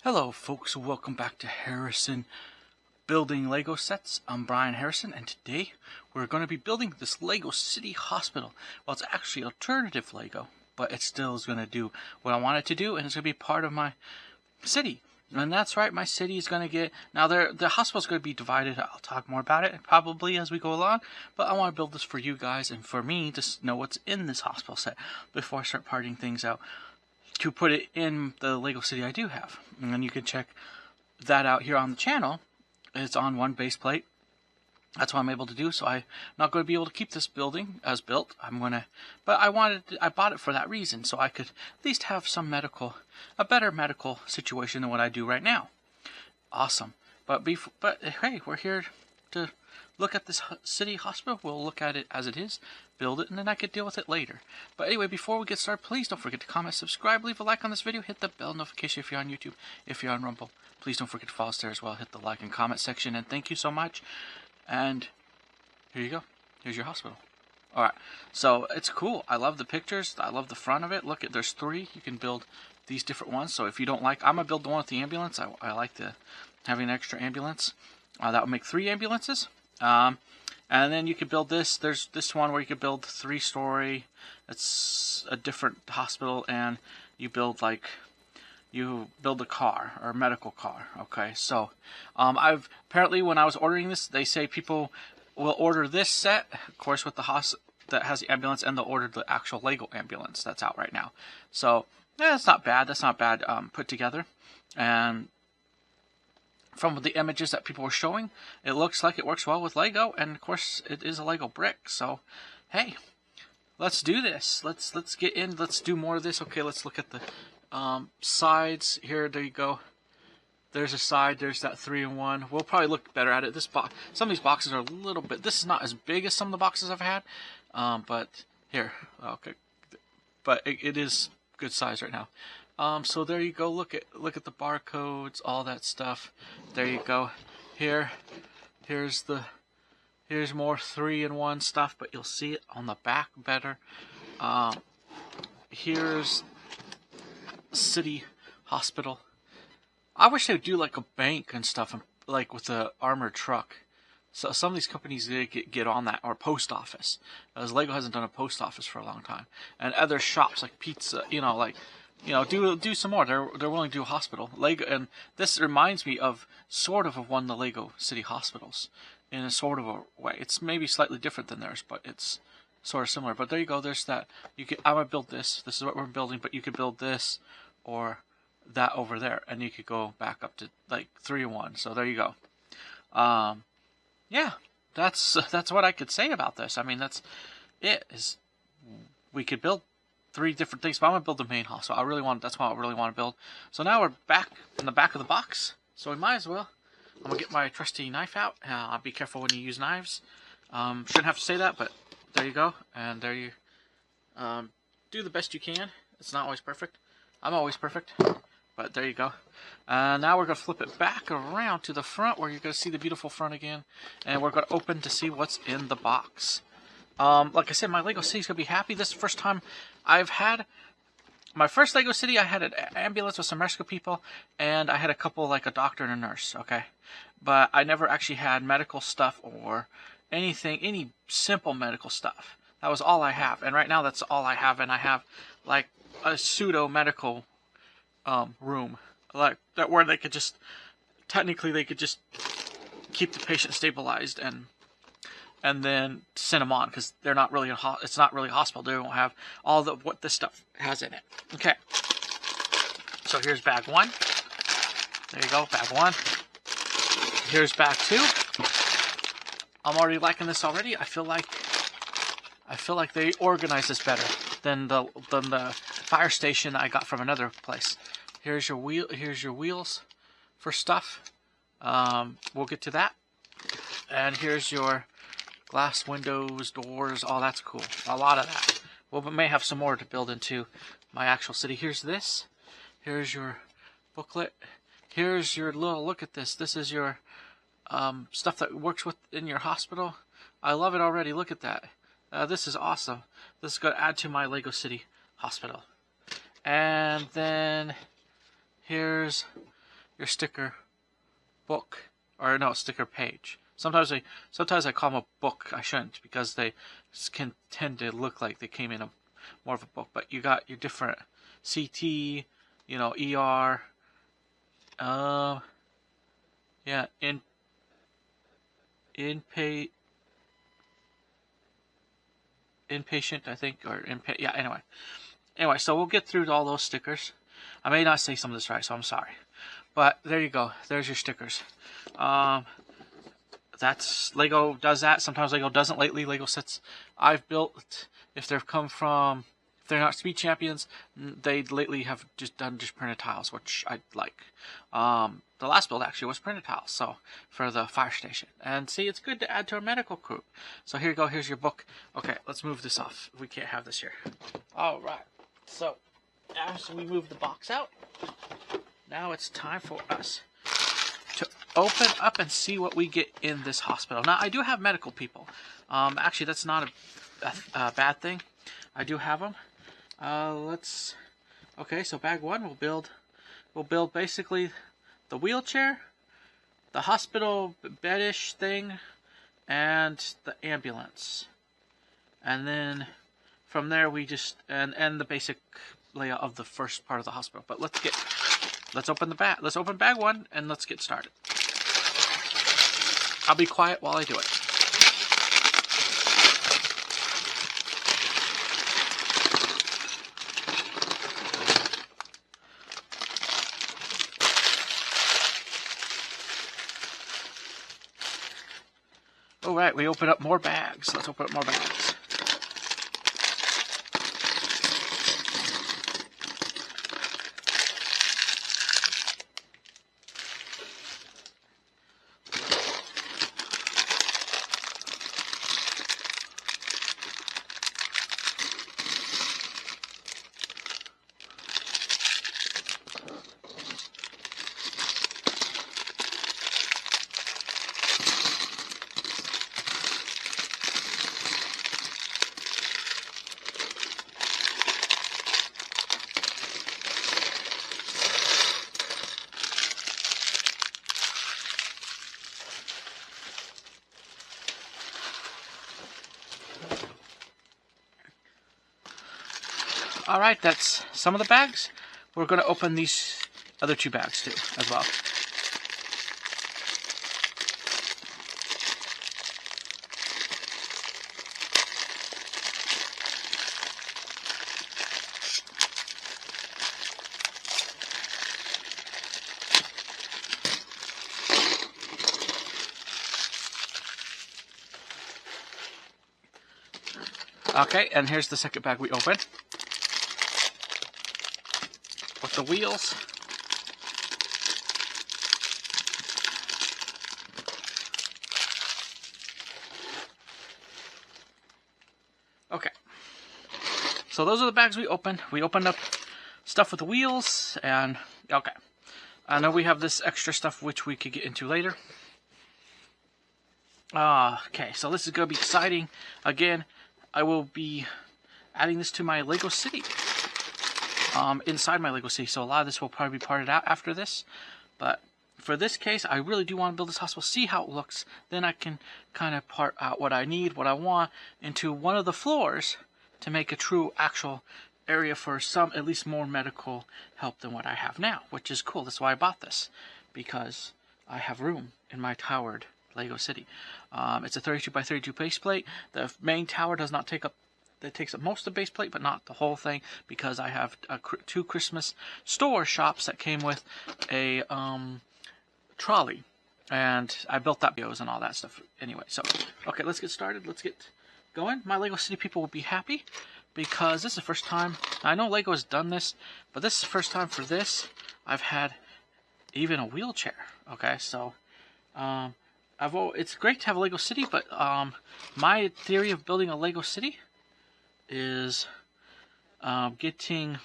Hello folks, welcome back to Harrison Building Lego Sets. I'm Brian Harrison, and today we're going to be building this Lego City Hospital. Well, it's actually alternative Lego, but it still is going to do what I want it to do, and it's going to be part of my city. And that's right, my city is going to get... Now, the hospital is going to be divided. I'll talk more about it probably as we go along, but I want to build this for you guys and for me to know what's in this hospital set before I start parting things out, to put it in the Lego City I do have. And then you can check that out here on the channel. It's on one base plate. That's what I'm able to do. So I'm not going to be able to keep this building as built. But I bought it for that reason, so I could at least have a better medical situation than what I do right now. Awesome. But hey, we're here to look at this city hospital. We'll look at it as it is, build it, and then I could deal with it later. But anyway, before we get started, please don't forget to comment, subscribe, leave a like on this video, hit the bell notification if you're on YouTube, if you're on Rumble. Please don't forget to follow us there as well. Hit the like and comment section, and thank you so much. And here you go. Here's your hospital. Alright, so it's cool. I love the pictures. I love the front of it. Look, there's 3. You can build these different ones. So if you don't like, I'm going to build the one with the ambulance. I like having an extra ambulance. That would make 3 ambulances. And then you could build this. There's this one where you could build 3-story. It's a different hospital, and you build a car or a medical car. Okay, so apparently when I was ordering this, they say people will order this set, of course, with the that has the ambulance, and they'll order the actual Lego ambulance that's out right now. So yeah, that's not bad. That's not bad put together. And from the images that people were showing, it looks like it works well with Lego, and of course it is a Lego brick. So hey, let's do this. Let's get in. Let's do more of this. Okay, let's look at the sides here. There you go. There's a side. There's that 3-in-1. We'll probably look better at it. Some of these boxes are a little bit. This is not as big as some of the boxes I've had, but here, okay. But it is good size right now. So there you go. Look at the barcodes, all that stuff. There you go. Here's more 3-in-1 stuff, but you'll see it on the back better. Here's City Hospital. I wish they would do like a bank and stuff, like with the armored truck. So some of these companies get on that, or post office, as Lego hasn't done a post office for a long time, and other shops like pizza, do some more. They're willing to do a hospital. Lego, and this reminds me of sort of one of the Lego City hospitals in a sort of a way. It's maybe slightly different than theirs, but it's sort of similar. But there you go. There's that. I'm gonna build this. This is what we're building. But you could build this or that over there, and you could go back up to like 3-in-1. So there you go. Yeah, that's what I could say about this. I mean, that's it. We could build 3 different things, but I'm gonna build the main hospital. That's what I really want to build. So now we're back in the back of the box. So we might as well. I'm gonna get my trusty knife out. Be careful when you use knives. Shouldn't have to say that, but there you go. And there you do the best you can. It's not always perfect. I'm always perfect, but there you go. Now we're gonna flip it back around to the front, where you're gonna see the beautiful front again, and we're gonna open to see what's in the box. Like I said, my Lego City's gonna be happy. This is the first time I've had my first Lego City. I had an ambulance with some rescue people, and I had a couple, like a doctor and a nurse. Okay, but I never actually had medical stuff or any simple medical stuff. That was all I have, and right now that's all I have. And I have like a pseudo medical room, like that, where they could just keep the patient stabilized and then send them on, because they're not really it's not really a hospital. They don't have all what this stuff has in it. Okay, so here's bag 1. There you go, bag 1. Here's bag 2. I'm already liking this already. I feel like they organize this better than the fire station I got from another place. Here's your wheels for stuff. We'll get to that. And here's your glass windows, doors. Oh, that's cool. A lot of that. Well, we may have some more to build into my actual city. Here's this. Here's your booklet. Here's your look at this. This is your stuff that works in your hospital. I love it already. Look at that. This is awesome. This is going to add to my Lego City hospital. And then here's your sticker book, or no, sticker page. Sometimes I call them a book. I shouldn't, because they can tend to look like they came in more of a book. But you got your different CT, ER, yeah, inpatient, I think, or yeah. Anyway, so we'll get through all those stickers. I may not say some of this right, so I'm sorry. But there you go. There's your stickers. That's Lego does that. Sometimes Lego doesn't. Lately, Lego sets I've built, if they're not speed champions, they lately have just printed tiles, which I like. The last build actually was printed tiles, so for the fire station. And see, it's good to add to our medical group. So here you go. Here's your book. Okay, let's move this off. We can't have this here. All right. So after we move the box out, now it's time for us to open up and see what we get in this hospital. Now, I do have medical people. Actually, that's not a bad thing. I do have them. Okay, so bag one, we'll build basically the wheelchair, the hospital bedish thing, and the ambulance. And then from there we just, and the basic layout of the first part of the hospital. But let's open bag one, and let's get started. I'll be quiet while I do it. Alright, we open up more bags. Let's open up more bags. Alright, that's some of the bags. We're going to open these other two bags too, as well. Okay, and here's the second bag we opened. With the wheels. Okay. So those are the bags we opened. We opened up stuff with the wheels, and okay. I know we have this extra stuff which we could get into later. Okay, so this is going to be exciting. Again, I will be adding this to my Lego City. Inside my Lego City, so a lot of this will probably be parted out after this, but for this case, I really do want to build this hospital, see how it looks, then I can kind of part out what I need, what I want, into one of the floors to make a true, actual area for some, at least more medical help than what I have now, which is cool. That's why I bought this, because I have room in my towered Lego City. It's a 32 by 32 base plate. The main tower does not take up that takes up most of the base plate, but not the whole thing, because I have two Christmas store shops that came with a trolley, and I built that videos and all that stuff. Anyway, so okay, let's get started. Let's get going. My Lego City people will be happy, because this is the first time. I know Lego has done this, but this is the first time for this I've had even a wheelchair. Okay, so it's great to have a Lego City, but my theory of building a Lego City is getting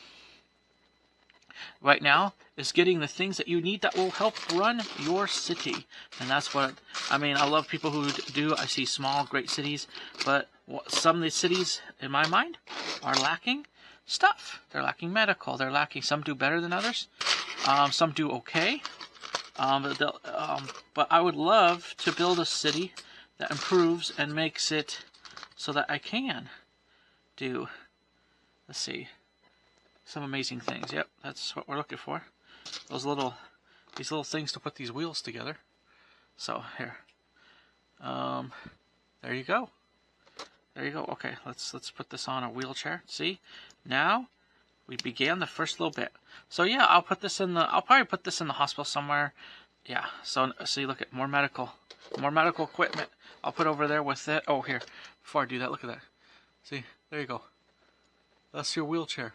the things that you need that will help run your city. And that's what I mean. I love people who do. I see small, great cities, but some of these cities, in my mind, are lacking stuff. They're lacking medical. They're lacking. Some do better than others. Some do okay. But I would love to build a city that improves and makes it so that I can do, let's see, some amazing things. Yep, that's what we're looking for. These little things to put these wheels together. So here, there you go. There you go. Okay, let's put this on a wheelchair. See, now we began the first little bit. So yeah, I'll probably put this in the hospital somewhere. Yeah. So see, look at more medical equipment. I'll put over there with it. Oh, here. Before I do that, look at that. See, there you go. That's your wheelchair.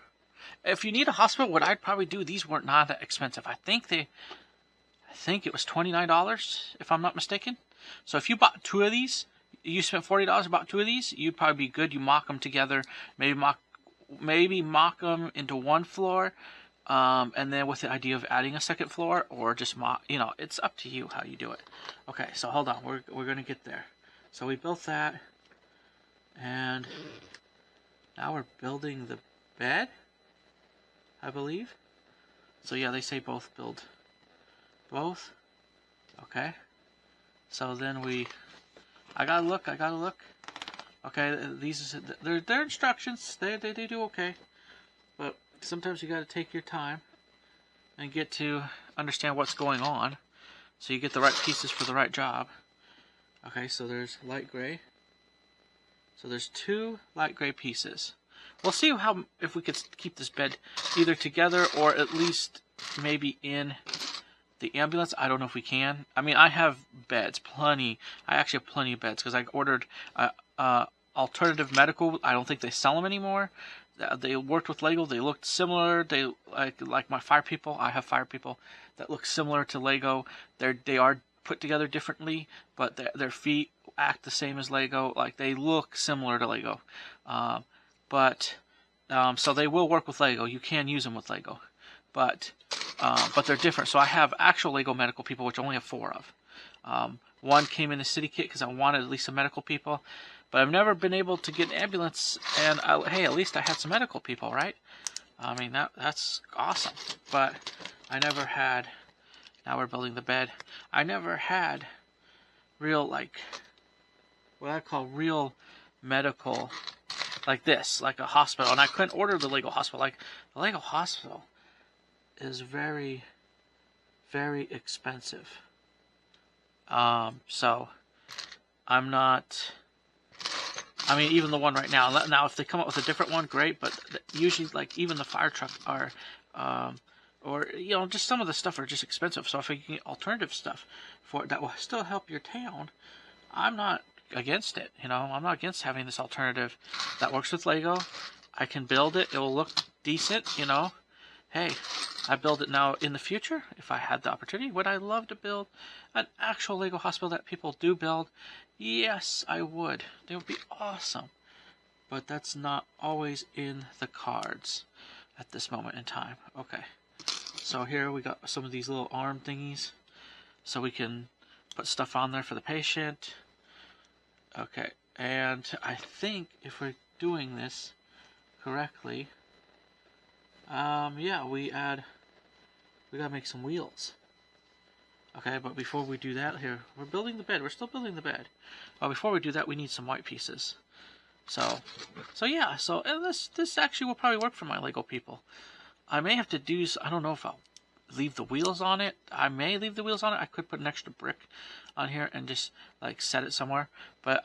If you need a hospital, what I'd probably do, these weren't not that expensive. I think it was $29 if I'm not mistaken. So if you bought 2 of these, you spent $40 and bought 2 of these, you'd probably be good. You mock them together, maybe mock them into one floor, and then with the idea of adding a second floor, or just mock. You know, it's up to you how you do it. Okay, so hold on, we're gonna get there. So we built that, and now we're building the bed, I believe. So yeah, they say both build both. Okay. So then I gotta look. Okay, they're instructions. They do okay, but sometimes you gotta take your time and get to understand what's going on, so you get the right pieces for the right job. Okay, so there's light gray. So there's 2 light gray pieces. We'll see if we could keep this bed either together or at least maybe in the ambulance. I don't know if we can. I mean, I have beds, plenty. I actually have plenty of beds because I ordered alternative medical. I don't think they sell them anymore. They worked with Lego. They looked similar. They like my fire people. I have fire people that look similar to Lego. They are put together differently, but their feet act the same as Lego. Like, they look similar to Lego. So they will work with Lego. You can use them with Lego, but they're different. So I have actual Lego medical people, which I only have 4 of. One came in the city kit because I wanted at least some medical people, but I've never been able to get an ambulance. And hey, at least I had some medical people, right? I mean, that's awesome. But I never had. Now we're building the bed. I never had real, like, what I call real medical, like this, like a hospital. And I couldn't order the Lego hospital. Like, the Lego hospital is very, very expensive. So I'm not. I mean, even the one right now. Now, if they come up with a different one, great. But usually, like, even the fire truck are, or you know, just some of the stuff are just expensive. So if you can get alternative stuff for that will still help your town, I'm not against it. You know, I'm not against having this alternative that works with Lego. I can build it. It will look decent. You know, hey, I build it now. In the future, if I had the opportunity, would I love to build an actual Lego hospital that people do build? Yes, I would. They would be awesome. But that's not always in the cards at this moment in time. Okay. So here we got some of these little arm thingies, so we can put stuff on there for the patient. Okay, and I think if we're doing this correctly, yeah, we gotta make some wheels. Okay, but before we do that, here we're building the bed. We're still building the bed. Before we do that, we need some white pieces. So yeah. So and this actually will probably work for my Lego people. I may have to do. I don't know if I'll leave the wheels on it. I may leave the wheels on it. I could put an extra brick on here and just like set it somewhere. But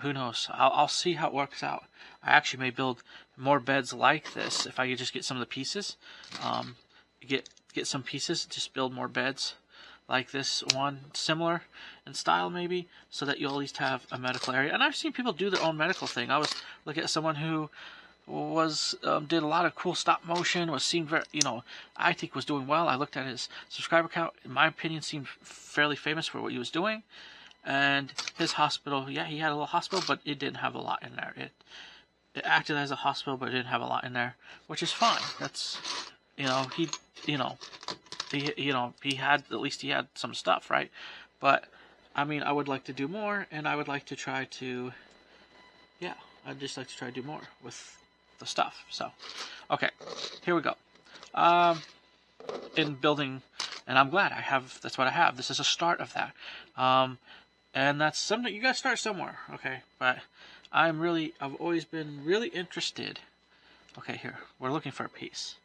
who knows? I'll see how it works out. I actually may build more beds like this if I could just get some of the pieces. Get some pieces. Just build more beds like this one, similar in style maybe, so that you'll at least have a medical area. And I've seen people do their own medical thing. I was looking at someone who did a lot of cool stop motion, was seen very, you know, I think was doing well. I looked at his subscriber count. In my opinion, seemed fairly famous for what he was doing. And his hospital, yeah, he had a little hospital, but it didn't have a lot in there. It acted as a hospital, but it didn't have a lot in there, which is fine. That's, you know, he had, at least he had some stuff, right? But I mean, I would like to do more, and I would like to try to, yeah, I'd just like to try to do more with the stuff. So, okay, here we go. In building and I'm glad I have. That's what I have. This is a start of that, and that's something you gotta start somewhere, okay? But I've always been really interested. Okay, here we're looking for a piece.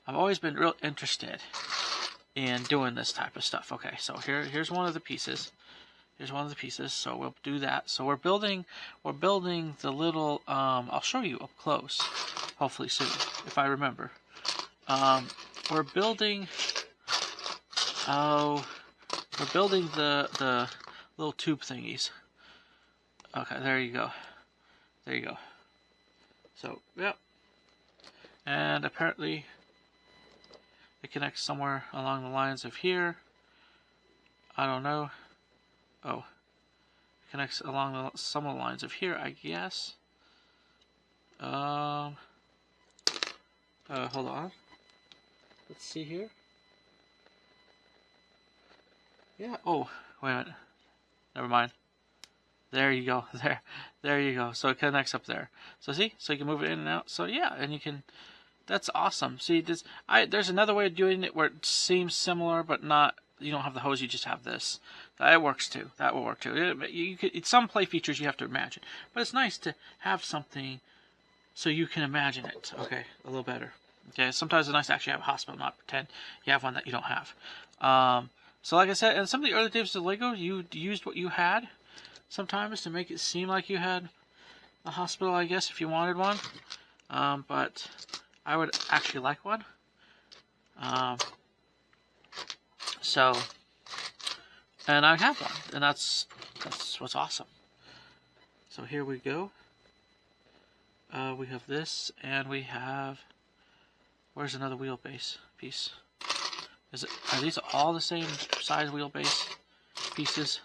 I've always been real interested in doing this type of stuff. Okay, so here's one of the pieces. Here's one of the pieces. So we'll do that. So we're building the little. I'll show you up close, hopefully soon, if I remember. We're building. Oh, we're building the little tube thingies. Okay, there you go. There you go. So, yep. And apparently it connects somewhere along the lines of here. I don't know. Oh. It connects along some of the lines of here, I guess. Hold on. Let's see here. Yeah, oh, wait a minute. Never mind. There you go. There you go. So it connects up there. So see? So you can move it in and out. So yeah, and you can. That's awesome. See, there's another way of doing it where it seems similar, but not. You don't have the hose. You just have this. That works too. That will work too. It's some play features you have to imagine, but it's nice to have something so you can imagine it. Okay, a little better. Okay, sometimes it's nice to actually have a hospital, not pretend you have one that you don't have. So like I said, and some of the early days of Lego, you used what you had sometimes to make it seem like you had a hospital, I guess, if you wanted one. But I would actually like one. So, and I have one, and that's what's awesome. So here we go. We have this, and we have. Where's another wheelbase piece? Are these all the same size wheelbase pieces?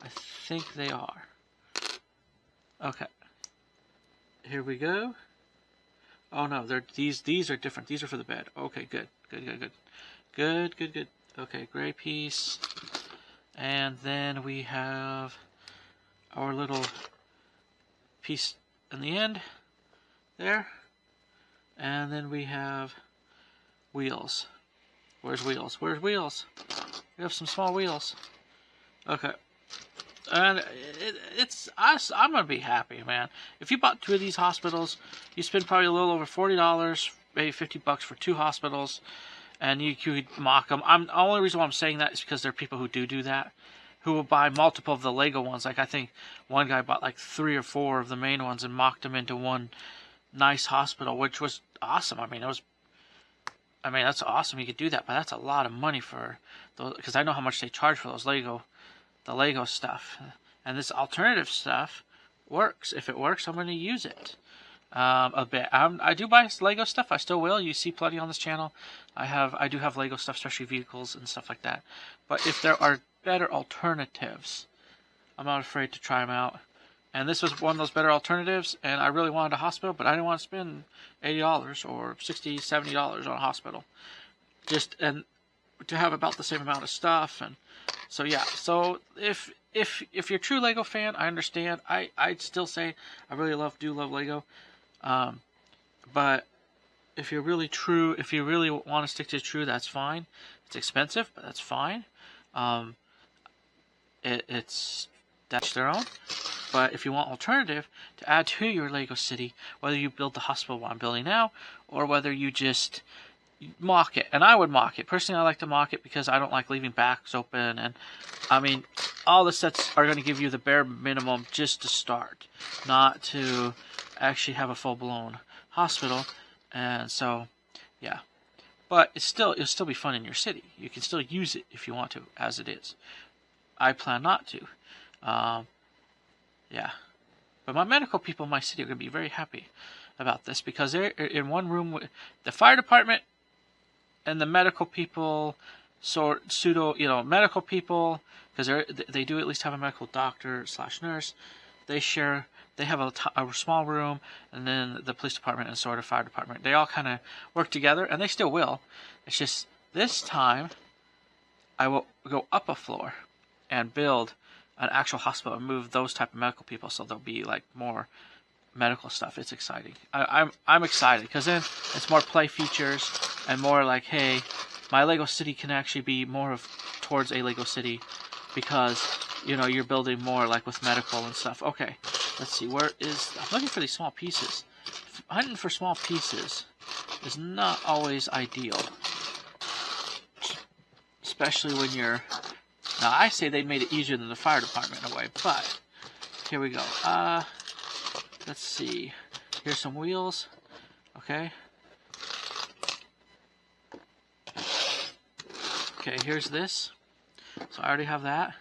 I think they are. Okay. Here we go. Oh no, these are different. These are for the bed. Okay, good. Good. Okay, gray piece. And then we have our little piece in the end there. And then we have wheels. Where's wheels? Where's wheels? We have some small wheels. Okay. And I'm going to be happy, man. If you bought 2 of these hospitals, you spend probably a little over $40, maybe $50 for 2 hospitals, and you could mock them. The only reason why I'm saying that is because there are people who do that, who will buy multiple of the Lego ones. Like I think one guy bought like 3 or 4 of the main ones and mocked them into one nice hospital, which was awesome. I mean, that's awesome. You could do that, but that's a lot of money for those, because I know how much they charge for those the Lego stuff. And this alternative stuff works. If it works, I'm going to use it a bit. I do buy Lego stuff. I still will. You see plenty on this channel. I do have Lego stuff, especially vehicles and stuff like that. But if there are better alternatives, I'm not afraid to try them out. And this was one of those better alternatives, and I really wanted a hospital, but I didn't want to spend $80 or $60, $70 on a hospital. And to have about the same amount of stuff, and so yeah. So if you're a true Lego fan, I understand. I'd still say I really do love Lego. But if you're really true, if you really want to stick to true, that's fine. It's expensive, but that's fine. That's their own. But if you want alternative to add to your Lego city, whether you build the hospital what I'm building now, or whether you just mock it, and I would mock it. Personally, I like to mock it because I don't like leaving backs open, and I mean, all the sets are going to give you the bare minimum just to start, not to actually have a full-blown hospital, and so, yeah. But it'll still be fun in your city. You can still use it if you want to, as it is. I plan not to. Yeah. But my medical people in my city are going to be very happy about this because they're in one room with the fire department and the medical people, medical people, because they do at least have a medical doctor / nurse. They have a small room, and then the police department and fire department. They all kind of work together, and they still will. It's just this time I will go up a floor and build an actual hospital and move those type of medical people, so there'll be like more medical stuff. It's exciting. I'm excited because then it's more play features and more like, hey, my Lego City can actually be more of towards a Lego City because, you know, you're building more like with medical and stuff. Okay, let's see, where is, I'm looking for these small pieces. Hunting for small pieces is not always ideal, especially when you're, now I say they made it easier than the fire department in a way, but here we go. Let's see, here's some wheels. Okay. Okay, here's this. So I already have that.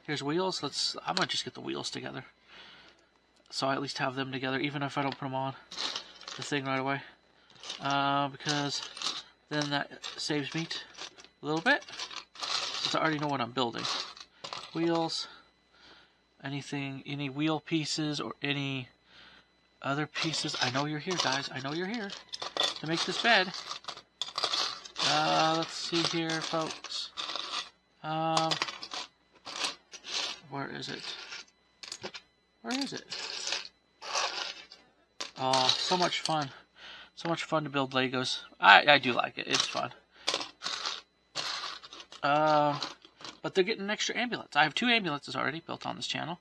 Here's wheels. I'm gonna just get the wheels together. So I at least have them together, even if I don't put them on the thing right away. Because then that saves me a little bit. Because I already know what I'm building. Wheels. Anything, any wheel pieces or any other pieces. I know you're here, guys. I know you're here to make this bed. Let's see here, folks. Where is it? Where is it? Oh, so much fun. So much fun to build Legos. I do like it. It's fun. But they're getting an extra ambulance. I have 2 ambulances already built on this channel.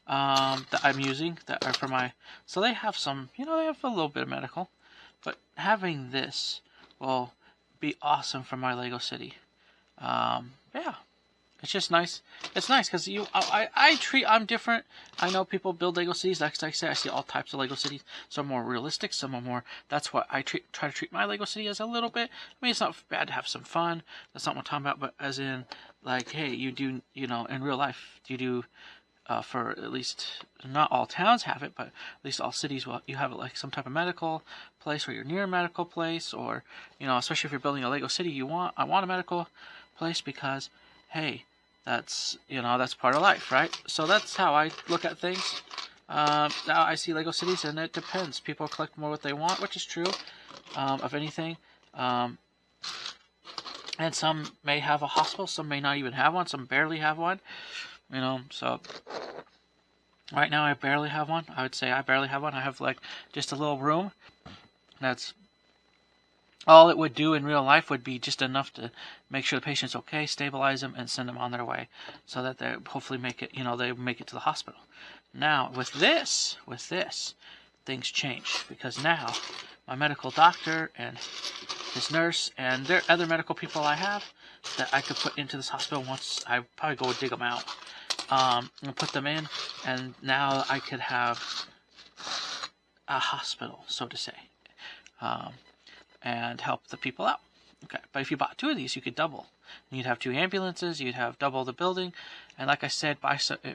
That I'm using, that are for my, so they have some, you know, they have a little bit of medical, but having this will be awesome for my Lego City. Yeah, it's just nice. It's nice because I'm different. I know people build Lego cities. Like I said, I see all types of Lego cities. Some are more realistic, some are more, that's what I try to treat my Lego City as a little bit. I mean, it's not bad to have some fun. That's not what I'm talking about, but as in, like, hey, you do, you know, in real life, you do, for at least, not all towns have it, but at least all cities will, you have it like some type of medical place, or you're near a medical place, or, you know, especially if you're building a Lego city, I want a medical place because, hey, that's, you know, that's part of life, right? So that's how I look at things. Now I see Lego cities, and it depends. People collect more what they want, which is true, of anything. And some may have a hospital, some may not even have one, some barely have one. You know, so right now I barely have one. I would say I barely have one. I have like just a little room. That's all it would do in real life, would be just enough to make sure the patient's okay, stabilize them, and send them on their way, so that they hopefully make it, you know, they make it to the hospital. Now with this, things change, because now my medical doctor and his nurse and their other medical people I have that I could put into this hospital once I probably go dig them out. And put them in, and now I could have a hospital, so to say, and help the people out. Okay, but if you bought 2 of these, you could double. And you'd have 2 ambulances, you'd have double the building, and like I said,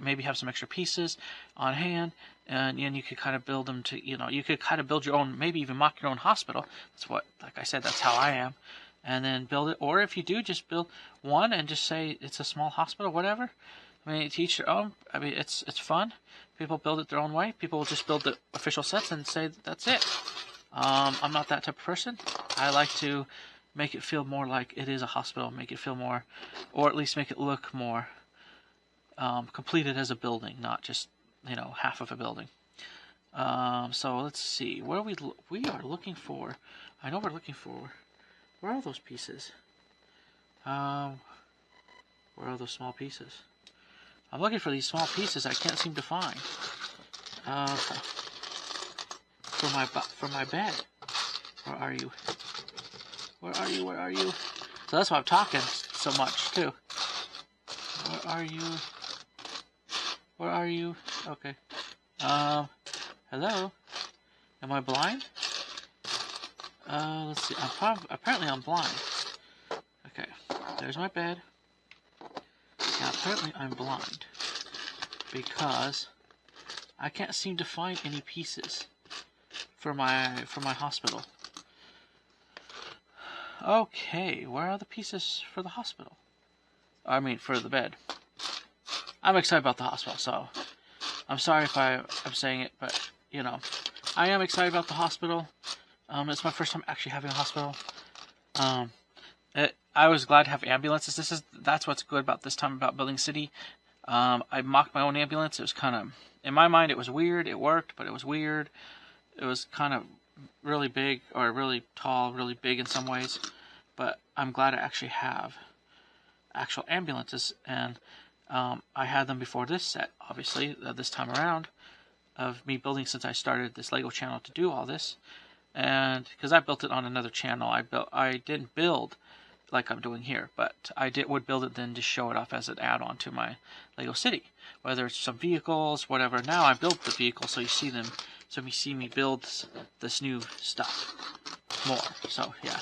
maybe have some extra pieces on hand, and you could kind of build them to, you know, you could kind of build your own, maybe even mock your own hospital. That's what, like I said, that's how I am. And then build it, or if you do, just build one and just say it's a small hospital, whatever. I mean, to each their own. I mean, it's fun. People build it their own way. People will just build the official sets and say that's it. I'm not that type of person. I like to make it feel more like it is a hospital. Make it feel more, or at least make it look more completed as a building, not just, you know, half of a building. So let's see. What are we are looking for? I know we're looking for. Where are those pieces? Where are those small pieces? I'm looking for these small pieces I can't seem to find. For my bed. Where are you? Where are you? Where are you? So that's why I'm talking so much too. Where are you? Where are you? Okay. Hello? Am I blind? Let's see. Apparently I'm blind. Okay. There's my bed. Now, apparently I'm blind because I can't seem to find any pieces for my hospital. Okay, where are the pieces for the hospital? I mean, for the bed. I'm excited about the hospital, so I'm sorry if I'm saying it, but, you know, I am excited about the hospital. It's my first time actually having a hospital. I was glad to have ambulances. That's what's good about this time about building city. I mocked my own ambulance. It was kind of, in my mind, it was weird. It worked, but it was weird. It was kind of really big, or really tall, really big in some ways. but I'm glad I actually have actual ambulances, and I had them before this set, obviously, this time around, of me building since I started this LEGO channel to do all this. And because I built it on another channel, I didn't build like I'm doing here, but I would build it then to show it off as an add-on to my LEGO City, whether it's some vehicles, whatever. Now I built the vehicles, so you see them, so you see me build this new stuff more. So yeah,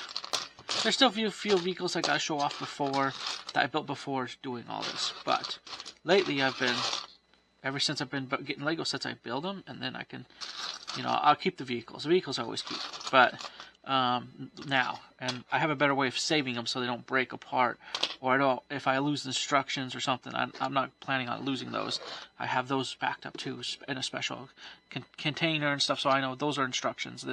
there's still a few vehicles I gotta show off before that I built before doing all this, but lately ever since I've been getting LEGO sets, I build them, and then I can, I'll keep the vehicles. The vehicles I always keep, but now, and I have a better way of saving them so they don't break apart, or if I lose instructions or something, I'm not planning on losing those. I have those backed up too in a special container and stuff, so I know those are instructions.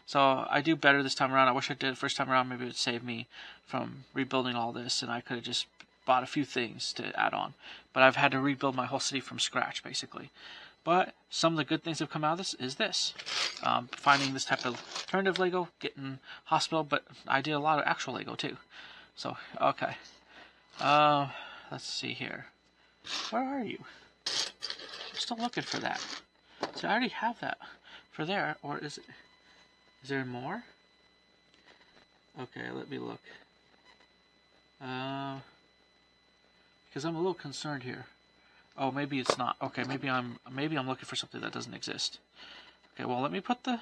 So I do better this time around. I wish I did it first time around. Maybe it would save me from rebuilding all this, and I could have just bought a few things to add on. But I've had to rebuild my whole city from scratch, basically. But some of the good things that have come out of this is this. Finding this type of alternative LEGO, getting hospital, but I did a lot of actual LEGO too. So, okay. Let's see here. Where are you? I'm still looking for that. So I already have that for there, or is there more? Okay, let me look. Because I'm a little concerned here. Oh, maybe it's not. Okay, maybe I'm looking for something that doesn't exist. Okay, well, let me put the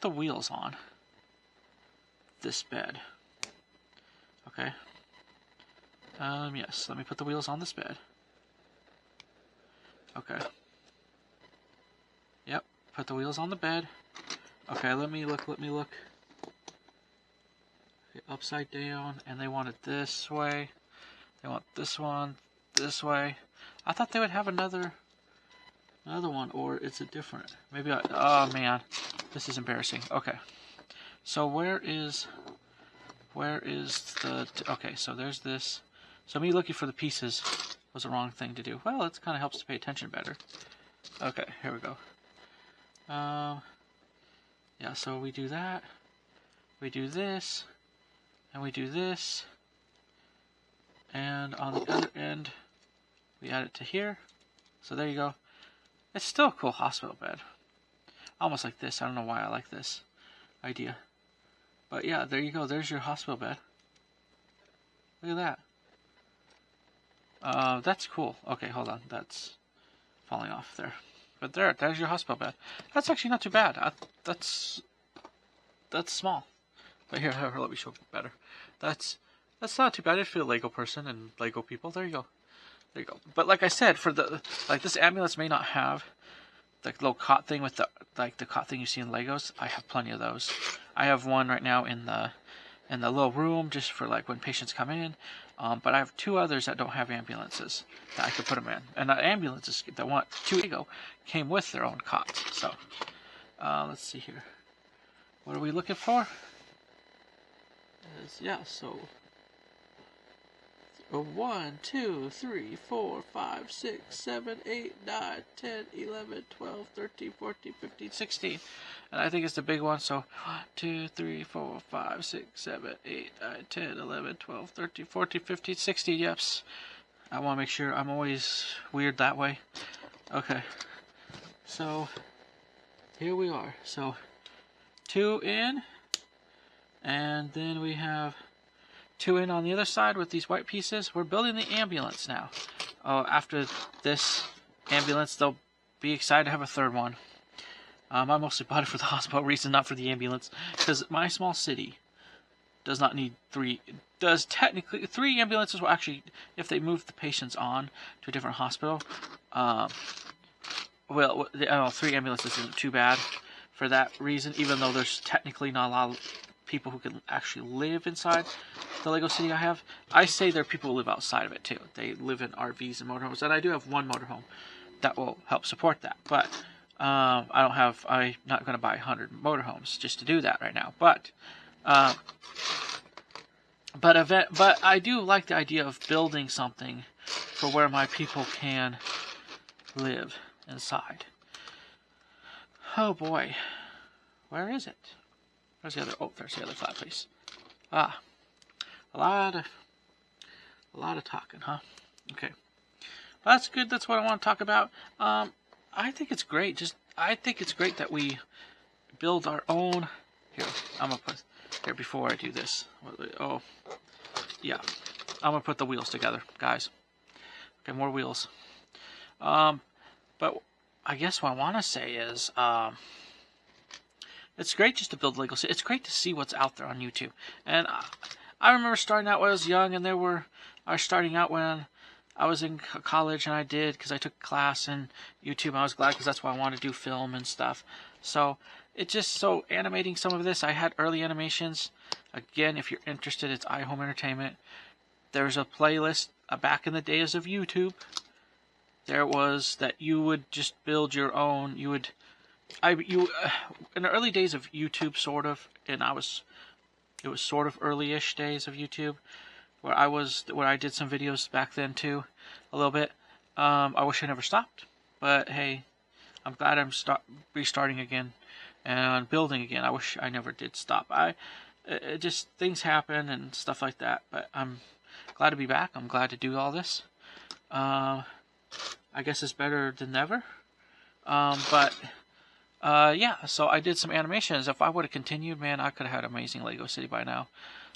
wheels on this bed. Okay. Yes, let me put the wheels on this bed. Okay. Yep, put the wheels on the bed. Okay, let me look. Okay, upside down, and they want it this way. They want this one this way. I thought they would have another one, or is it different? Maybe oh man, this is embarrassing. Okay, so where is the? Okay, so there's this. So me looking for the pieces was the wrong thing to do. Well, it kind of helps to pay attention better. Okay, here we go. Yeah, so we do that. We do this, and we do this. And on the other end, we add it to here. So there you go. It's still a cool hospital bed. Almost like this. I don't know why I like this idea. But yeah, there you go. There's your hospital bed. Look at that. That's cool. Okay, hold on. That's falling off there. But there's your hospital bed. That's actually not too bad. That's small. But here, let me show it better. That's not too bad if you're a LEGO person and LEGO people. There you go. There you go. But like I said, for this ambulance may not have the little cot thing with the cot thing you see in Legos. I have plenty of those. I have one right now in the little room just for like when patients come in. But I have two others that don't have ambulances that I could put them in. And the ambulances that want two LEGO came with their own cots. So let's see here. What are we looking for? Yeah, so 1, 2, 3, 4, 5, 6, 7, 8, 9, 10, 11, 12, 13, 14, 15, 16. And I think it's the big one, so 1, 2, 3, 4, 5, 6, 7, 8, 9, 10, 11, 12, 13, 14, 15, 16. Yeps. I want to make sure. I'm always weird that way. Okay. So, here we are. So, 2 in. And then we have 2 in on the other side with these white pieces. We're building the ambulance now. After this ambulance, they'll be excited to have a third one. I mostly bought it for the hospital reason, not for the ambulance. Because my small city does not need 3. Does technically 3 ambulances will actually, if they move the patients on to a different hospital, well, 3 ambulances isn't too bad for that reason, even though there's technically not a lot of people who can actually live inside the LEGO City I have. I say there are people who live outside of it too. They live in RVs and motorhomes, and I do have one motorhome that will help support that. But I'm not going to buy 100 motorhomes just to do that right now. But I do like the idea of building something for where my people can live inside. Oh boy, where is it? There's the other. Oh, there's the other flat piece. Ah, a lot of talking, huh? Okay, well, that's good. That's what I want to talk about. I think it's great. I think it's great that we build our own. Here, I'm gonna put here before I do this. Oh, yeah, I'm gonna put the wheels together, guys. Okay, more wheels. But I guess what I want to say is, it's great just to build Lego City. It's great to see what's out there on YouTube. And I remember starting out when I was young, and I was starting out when I was in college, and I did, because I took a class in YouTube. And I was glad, because that's why I wanted to do film and stuff. So it's just so animating some of this. I had early animations. Again, if you're interested, it's iHome Entertainment. There's a playlist back in the days of YouTube. There was that you would just build your own. In the early days of YouTube, sort of, and it was sort of early-ish days of YouTube, where I did some videos back then too, a little bit. I wish I never stopped, but hey, I'm glad I'm restarting again and building again. I wish I never did stop. Just things happen and stuff like that, but I'm glad to be back. I'm glad to do all this. I guess it's better than never. Yeah, so I did some animations. If I would have continued, man, I could have had amazing Lego City by now.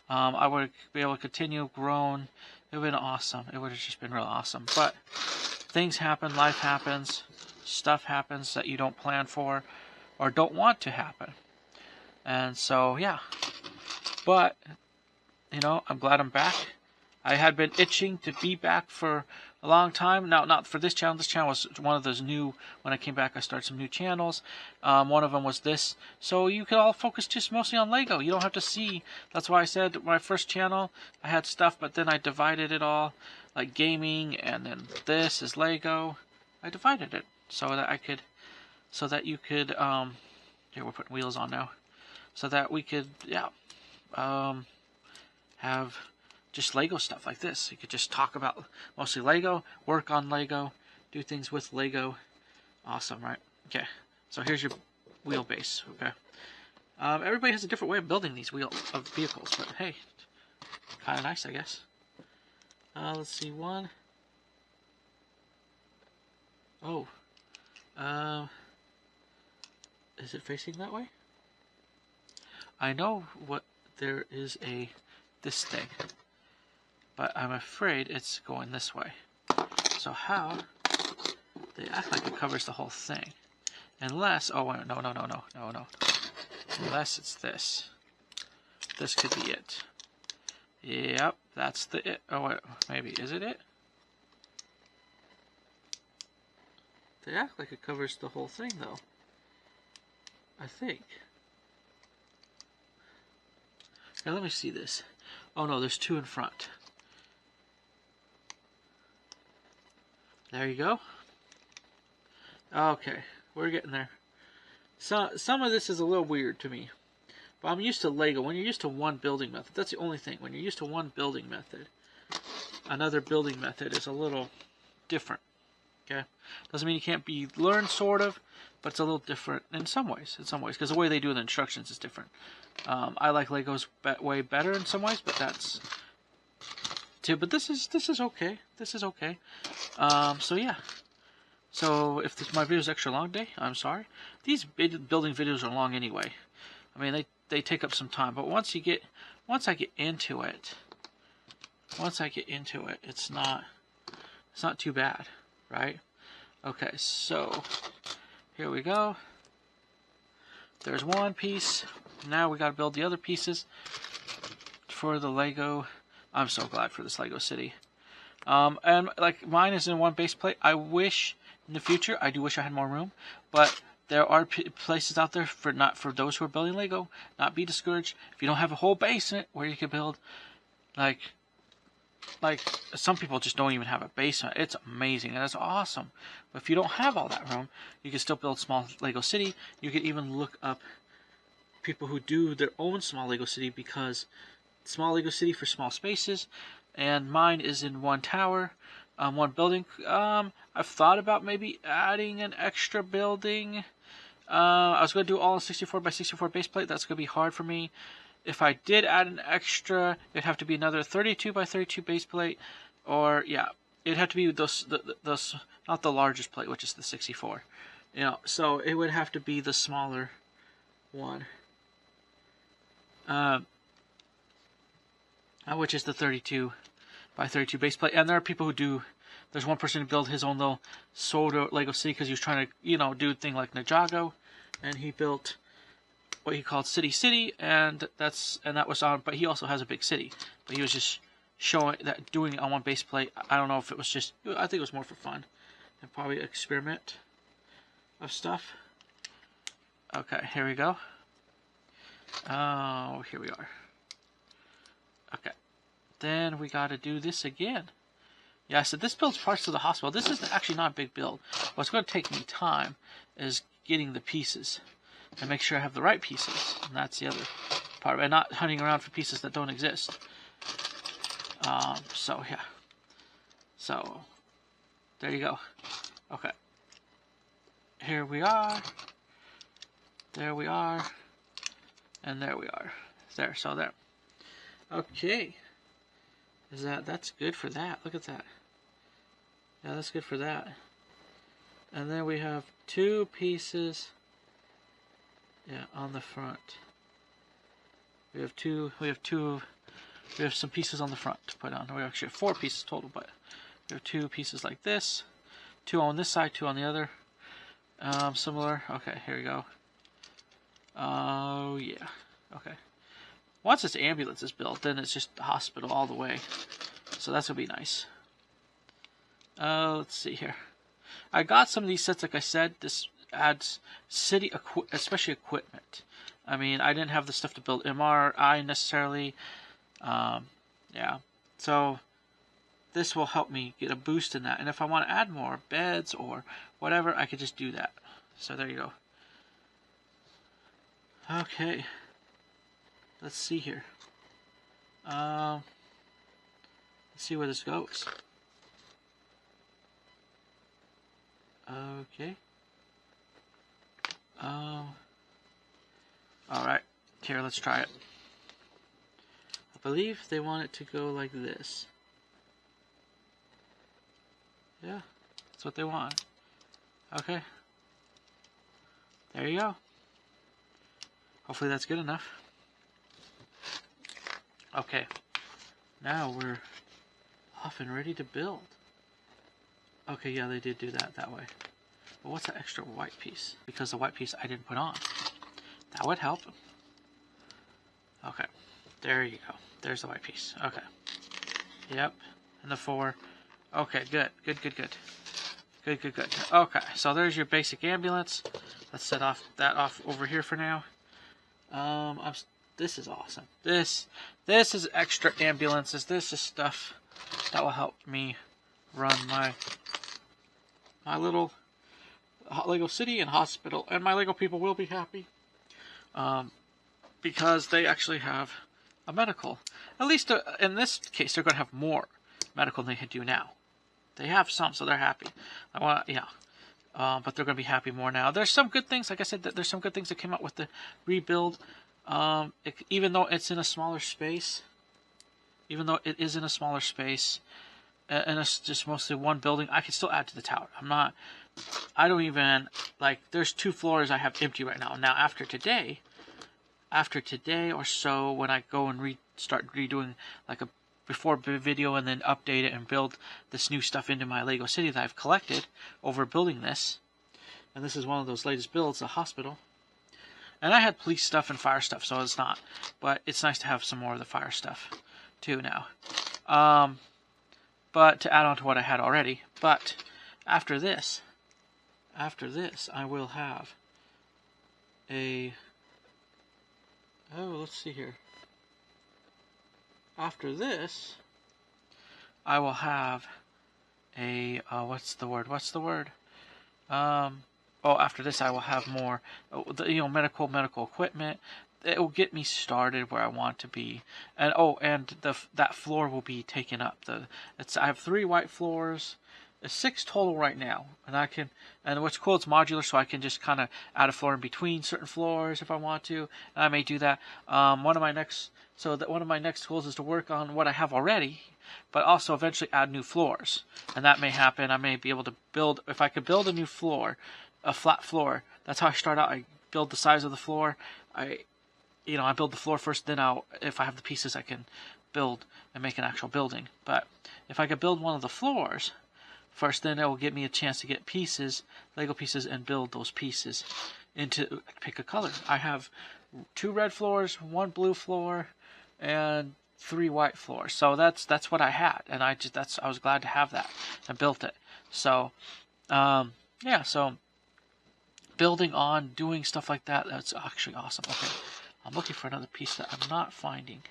I would be able to continue, grown. It would have been awesome. It would have just been real awesome. But things happen, life happens, stuff happens that you don't plan for or don't want to happen. And so, yeah. But, I'm glad I'm back. I had been itching to be back for a long time. Now, not for this channel. This channel was one of those new, when I came back, I started some new channels. One of them was this. So you could all focus just mostly on Lego. You don't have to see. That's why I said my first channel, I had stuff, but then I divided it all, like gaming, and then this is Lego. I divided it so that you could, here, we're putting wheels on now. So that we could, yeah, have just Lego stuff like this. You could just talk about mostly Lego, work on Lego, do things with Lego. Awesome, right? Okay, so here's your wheelbase. Okay, everybody has a different way of building these vehicles, but hey, kind of nice, I guess. Let's see, one. Oh, is it facing that way? I know what there is this thing, but I'm afraid it's going this way. So how? They act like it covers the whole thing. Unless, oh wait, no. Unless it's this. This could be it. Yep, that's the it. Oh wait, maybe, is it it? They act like it covers the whole thing though. I think. Now let me see this. Oh no, there's two in front. There you go. Okay, we're getting there. So, some of this is a little weird to me. But I'm used to Lego. When you're used to one building method, that's the only thing. When you're used to one building method, another building method is a little different. Okay? Doesn't mean you can't learn, sort of, but it's a little different in some ways. Because the way they do the instructions is different. I like Lego's way better in some ways, but that's too. But this is okay. This is okay. So yeah. So if my video is extra long today, I'm sorry. These building videos are long anyway. I mean, they take up some time. But once I get into it, it's not too bad, right? Okay, so here we go. There's one piece. Now we got to build the other pieces for the Lego. I'm so glad for this Lego City. And like mine is in one base plate. I wish in the future, I do wish I had more room, but there are places out there for those who are building Lego. Not be discouraged if you don't have a whole basement where you can build. Like some people just don't even have a basement. It's amazing and it's awesome. But if you don't have all that room, you can still build small Lego City. You can even look up people who do their own small Lego City, because small Lego City for small spaces, and mine is in one tower, one building. I've thought about maybe adding an extra building. I was going to do all 64 by 64 base plate. That's going to be hard for me. if I did add an extra, it'd have to be another 32 by 32 base plate, or yeah, it'd have to be those not the largest plate, which is the 64. You know, so it would have to be the smaller one, which is the 32 by 32 base plate. And there are people who do. There's one person who built his own little soda Lego City because he was trying to, you know, do a thing like Ninjago, and he built what he called City, and that was on. But he also has a big city. But he was just showing that, doing it on one base plate. I don't know if it was just. I think it was more for fun, and probably an experiment of stuff. Okay, here we go. Oh, here we are. Okay, then we got to do this again. Yeah, so this builds parts of the hospital. This is actually not a big build. What's going to take me time is getting the pieces and make sure I have the right pieces. And that's the other part of it. And not hunting around for pieces that don't exist. So, yeah. So, there you go. Okay. Here we are. There we are. And there we are. There, so there. Okay. That's good for that. Look at that. Yeah, that's good for that. And then we have two pieces, yeah, on the front. We have some pieces on the front to put on. We actually have 4 pieces total, but we have 2 pieces like this. 2 on this side, 2 on the other. Similar. Okay, here we go. Oh, yeah. Okay. Once this ambulance is built, then it's just the hospital all the way. So that's going to be nice. Let's see here. I got some of these sets, like I said. This adds city, especially equipment. I mean, I didn't have the stuff to build MRI necessarily. Yeah. So this will help me get a boost in that. And if I want to add more beds or whatever, I could just do that. So there you go. Okay. Let's see here. Let's see where this goes. Okay. Alright. Here, let's try it. I believe they want it to go like this. Yeah, that's what they want. Okay. There you go. Hopefully that's good enough. Okay. Now we're off and ready to build. Okay, yeah, they did do that way. But what's that extra white piece? Because the white piece I didn't put on. That would help. Okay. There you go. There's the white piece. Okay. Yep. And the 4. Okay, good. Good. Okay, so there's your basic ambulance. Let's set that off over here for now. This is awesome. This is extra ambulances. This is stuff that will help me run my little Lego City and hospital, and my Lego people will be happy because they actually have a medical. At least in this case, they're going to have more medical than they do now. They have some, so they're happy. But they're going to be happy more now. There's some good things, like I said, there's some good things that came out with the rebuild. Even though it's in a smaller space, and it's just mostly one building, I can still add to the tower. I don't even, like, there's 2 floors I have empty right now. Now, after today or so, when I go and start redoing, like, a before video and then update it and build this new stuff into my Lego City that I've collected over building this. And this is one of those latest builds, the hospital. And I had police stuff and fire stuff, so it's not. But it's nice to have some more of the fire stuff, too, now. But to add on to what I had already. But after this, I will have a... Oh, let's see here. After this, I will have a... what's the word? After this, I will have more, medical equipment. It will get me started where I want to be, and that floor will be taken up. I have 3 white floors, It's 6 total right now, and what's cool, it's modular, so I can just kind of add a floor in between certain floors if I want to, and I may do that. One of my next goals is to work on what I have already, but also eventually add new floors, and that may happen. I may be able to build, if I could build a new floor, a flat floor. That's how I start out. I build the size of the floor. I build the floor first, then if I have the pieces, I can build and make an actual building. But if I could build one of the floors first, then it will give me a chance to get pieces, Lego pieces, and build those pieces into, pick a color. I have 2 red floors, 1 blue floor, and 3 white floors. So that's what I had, and I was glad to have that and built it. So yeah, so building on, doing stuff like that, that's actually awesome. Okay, I'm looking for another piece that I'm not finding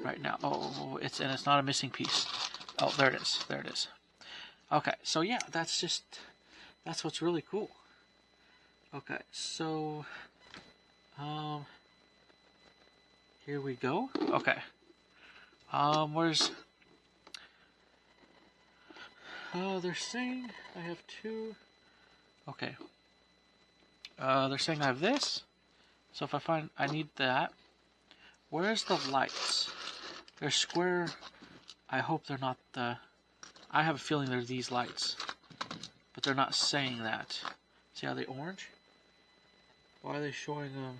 right now. Oh, it's not a missing piece. Oh, there it is. There it is. Okay, so yeah, that's what's really cool. Okay, so here we go. Okay. They're saying I have 2. Okay. They're saying I have this. So if I need that. Where's the lights? They're square. I hope they're not I have a feeling they're these lights, but they're not saying that. See how they orange? Why are they showing them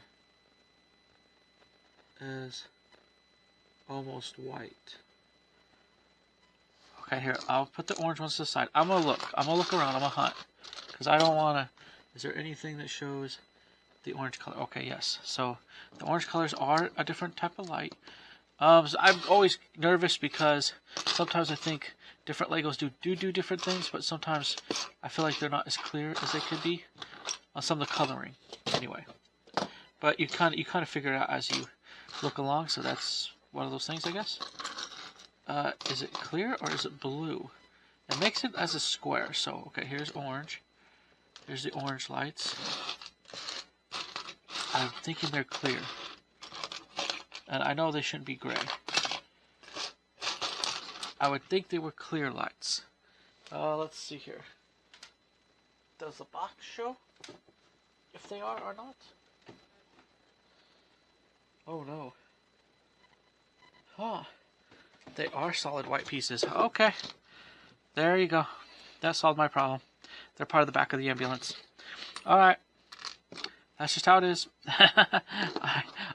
as almost white? Okay, here, I'll put the orange ones to the side. I'm gonna look around, I'm gonna hunt, because I don't wanna, is there anything that shows the orange color? Okay, yes, so the orange colors are a different type of light. So I'm always nervous because sometimes I think different Legos do different things, but sometimes I feel like they're not as clear as they could be on some of the coloring. Anyway, but you kind of figure it out as you look along. So that's one of those things, I guess. Is it clear or is it blue? It makes it as a square. So okay, here's orange. Here's the orange lights. I'm thinking they're clear. And I know they shouldn't be gray. I would think they were clear lights. Let's see here. Does the box show if they are or not? Oh no. Huh. They are solid white pieces. Okay. There you go. That solved my problem. They're part of the back of the ambulance. Alright. That's just how it is.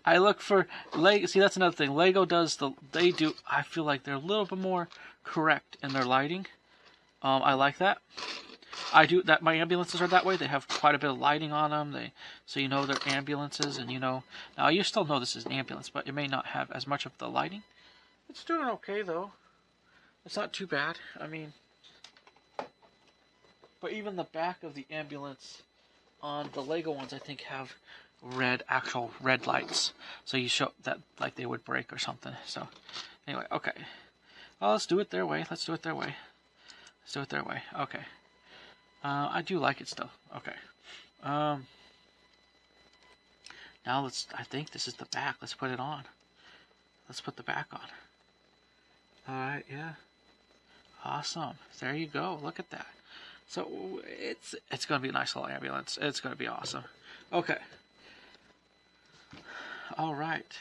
I look for Lego. See, that's another thing. Lego does I feel like they're a little bit more correct in their lighting. I like that. I do that. My ambulances are that way. They have quite a bit of lighting on them. So you know they're ambulances, and you know. Now you still know this is an ambulance, but it may not have as much of the lighting. It's doing okay though. It's not too bad. I mean, but even the back of the ambulance on the Lego ones, I think, have actual red lights. So you show that like they would break or something. So anyway, okay. Well, let's do it their way. Let's do it their way. Let's do it their way. Okay. I do like it still. Okay. Now I think this is the back. Let's put it on. Let's put the back on. Alright, yeah. Awesome. There you go. Look at that. So it's going to be a nice little ambulance. It's going to be awesome. Okay. Alright.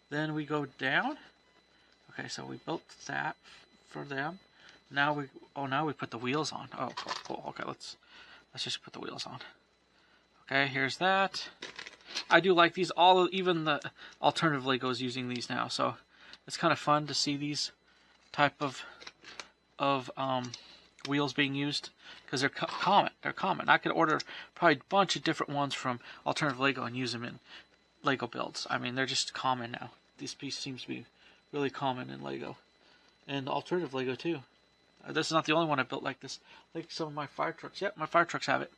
Then we go down. Okay, so we built that for them. Now we put the wheels on. Oh, cool. Okay, let's just put the wheels on. Okay, here's that. I do like these. Even the alternative Legos using these now, so it's kind of fun to see these type of wheels being used because they're common. They're common. I could order probably a bunch of different ones from alternative Lego and use them in Lego builds. I mean, they're just common now. This piece seems to be really common in Lego and alternative Lego too. This is not the only one I built like this. Like some of my fire trucks. Yep, my fire trucks have it.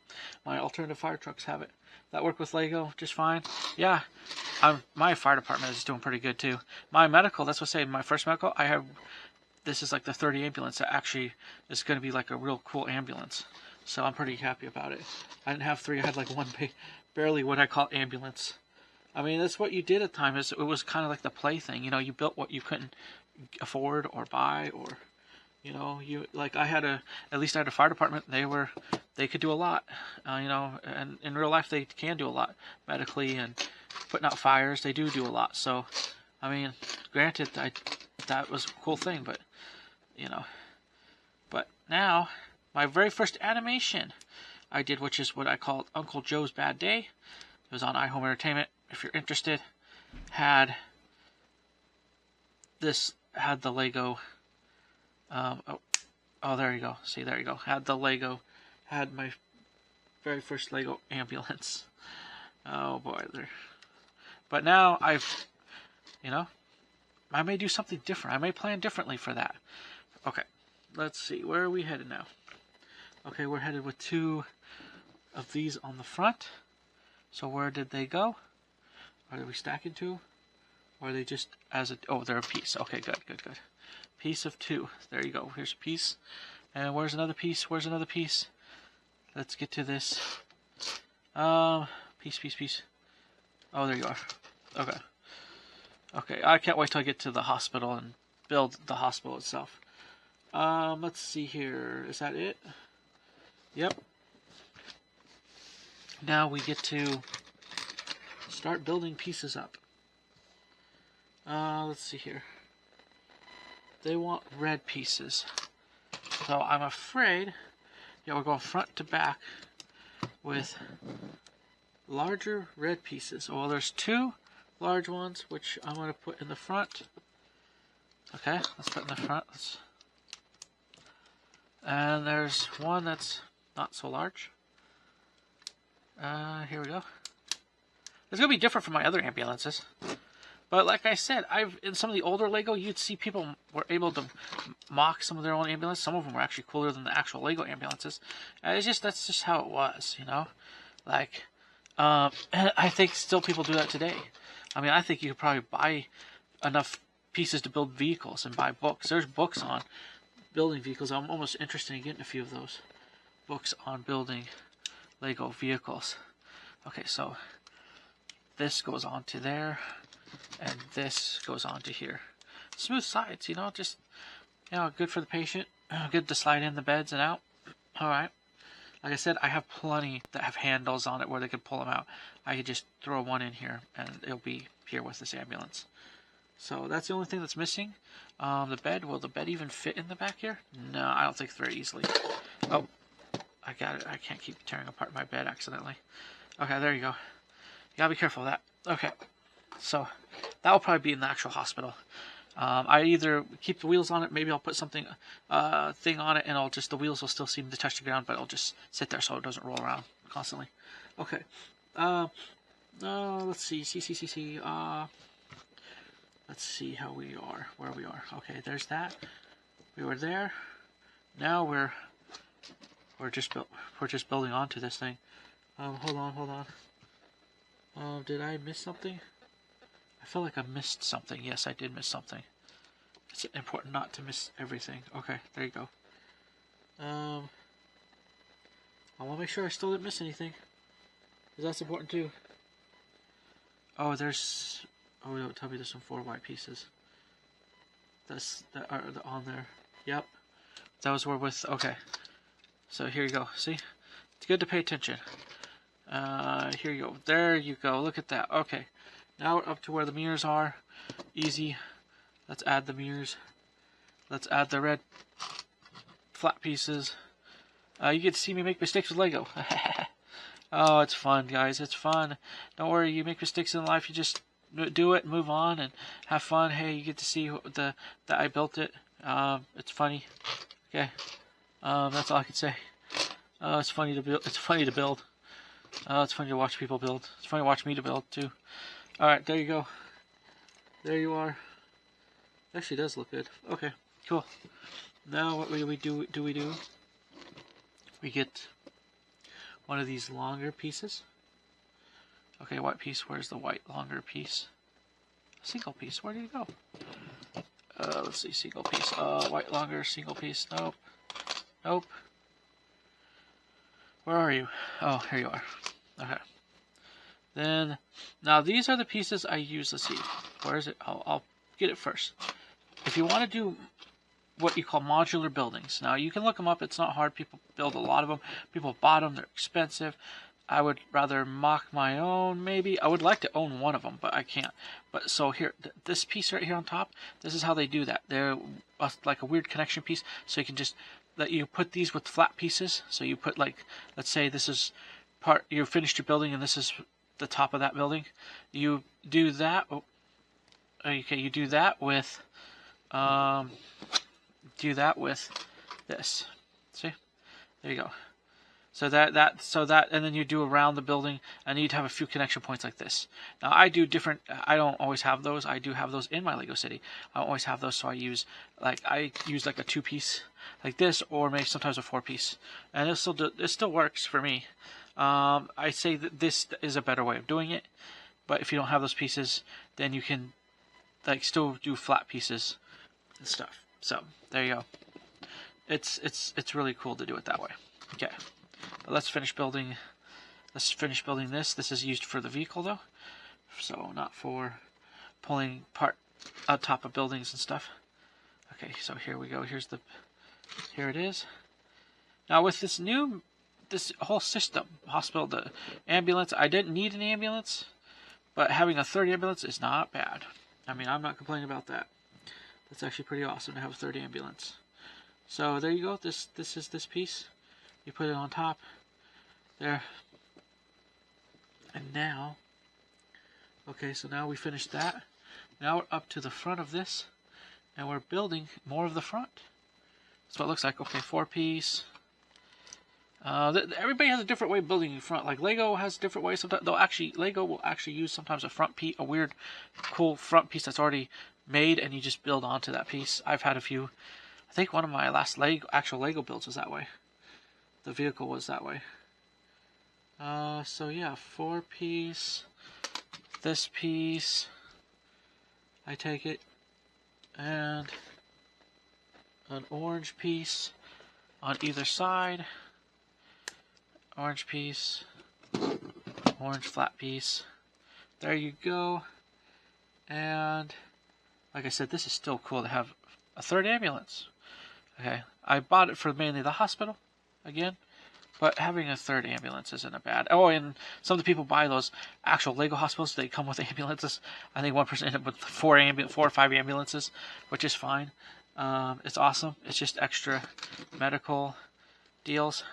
My alternative fire trucks have it. That work with Lego just fine. Yeah, my fire department is doing pretty good too. My medical, that's what I say, my first medical, this is like the 30 ambulance that actually is going to be like a real cool ambulance. So I'm pretty happy about it. I didn't have 3, I had like 1 barely what I call ambulance. I mean, that's what you did at times. It was kind of like the play thing. You know, you built what you couldn't afford or buy or, You know, I had at least I had a fire department. They could do a lot. You know, and in real life they can do a lot medically and putting out fires. They do a lot. So, I mean, granted, that was a cool thing, but you know, but now my very first animation I did, which is what I called Uncle Joe's Bad Day. It was on iHome Entertainment. If you're interested, had the Lego. Oh, there you go. See, there you go. Had the Lego. Had my very first Lego ambulance. Oh boy, there. But now you know, I may do something different. I may plan differently for that. Okay, let's see. Where are we headed now? Okay, we're headed with 2 of these on the front. So where did they go? Are we stacking 2? Or are they just as a... Oh, they're a piece. Okay, good. Piece of 2. There you go. Here's a piece. And where's another piece? Where's another piece? Let's get to this. Piece. Oh, there you are. Okay. Okay, I can't wait till I get to the hospital and build the hospital itself. Let's see here. Is that it? Yep. Now we get to start building pieces up. Let's see here. They want red pieces. So I'm afraid, yeah, we're going front to back with larger red pieces. Well, there's 2 large ones, which I'm going to put in the front. Okay, let's put in the front. And there's one that's not so large. Here we go. It's going to be different from my other ambulances. But like I said, in some of the older Lego, you'd see people were able to mock some of their own ambulances. Some of them were actually cooler than the actual Lego ambulances. And that's just how it was, you know? Like, and I think still people do that today. I mean, I think you could probably buy enough pieces to build vehicles and buy books. There's books on building vehicles. I'm almost interested in getting a few of those books on building Lego vehicles. Okay, so this goes on to there. And this goes on to here. Smooth sides, you know, just, you know, good for the patient. Good to slide in the beds and out. Alright. Like I said, I have plenty that have handles on it where they can pull them out. I could just throw one in here and it'll be here with this ambulance. So that's the only thing that's missing. The bed, will the bed even fit in the back here? No, I don't think very easily. Oh, I got it. I can't keep tearing apart my bed accidentally. Okay, there you go. You gotta be careful of that. Okay. So that will probably be in the actual hospital. I either keep the wheels on it, maybe I'll put something thing on it, and the wheels will still seem to touch the ground, but it'll just sit there so it doesn't roll around constantly. Okay. Let's see. Let's see how we are, where we are. Okay, there's that. We were there. Now we're just building onto this thing. Hold on. Did I miss something? I feel like I missed something. Yes, I did miss something. It's important not to miss everything. Okay, there you go. I want to make sure I still didn't miss anything, because that's important too. Oh, tell me there's some 4 white pieces. That are on there. Yep. Those were with, okay. So here you go. See? It's good to pay attention. Here you go. There you go. Look at that. Okay. Now we're up to where the mirrors are. Easy. Let's add the mirrors. Let's add the red flat pieces. You get to see me make mistakes with Lego. Oh, it's fun, guys. It's fun. Don't worry. You make mistakes in life. You just do it, move on, and have fun. Hey, you get to see that I built it. It's funny. Okay. That's all I can say. It's funny to build. It's funny to build. It's funny to watch people build. It's funny to watch me to build too. Alright, there you go. There you are. Actually does look good. Okay, cool. Now what do we do? We get one of these longer pieces. Okay, white piece. Where's the white longer piece? Single piece. Where did it go? Let's see. Single piece. White longer single piece. Nope. Where are you? Oh, here you are. Okay. Then, now these are the pieces I use. Let's see. Where is it? I'll get it first. If you want to do what you call modular buildings. Now you can look them up. It's not hard. People build a lot of them. People bought them. They're expensive. I would rather mock my own, maybe. I would like to own one of them, but I can't. But so here, this piece right here on top, this is how they do that. They're like a weird connection piece, so you can just, that you put these with flat pieces. So you put like, let's say this is part, you finished your building and this is the top of that building. You do that, okay, you do that with, this. See? There you go. So that, and then you do around the building, and you'd have a few connection points like this. Now I do different. I don't always have those. I do have those in my Lego City. I don't always have those, so I use like a 2-piece like this, or maybe sometimes a 4-piece, and it still works for me. I say that this is a better way of doing it, but if you don't have those pieces, then you can like still do flat pieces and stuff. So there you go. It's really cool to do it that way. Okay. But let's finish building. Let's finish building this. This is used for the vehicle though, so not for pulling part on top of buildings and stuff. Okay, so here we go. Here it is. Now with this whole system, hospital, the ambulance. I didn't need an ambulance, but having a third ambulance is not bad. I mean, I'm not complaining about that. That's actually pretty awesome to have a third ambulance. So there you go. This is this piece. You put it on top there, and now, okay, so now we finished that. Now we're up to the front of this, and we're building more of the front. That's what it looks like. Okay, 4-piece. Everybody has a different way of building in front. Like Lego has different ways. Sometimes Lego will actually use sometimes a weird, cool front piece that's already made, and you just build onto that piece. I've had a few. I think one of my last actual Lego builds was that way. The vehicle was that way. So yeah, 4-piece. This piece, I take it, and an orange piece on either side. Orange piece, orange flat piece. There you go. And like I said, this is still cool to have a third ambulance. Okay, I bought it for mainly the hospital, again, but having a third ambulance isn't a bad. Oh, and some of the people buy those actual Lego hospitals. They come with ambulances. I think one person ended up with 4 or 5 ambulances, which is fine. It's awesome. It's just extra medical deals.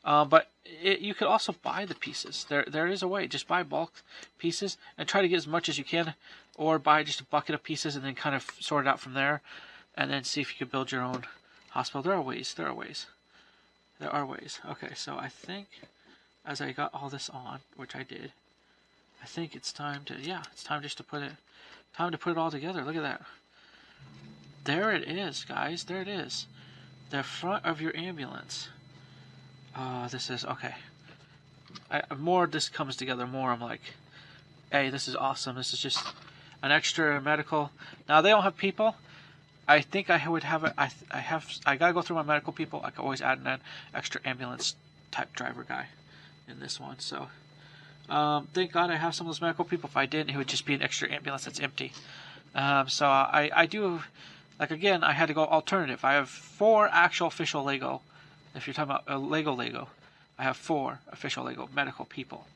But you could also buy the pieces. There is a way. Just buy bulk pieces and try to get as much as you can, or buy just a bucket of pieces and then kind of sort it out from there, and then see if you could build your own hospital. There are ways. Okay, so I think as I got all this on, which I did, I think it's time to, it's time just to put it all together. Look at that. There it is, guys. There it is. The front of your ambulance. This is, okay. More this comes together, more I'm like, hey, this is awesome. This is just an extra medical. Now, they don't have people. I think I would have it. I gotta go through my medical people. I can always add an extra ambulance type driver guy in this one. So, thank God I have some of those medical people. If I didn't, it would just be an extra ambulance that's empty. So I do, like, again, I had to go alternative. I have 4 actual official Lego. If you're talking about Lego, I have 4 official Lego medical people.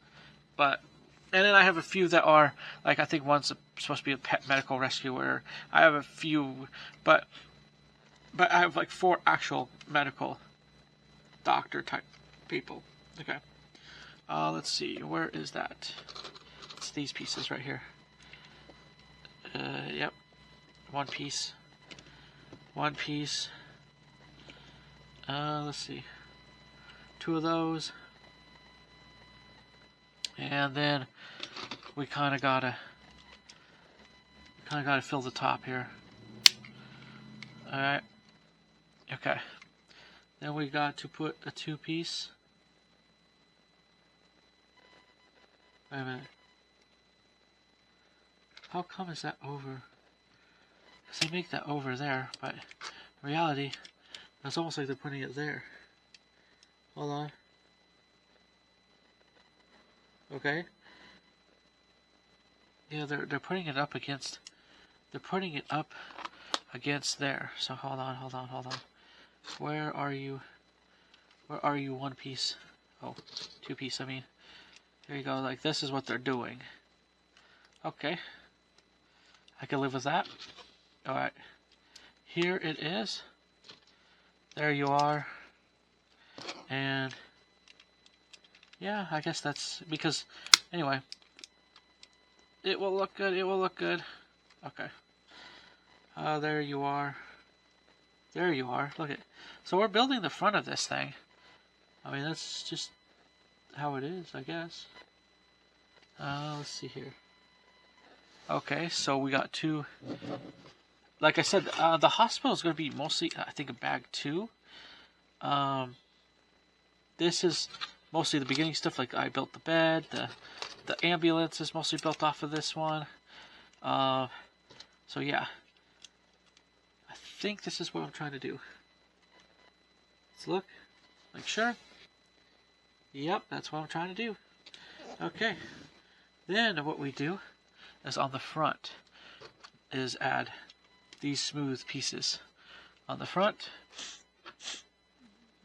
And then I have a few that are, like, I think one's supposed to be a pet medical rescuer. I have a few, but I have like 4 actual medical doctor type people. Okay. Let's see, where is that? It's these pieces right here. Yep. 1 piece. 1 piece. Let's see. 2 of those. And then we kind of gotta fill the top here. All right. Okay. Then we got to put a 2-piece. Wait a minute. How come is that over? Because they make that over there, but in reality, it's almost like they're putting it there. Hold on. Okay. Yeah, they're putting it up against. They're putting it up against there. So hold on. Where are you? Where are you, one piece? Oh, two piece, I mean. There you go, like this is what they're doing. Okay. I can live with that. Alright. Here it is. There you are. And yeah, I guess that's because anyway. It will look good, Okay. There you are. There you are. Look at. So we're building the front of this thing. I mean, that's just how it is, I guess. Let's see here. Okay, so we got two. Like I said, the hospital is going to be mostly, I think, a bag 2. This is mostly the beginning stuff. Like I built the bed, the ambulance is mostly built off of this one. So yeah, I think this is what I'm trying to do. Let's look. Make sure. Yep, that's what I'm trying to do. Okay. Then what we do is on the front is add these smooth pieces on the front.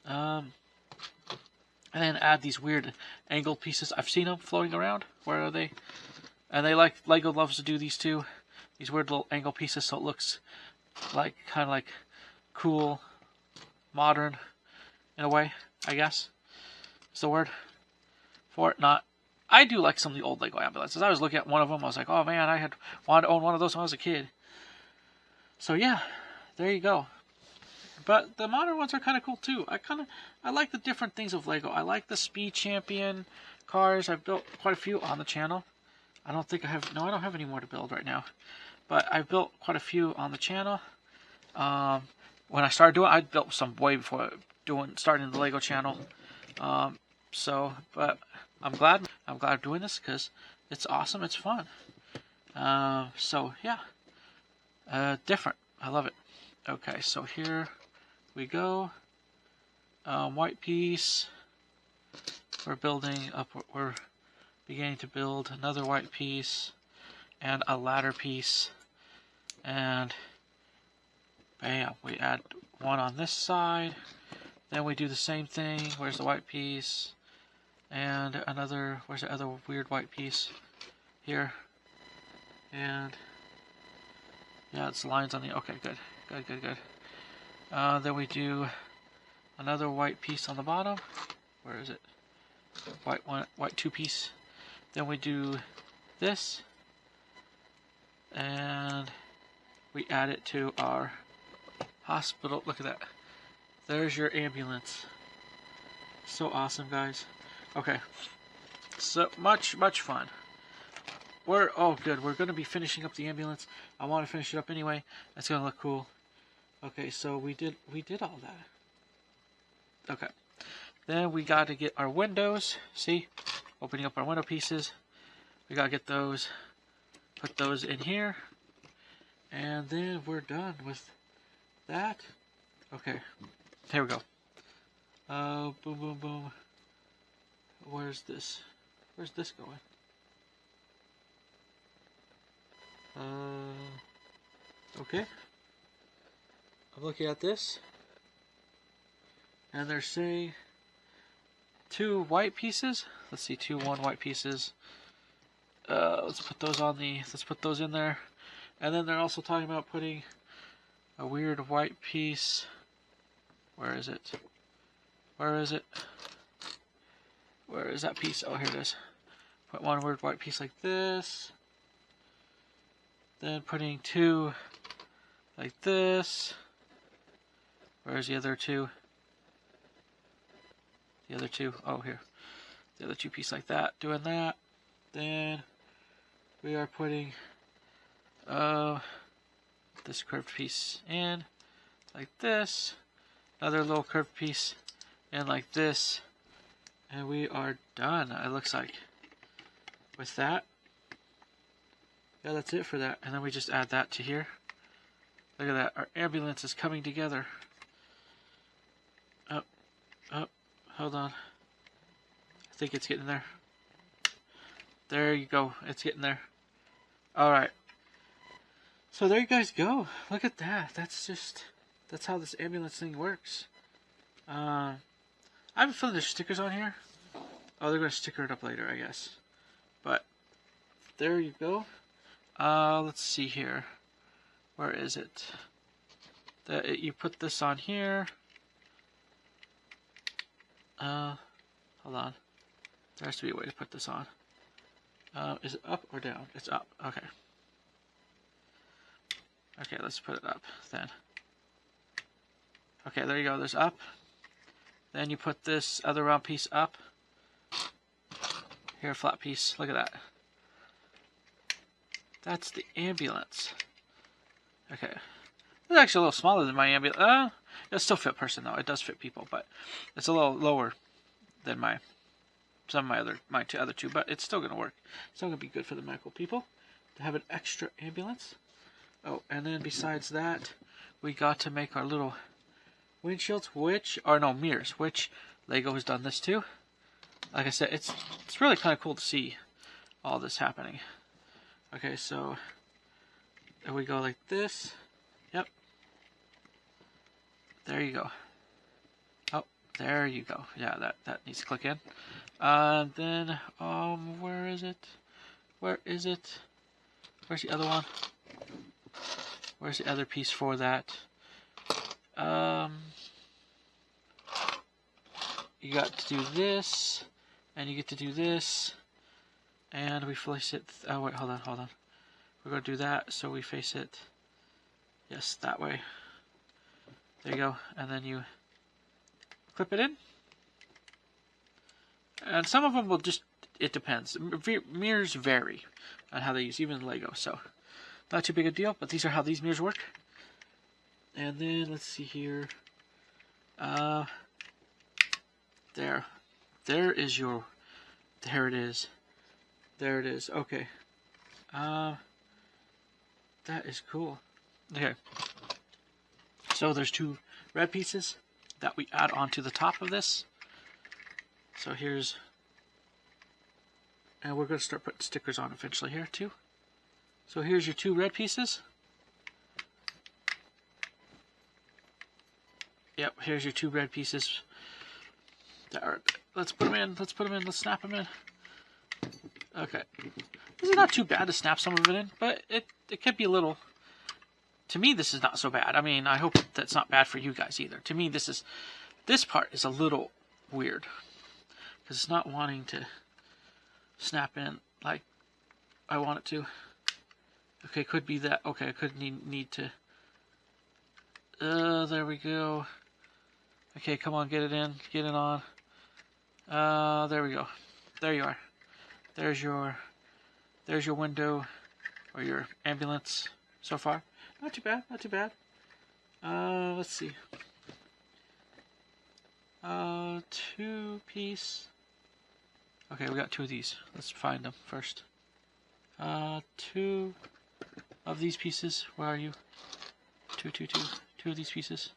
And then add these weird angled pieces. I've seen them floating around. Where are they? And they like, Lego loves to do these too. These weird little angle pieces so it looks like kind of like cool, modern in a way, I guess. Is the word for it. Not. I do like some of the old Lego ambulances. I was looking at one of them. I was like, oh man, I had wanted to own one of those when I was a kid. So yeah, there you go. But the modern ones are kind of cool too. I like the different things of Lego. I like the Speed Champion cars. I've built quite a few on the channel. I don't think I have. No, I don't have any more to build right now. But I've built quite a few on the channel. When I started doing, I built some way before starting the Lego channel. But I'm glad doing this because it's awesome. It's fun. So yeah, different. I love it. Okay, so here we go. White piece. We're building up. We're beginning to build another white piece and a ladder piece, and bam, we add one on this side. Then we do the same thing. Where's the white piece? And another. Where's the other weird white piece? Here. And yeah, it's lines on the. Okay, good. Then we do another white piece on the bottom. Where is it? White 2 piece. Then we do this, and we add it to our hospital. Look at that. There's your ambulance. So awesome, guys. Okay. So much fun. Oh good. We're gonna be finishing up the ambulance. I want to finish it up anyway. It's gonna look cool. Okay, so we did all that. Okay. Then we got to get our windows. See? Opening up our window pieces. We got to get those. Put those in here. And then we're done with that. Okay. Here we go. Boom. Where's this? Where's this going? Okay. I'm looking at this. And they're saying 2 white pieces. Let's see, 1 white pieces. Let's put those in there. And then they're also talking about putting a weird white piece. Where is it? Where is that piece? Oh, here it is. Put 1 weird white piece like this. Then putting 2 like this. Where's the other 2? The other 2. Oh, here. The other 2 piece like that. Doing that. Then we are putting this curved piece in like this. Another little curved piece in like this. And we are done, it looks like. With that. Yeah, that's it for that. And then we just add that to here. Look at that. Our ambulance is coming together. Oh, hold on. I think it's getting there. There you go. It's getting there. Alright. So there you guys go. Look at that. That's how this ambulance thing works. I have a feeling there's stickers on here. Oh, they're going to sticker it up later, I guess. But there you go. Let's see here. Where is it? You put this on here. Hold on. There has to be a way to put this on. Is it up or down? It's up. Okay. Okay, let's put it up then. Okay, there you go. There's up. Then you put this other round piece up. Here, flat piece. Look at that. That's the ambulance. Okay. It's actually a little smaller than my ambulance. It'll still fit person though. It does fit people, but it's a little lower than my other two. But it's still gonna work. It's still gonna be good for the medical people to have an extra ambulance. Oh, and then besides that, we got to make our little windshields, mirrors, which Lego has done this too. Like I said, it's really kind of cool to see all this happening. Okay, so there we go like this. Yep. There you go. Oh, there you go. Yeah, that needs to click in. Then, where is it? Where is it? Where's the other one? Where's the other piece for that? You got to do this, and you get to do this, and we face it. Oh wait, hold on. We're gonna do that, so we face it. Yes, that way. There you go, and then you clip it in. And some of them will just. It depends. Mirrors vary on how they use, even Lego. So not too big a deal. But these are how these mirrors work. And then let's see here. There is your. There it is. There it is. Okay. That is cool. Okay. So there's two red pieces that we add onto the top of this. So here's. And we're going to start putting stickers on eventually here too. So here's your two red pieces. Yep, here's your two red pieces. Let's put them in. Let's snap them in. Okay. This is not too bad to snap some of it in, but it could be a little. To me, this is not so bad. I mean, I hope that's not bad for you guys either. To me, this part is a little weird because it's not wanting to snap in like I want it to. Okay, could be that. Okay, I could need to. There we go. Okay, come on, get it in, get it on. There we go. There you are. There's your window or your ambulance so far. Not too bad, not too bad. Let's see. 2-piece. Okay, we got 2 of these. Let's find them first. 2 of these pieces. Where are you? 2 of these pieces.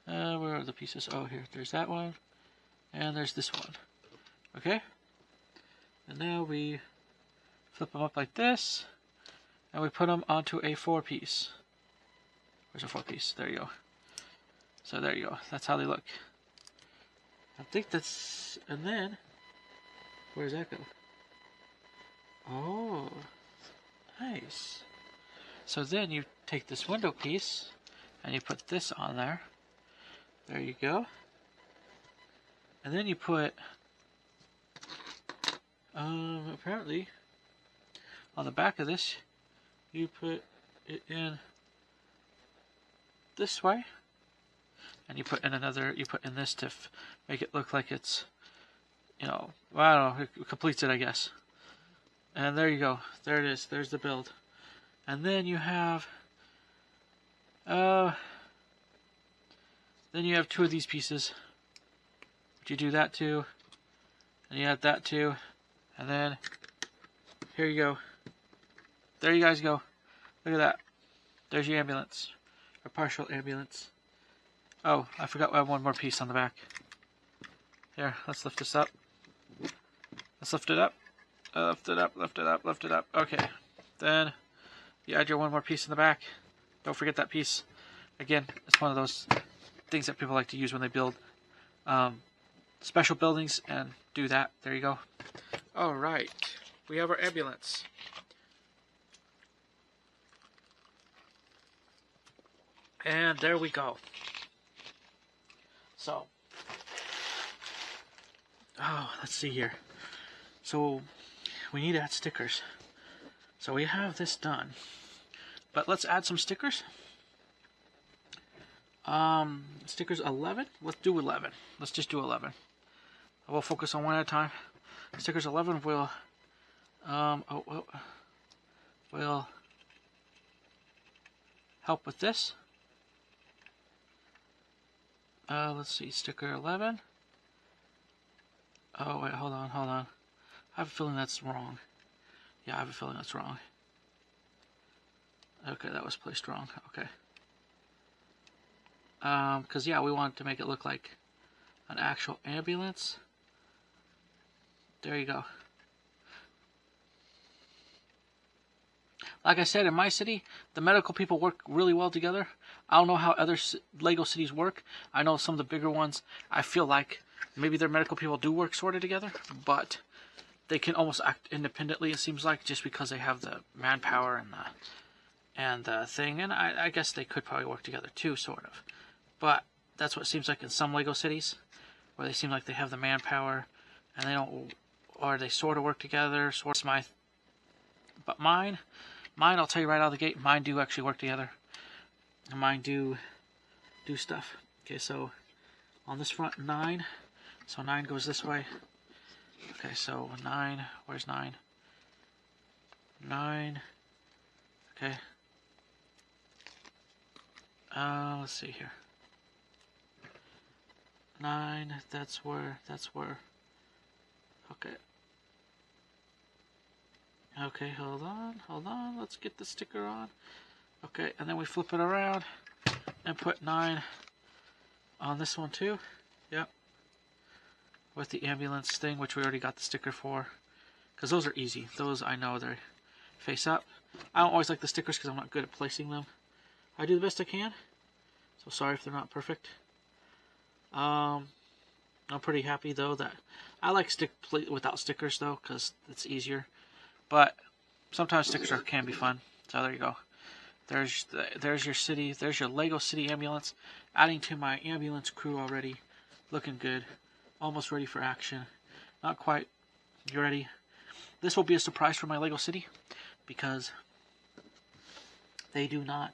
Where are the pieces? Oh, here. There's that one. And there's this one. Okay? And now we flip them up like this. And we put them onto a 4-piece. Where's a 4-piece? There you go. So there you go. That's how they look. I think that's... And then... Where does that go? Oh. Nice. So then you take this window piece and you put this on there. There you go. And then you put apparently on the back of this you put it in this way, and you put in this to make it look like it's, you know, well, I don't know, it completes it, I guess. And there you go. There it is. There's the build. And then you have then you have 2 of these pieces. You do that too, and you add that too, and then here you go. There you guys go. Look at that. There's your ambulance, or partial ambulance. Oh, I forgot we have one more piece on the back. Here, let's lift this up. Let's lift it up. Lift it up, lift it up, lift it up. Okay. Then You add your one more piece in the back. Don't forget that piece. Again, it's one of those things that people like to use when they build special buildings, and do that. There you go. All right, we have our ambulance. And there we go. So, let's see here. So, we need to add stickers. So we have this done. But let's add some stickers. Stickers 11? Let's do 11. Let's just do 11. We'll focus on one at a time. Stickers 11 will, will help with this. Let's see, sticker 11. Oh, wait, hold on. I have a feeling that's wrong. Yeah, I have a feeling that's wrong. Okay, that was placed wrong. Okay. Because, yeah, we want to make it look like an actual ambulance. There you go. Like I said, in my city, the medical people work really well together. I don't know how other Lego cities work. I know some of the bigger ones, I feel like maybe their medical people do work sort of together, but they can almost act independently, it seems like, just because they have the manpower and the thing. And I guess they could probably work together too, sort of. But that's what it seems like in some Lego cities, where they seem like they have the manpower, and they don't, or they sort of work together, sort of. But mine, I'll tell you right out of the gate, mine do actually work together. And mine do stuff. Okay, so on this front, 9. So 9 goes this way. Okay, so 9, where's 9? 9. Okay. Let's see here. 9, that's where. Okay. Okay, hold on, let's get the sticker on. Okay, and then we flip it around and put 9 on this one too. Yep. With the ambulance thing, which we already got the sticker for. Because those are easy. Those, I know, they're face up. I don't always like the stickers because I'm not good at placing them. I do the best I can. So sorry if they're not perfect. I'm pretty happy though that I like without stickers though, because it's easier. But sometimes stickers can be fun. So there you go. There's your city. There's your Lego City ambulance. Adding to my ambulance crew already. Looking good. Almost ready for action. Not quite. You ready? This will be a surprise for my Lego City, because they do not.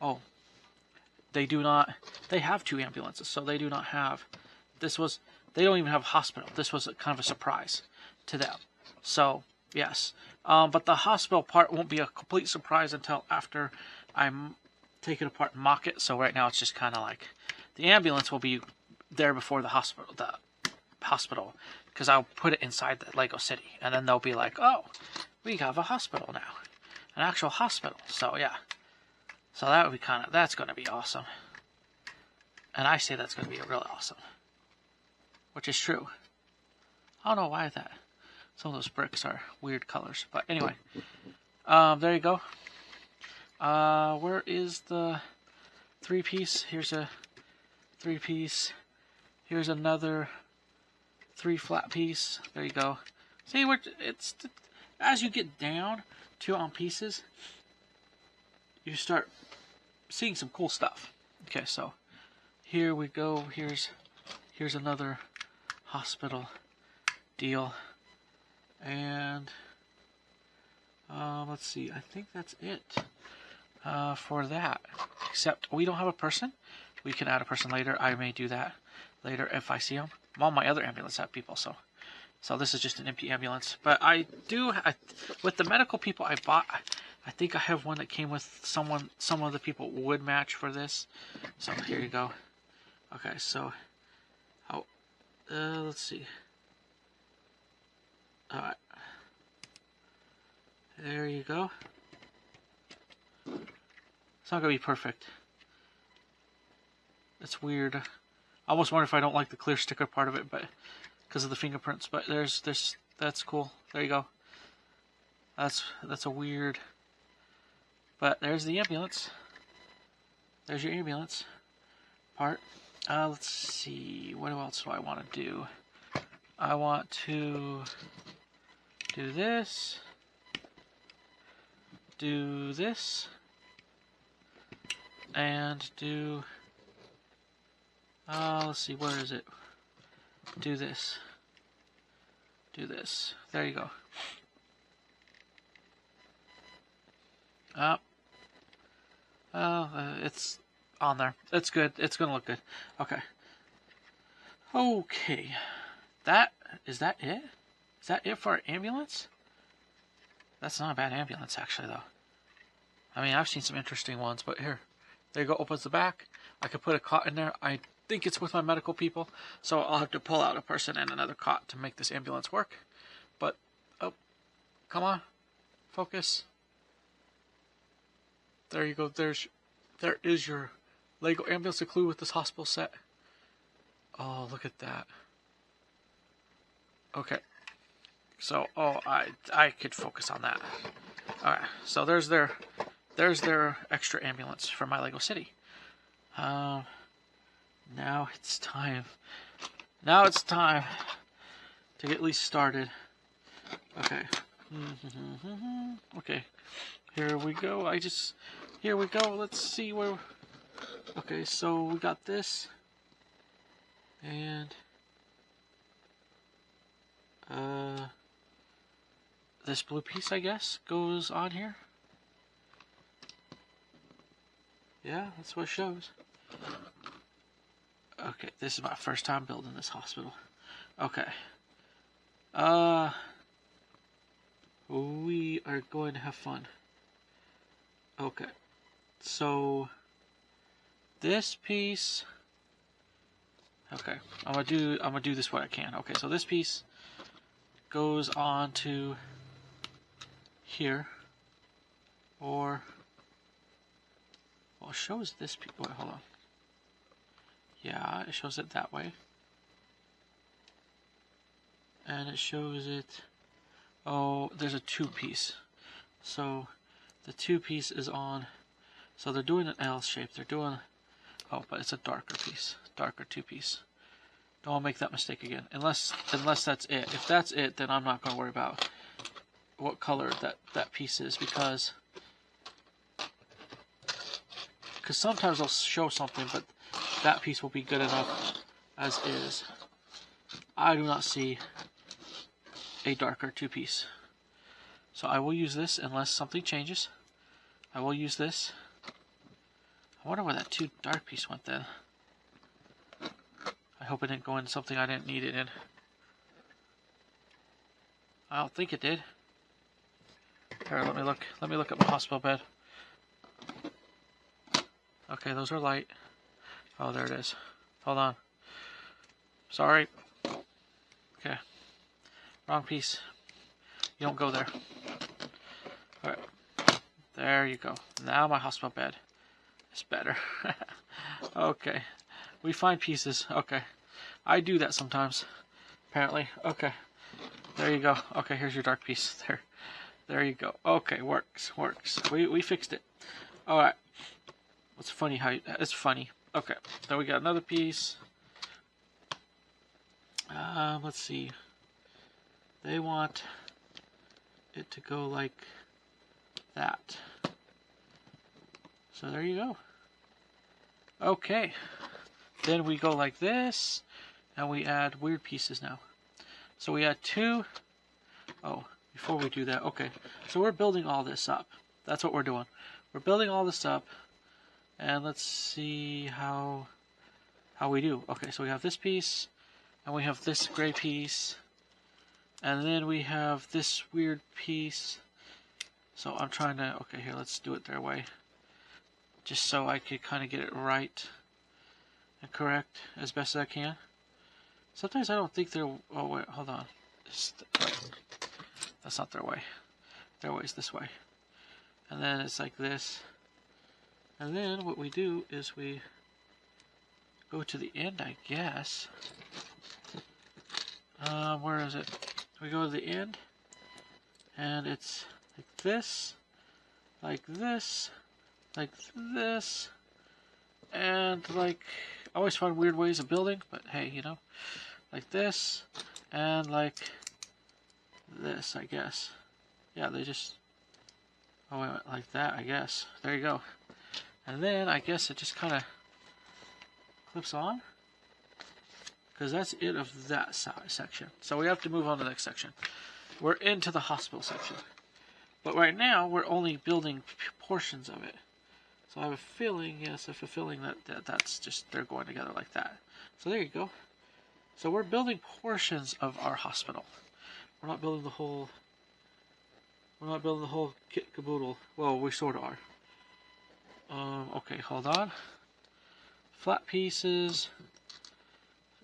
Oh, they do not. They have 2 ambulances, so they do not have. They don't even have a hospital. This was kind of a surprise to them. So, yes. But the hospital part won't be a complete surprise until after I take it apart and mock it. So right now it's just kind of like the ambulance will be there before the hospital. Because I'll put it inside the Lego City. And then they'll be like, oh, we have a hospital now. An actual hospital. So, yeah. So that would be that's going to be awesome. And I say that's going to be really awesome. Which is true. I don't know why that. Some of those bricks are weird colors. But anyway. There you go. Where is the 3-piece? Here's a 3-piece. Here's another 3 flat piece. There you go. See, as you get down to pieces, you start seeing some cool stuff. Okay, so here we go. Here's another hospital deal. And let's see, I think that's it for that. Except we don't have a person. We can add a person later. I may do that later if I see them. All my other ambulance have people, so this is just an empty ambulance. But I do, with the medical people I bought, I think I have one that came with some of the people would match for this. So here you go. Okay, so let's see. Alright. There you go. It's not gonna be perfect. It's weird. I almost wonder if I don't like the clear sticker part of it, but because of the fingerprints. But that's cool. There you go. That's a weird But there's the ambulance. There's your ambulance part. Let's see. What else do I want to do? I want to do this. Do this. And do... let's see. Where is it? Do this. Do this. There you go. It's on there. It's good. It's gonna look good. Okay. Okay. Is that it? Is that it for our ambulance? That's not a bad ambulance, actually, though. I mean, I've seen some interesting ones, but here. There you go. Opens the back. I could put a cot in there. I think it's with my medical people, so I'll have to pull out a person and another cot to make this ambulance work. But, oh, come on. Focus. There you go. There is your Lego ambulance, a clue with this hospital set. Oh, look at that. Okay. So, I could focus on that. Alright, so there's their extra ambulance for my Lego City. Now it's time. Now it's time to get at least started. Okay. Okay. Here we go. Here we go. Let's see where... Okay, so we got this. And... this blue piece, I guess, goes on here. Yeah, that's what it shows. Okay, this is my first time building this hospital. Okay. We are going to have fun. Okay. So this piece... Okay, I'm gonna do this what I can. Okay, so this piece goes on to here, or well, it shows this piece. Wait, hold on. Yeah, it shows it that way, and it shows it. Oh, there's a 2-piece. So the 2-piece is on. So they're doing an L shape. They're doing. Oh, but it's a darker piece, darker 2-piece. Don't want to make that mistake again. Unless that's it. If that's it, then I'm not going to worry about what color that piece is, because sometimes I'll show something, but that piece will be good enough as is. I do not see a darker 2-piece. So I will use this unless something changes. I will use this. I wonder where that 2 dark piece went then. I hope it didn't go in something I didn't need it in. I don't think it did. Here, let me look. Let me look at my hospital bed. Okay, those are light. Oh, there it is. Hold on. Sorry. Okay. Wrong piece. You don't go there. Alright. There you go. Now my hospital bed is better. Okay. We find pieces. Okay. I do that sometimes. Apparently. Okay. There you go. Okay, here's your dark piece. There you go. Okay, works. We fixed it. Alright. It's funny how it's funny. Okay. Then we got another piece. Let's see. They want it to go like that. So there you go. Okay. Then we go like this, and we add weird pieces now. So we add 2. Oh, before we do that, okay. So we're building all this up. That's what we're doing. We're building all this up, and let's see how we do. Okay, so we have this piece, and we have this gray piece, and then we have this weird piece. So I'm trying to, okay, here, let's do it their way. Just so I could kind of get it right and correct as best as I can. Sometimes I don't think they're, oh wait, hold on. That's not their way. Their way is this way. And then it's like this. And then what we do is we go to the end, I guess. Where is it? We go to the end, and it's like this, like this, and like, I always find weird ways of building, but hey, you know, like this, and like this, I guess. Yeah, they just, oh, wait, like that, I guess. There you go. And then I guess it just kind of clips on, because that's it of that section. So we have to move on to the next section. We're into the hospital section. But right now, we're only building portions of it. So I have a feeling, yes, I have a feeling that's just, they're going together like that. So there you go. So we're building portions of our hospital. We're not building the whole kit caboodle. Well, we sort of are. Okay, hold on. Flat pieces.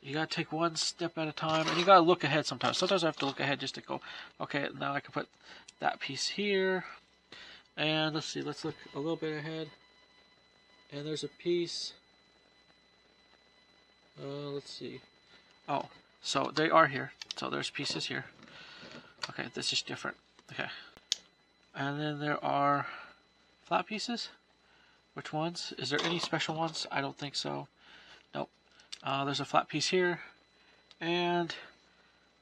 You gotta take one step at a time, and you gotta look ahead sometimes. Sometimes I have to look ahead just to go, okay, now I can put that piece here. And let's see, let's look a little bit ahead. And there's a piece. Let's see. Oh, so they are here. So there's pieces here. Okay, this is different. Okay. And then there are flat pieces. Which ones? Is there any special ones? I don't think so. Nope. There's a flat piece here. And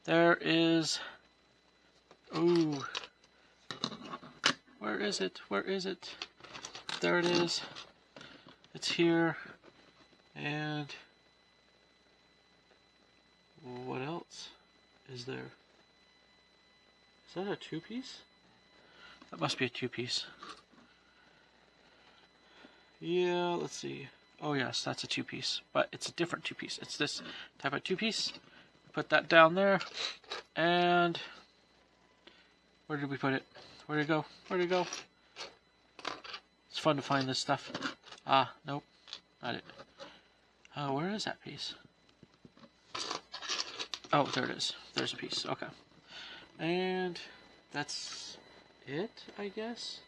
there is... Ooh. Where is it? Where is it? There it is. It's here. And... what else is there? Is that a two-piece? That must be a two-piece. Yeah, let's see. Oh yes, that's a two-piece, but it's a different two-piece. It's this type of two-piece. Put that down there, and where did we put it? Where did it go? Where did it go? It's fun to find this stuff. Ah, nope, not it. Where is that piece? Oh, there it is. There's a piece. Okay, and that's it, I guess.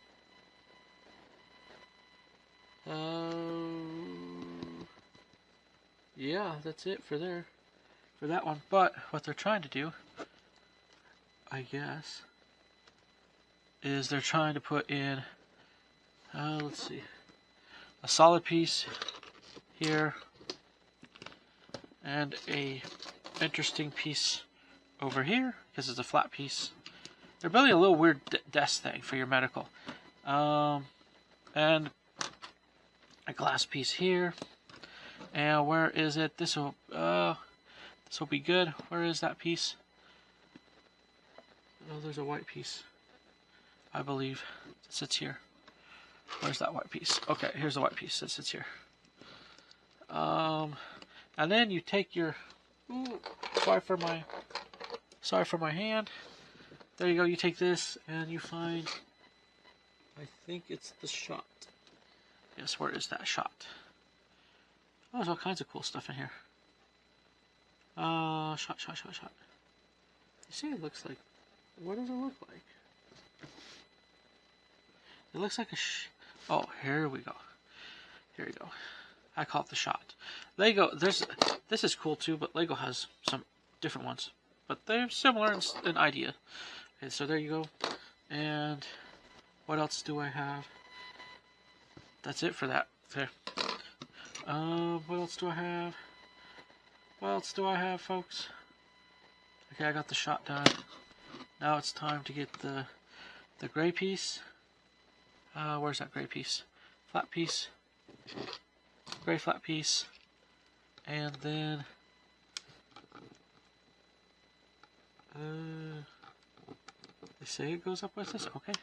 Yeah, that's it for that one. But what they're trying to do, I guess, is they're trying to put in, let's see, a solid piece here, and a interesting piece over here, because it's a flat piece. They're building a little weird desk thing for your medical. And a glass piece here. And where is it? This will be good. Where is that piece? Oh, there's a white piece, I believe. It sits here. Where's that white piece? Okay, here's the white piece that sits here. And then you take your... Ooh, sorry for my hand. There you go. You take this and you find... I think it's the shot. Yes, where is that shot? Oh, there's all kinds of cool stuff in here. Shot. You see, it looks like... What does it look like? It looks like a oh, here we go. Here we go. I call it the shot. Lego, this is cool too, but Lego has some different ones. But they're similar in idea. Okay, so there you go. And what else do I have? That's it for that. Okay. What else do I have? What else do I have, folks? Okay, I got the shot done. Now it's time to get the gray piece. Where's that gray piece? Flat piece. Gray flat piece. And then... they say it goes up with this? Okay.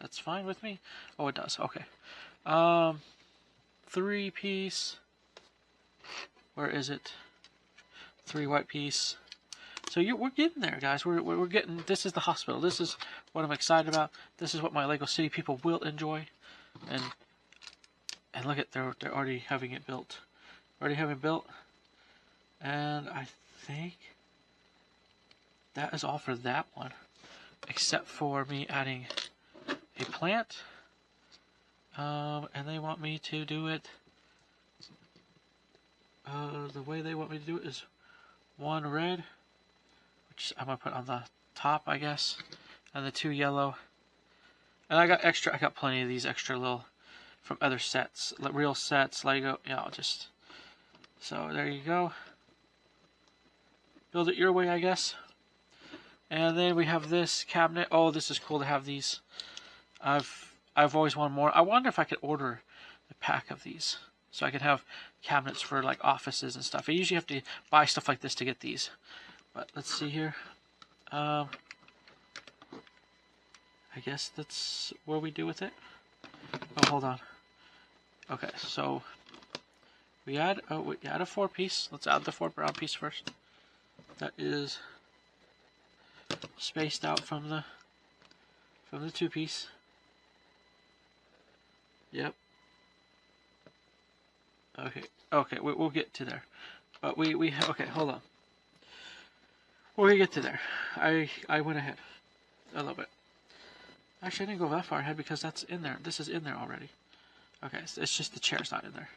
That's fine with me. Oh, it does. Okay. 3 piece. Where is it? 3 white piece. So we're getting there, guys. We're getting... This is the hospital. This is what I'm excited about. This is what my Lego City people will enjoy. And look at, they're already having it built. Already having it built. And I think that is all for that one. Except for me adding a plant. And they want me to do it... the way they want me to do it is 1 red, which I'm going to put on the top, I guess, and the 2 yellow. And I got plenty of these extra little from other sets, real sets, Lego. Yeah, I'll just. So there you go. Build it your way, I guess. And then we have this cabinet. Oh, this is cool to have these. I've always wanted more. I wonder if I could order a pack of these so I could have cabinets for like offices and stuff. I usually have to buy stuff like this to get these. But let's see here. I guess that's what we do with it. Oh, hold on. Okay, so we add a 4-piece. Let's add the 4 brown piece first. That is spaced out from the 2-piece. Yep. Okay, we'll get to there. But okay, hold on. We're gonna get to there. I went ahead a little bit. Actually, I didn't go that far ahead because that's in there. This is in there already. Okay, so it's just the chair's not in there.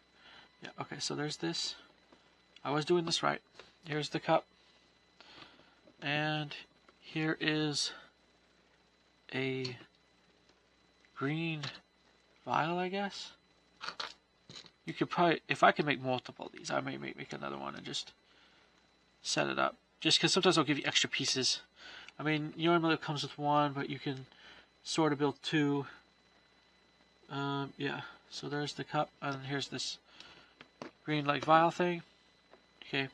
Yeah, okay, so there's this. I was doing this right. Here's the cup. And here is a green vial, I guess. You could probably, if I can make multiple of these, I may make another one and just set it up. Just because sometimes I'll give you extra pieces. I mean, normally it comes with 1, but you can sort of build 2. Yeah, so there's the cup, and here's this green like vial thing. Okay,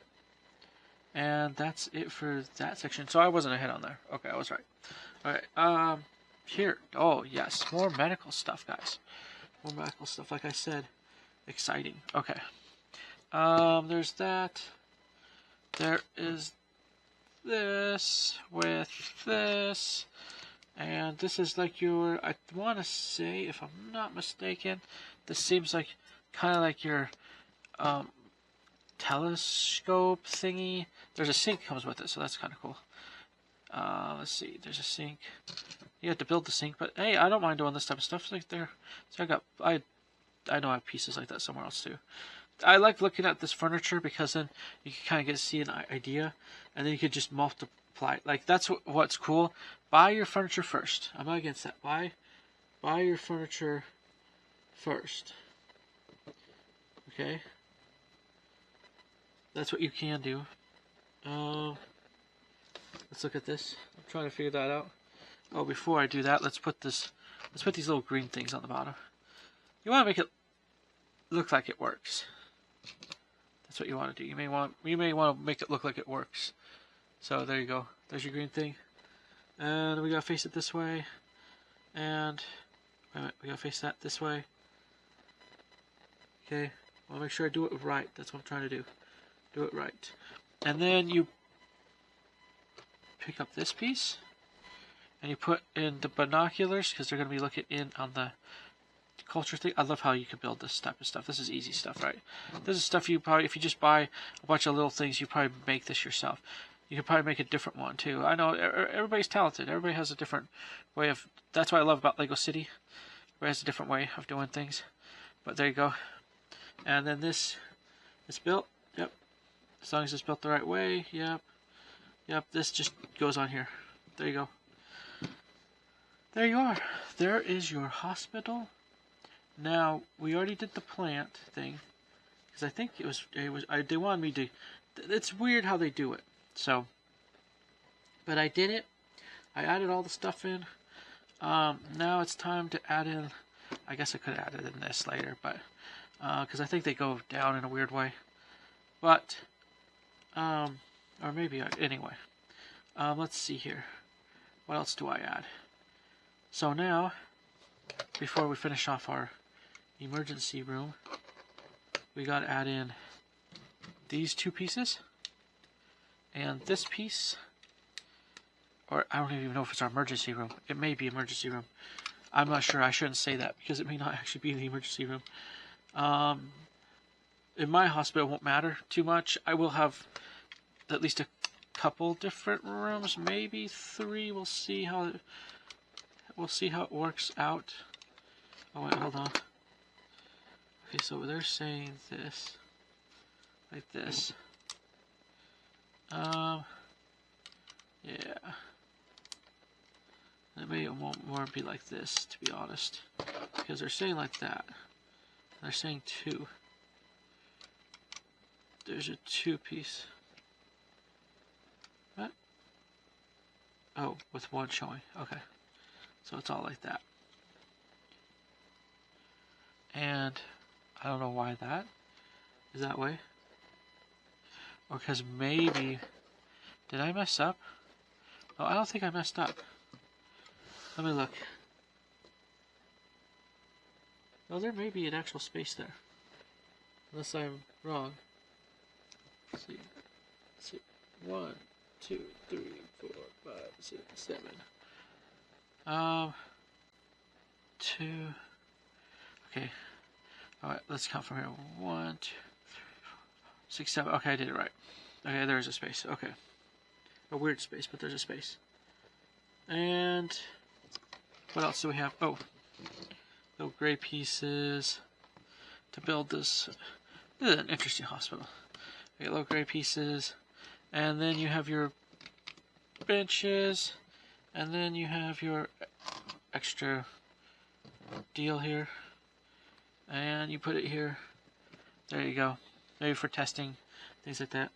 and that's it for that section. So I wasn't ahead on there. Okay, I was right. All right. Here. Oh yes, more medical stuff, guys. More medical stuff. Like I said, exciting. Okay. There's that. There is this with this. And this is like your, I want to say, if I'm not mistaken, this seems like kind of like your telescope thingy. There's a sink comes with it, so that's kind of cool. Let's see, there's a sink. You have to build the sink, but hey, I don't mind doing this type of stuff. It's like there, so I know I have pieces like that somewhere else too. I like looking at this furniture because then you can kind of see an idea, and then you could just multiply. Like that's what's cool. Buy your furniture first. I'm not against that. Buy your furniture first. Okay. That's what you can do. Let's look at this. I'm trying to figure that out. Oh, before I do that, let's put these little green things on the bottom. You want to make it look like it works. That's what you want to do. You may want to make it look like it works. So there you go. There's your green thing. And we gotta face it this way. And wait a minute, we gotta face that this way. Okay. I want to make sure I do it right. That's what I'm trying to do. Do it right. And then you pick up this piece and you put in the binoculars because they're going to be looking in on the culture thing. I love how you can build this type of stuff. This is easy stuff, right? This is stuff you probably, if you just buy a bunch of little things, you probably make this yourself. You could probably make a different one too. I know everybody's talented. Everybody has a different way of. That's what I love about Lego City. Everybody has a different way of doing things. But there you go. And then this is built. Yep. As long as it's built the right way. Yep. Yep. This just goes on here. There you go. There you are. There is your hospital. Now we already did the plant thing because I think they wanted me to. It's weird how they do it. So, but I did it. I added all the stuff in. Now it's time to add in. I guess I could have added in this later, but because I think they go down in a weird way. But or maybe anyway. Let's see here. What else do I add? So now, before we finish off our emergency room, we got to add in these 2 pieces. And this piece, or I don't even know if it's our emergency room. It may be emergency room. I'm not sure. I shouldn't say that because it may not actually be the emergency room. In my hospital, it won't matter too much. I will have at least a couple different rooms, maybe 3. We'll see how it works out. Oh wait, hold on. Okay, so they're saying this, like this. Yeah. It may more be like this, to be honest, because they're saying like that. They're saying 2. There's a 2-piece. What? Oh, with 1 showing. Okay. So it's all like that. And I don't know why that is that way. Or because maybe... Did I mess up? Oh, I don't think I messed up. Let me look. Oh, there may be an actual space there. Unless I'm wrong. Let's see. Let's see. 1, 2, 3, 4, 5, 6, 7. 2. Okay. Alright, let's count from here. 1, 2, 3, 4, 6, 7. Okay, I did it right. Okay, there's a space. Okay. A weird space, but there's a space. And what else do we have? Oh, little gray pieces to build this. This is an interesting hospital. Okay, little gray pieces, and then you have your benches, and then you have your extra deal here, and you put it here. There you go. Maybe for testing, things like that.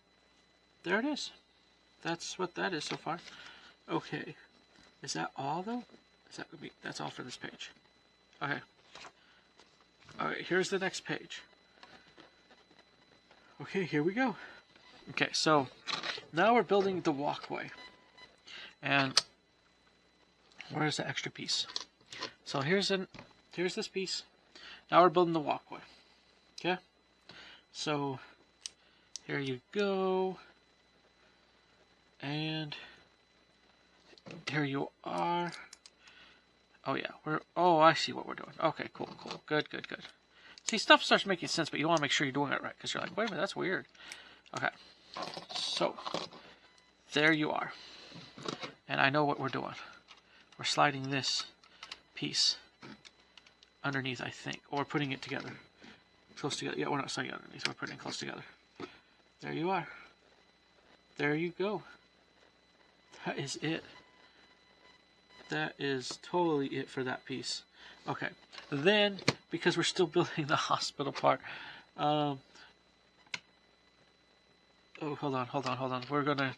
There it is. That's what that is so far. Okay. Is that all though? Is that gonna be? That's all for this page. Okay. Alright, here's the next page. Okay, here we go. Okay, so now we're building the walkway. And where's the extra piece? So here's this piece. Now we're building the walkway. Okay? So here you go. And here you are. Oh yeah, oh, I see what we're doing. Okay, cool. Good. See, stuff starts making sense, but you want to make sure you're doing it right, because you're like, wait a minute, that's weird. Okay, so there you are. And I know what we're doing. We're sliding this piece underneath, I think, or putting it together. Close together. Yeah, we're not sliding it underneath, we're putting it close together. There you are. There you go. That is it. That is totally it for that piece. Okay, then, because we're still building the hospital part, oh, hold on. We're gonna,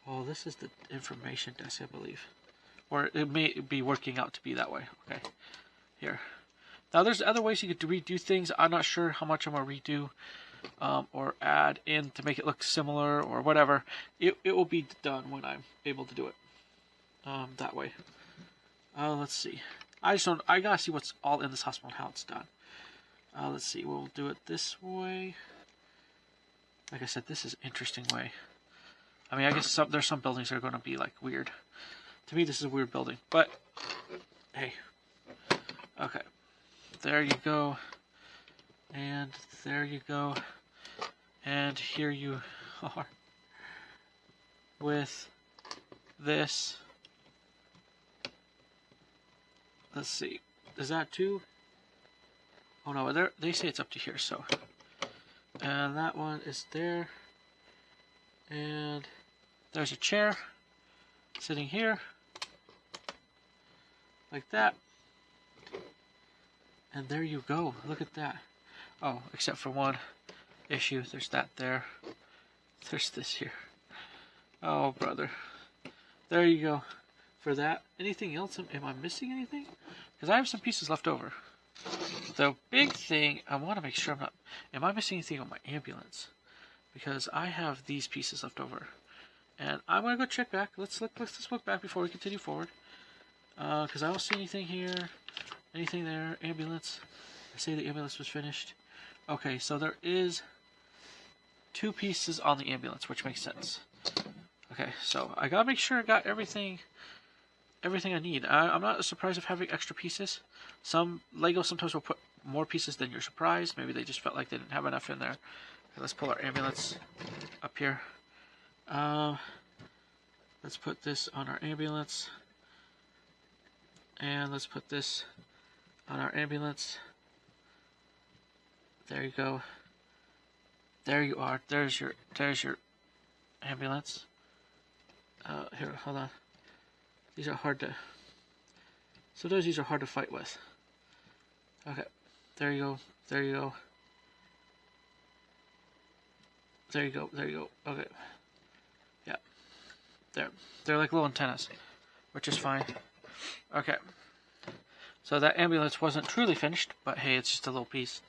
oh, this is the information desk, I believe. Or it may be working out to be that way. Okay, here. Now, there's other ways you could redo things. I'm not sure how much I'm gonna redo. Or add in to make it look similar or whatever. It will be done when I'm able to do it that way. Let's see. I gotta see what's all in this hospital and how it's done. Let's see. We'll do it this way. Like I said, this is an interesting way. I mean, I guess there's some buildings that are going to be like weird. To me, this is a weird building, but hey. Okay. There you go. And there you go. And here you are with this. Let's see. Is that 2? Oh no, they say it's up to here, so. And that one is there. And there's a chair sitting here. Like that. And there you go. Look at that. Oh, except for one issue. There's that there. There's this here. Oh, brother. There you go. For that. Anything else? Am I missing anything? Because I have some pieces left over. The big thing, I want to make sure I'm not... Am I missing anything on my ambulance? Because I have these pieces left over. And I'm going to go check back. Let's look back before we continue forward. Because I don't see anything here. Anything there. Ambulance. I say the ambulance was finished. Okay, so there is 2 pieces on the ambulance, which makes sense. Okay, so I gotta make sure I got everything I need. I'm not surprised of having extra pieces. Some Lego sometimes will put more pieces than you're surprised. Maybe they just felt like they didn't have enough in there. Okay, let's pull our ambulance up here. Let's put this on our ambulance. And let's put this on our ambulance. There you go. There you are. There's your ambulance. Here, hold on. These are hard to... Sometimes these are hard to fight with. Okay, there you go, there you go. There you go, there you go, okay. Yeah, there. They're like little antennas, which is fine. Okay, so that ambulance wasn't truly finished, but hey, it's just a little piece.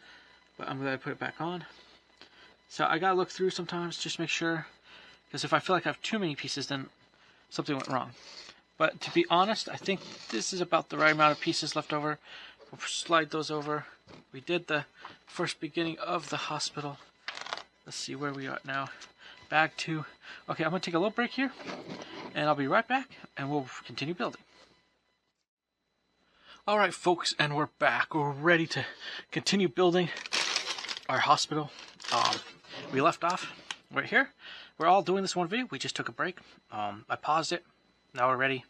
But I'm glad I put it back on. So I gotta look through sometimes, just make sure, because if I feel like I have too many pieces, then something went wrong. But to be honest, I think this is about the right amount of pieces left over. We'll slide those over. We did the first beginning of the hospital. Let's see where we are now. Bag 2. Okay, I'm going to take a little break here, and I'll be right back, and we'll continue building. Alright folks, and we're back. We're ready to continue building our hospital. We left off right here. We're all doing this one video. We just took a break. I paused it. Now we're ready.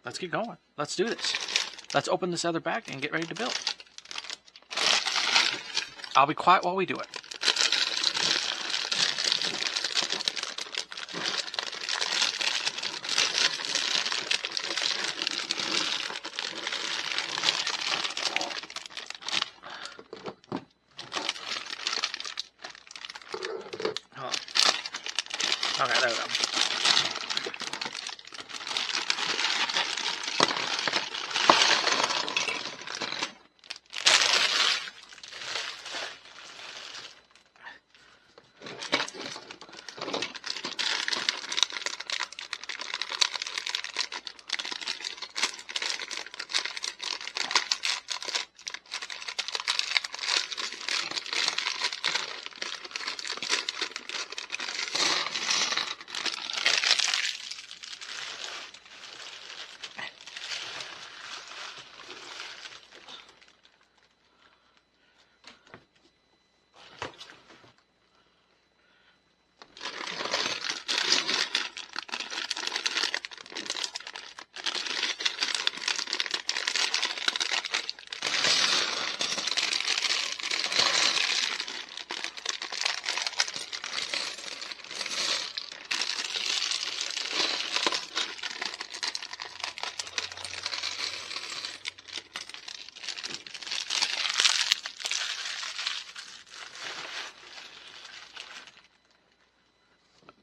Let's get going. Let's do this. Let's open this other bag and get ready to build. I'll be quiet while we do it. Okay, there we go.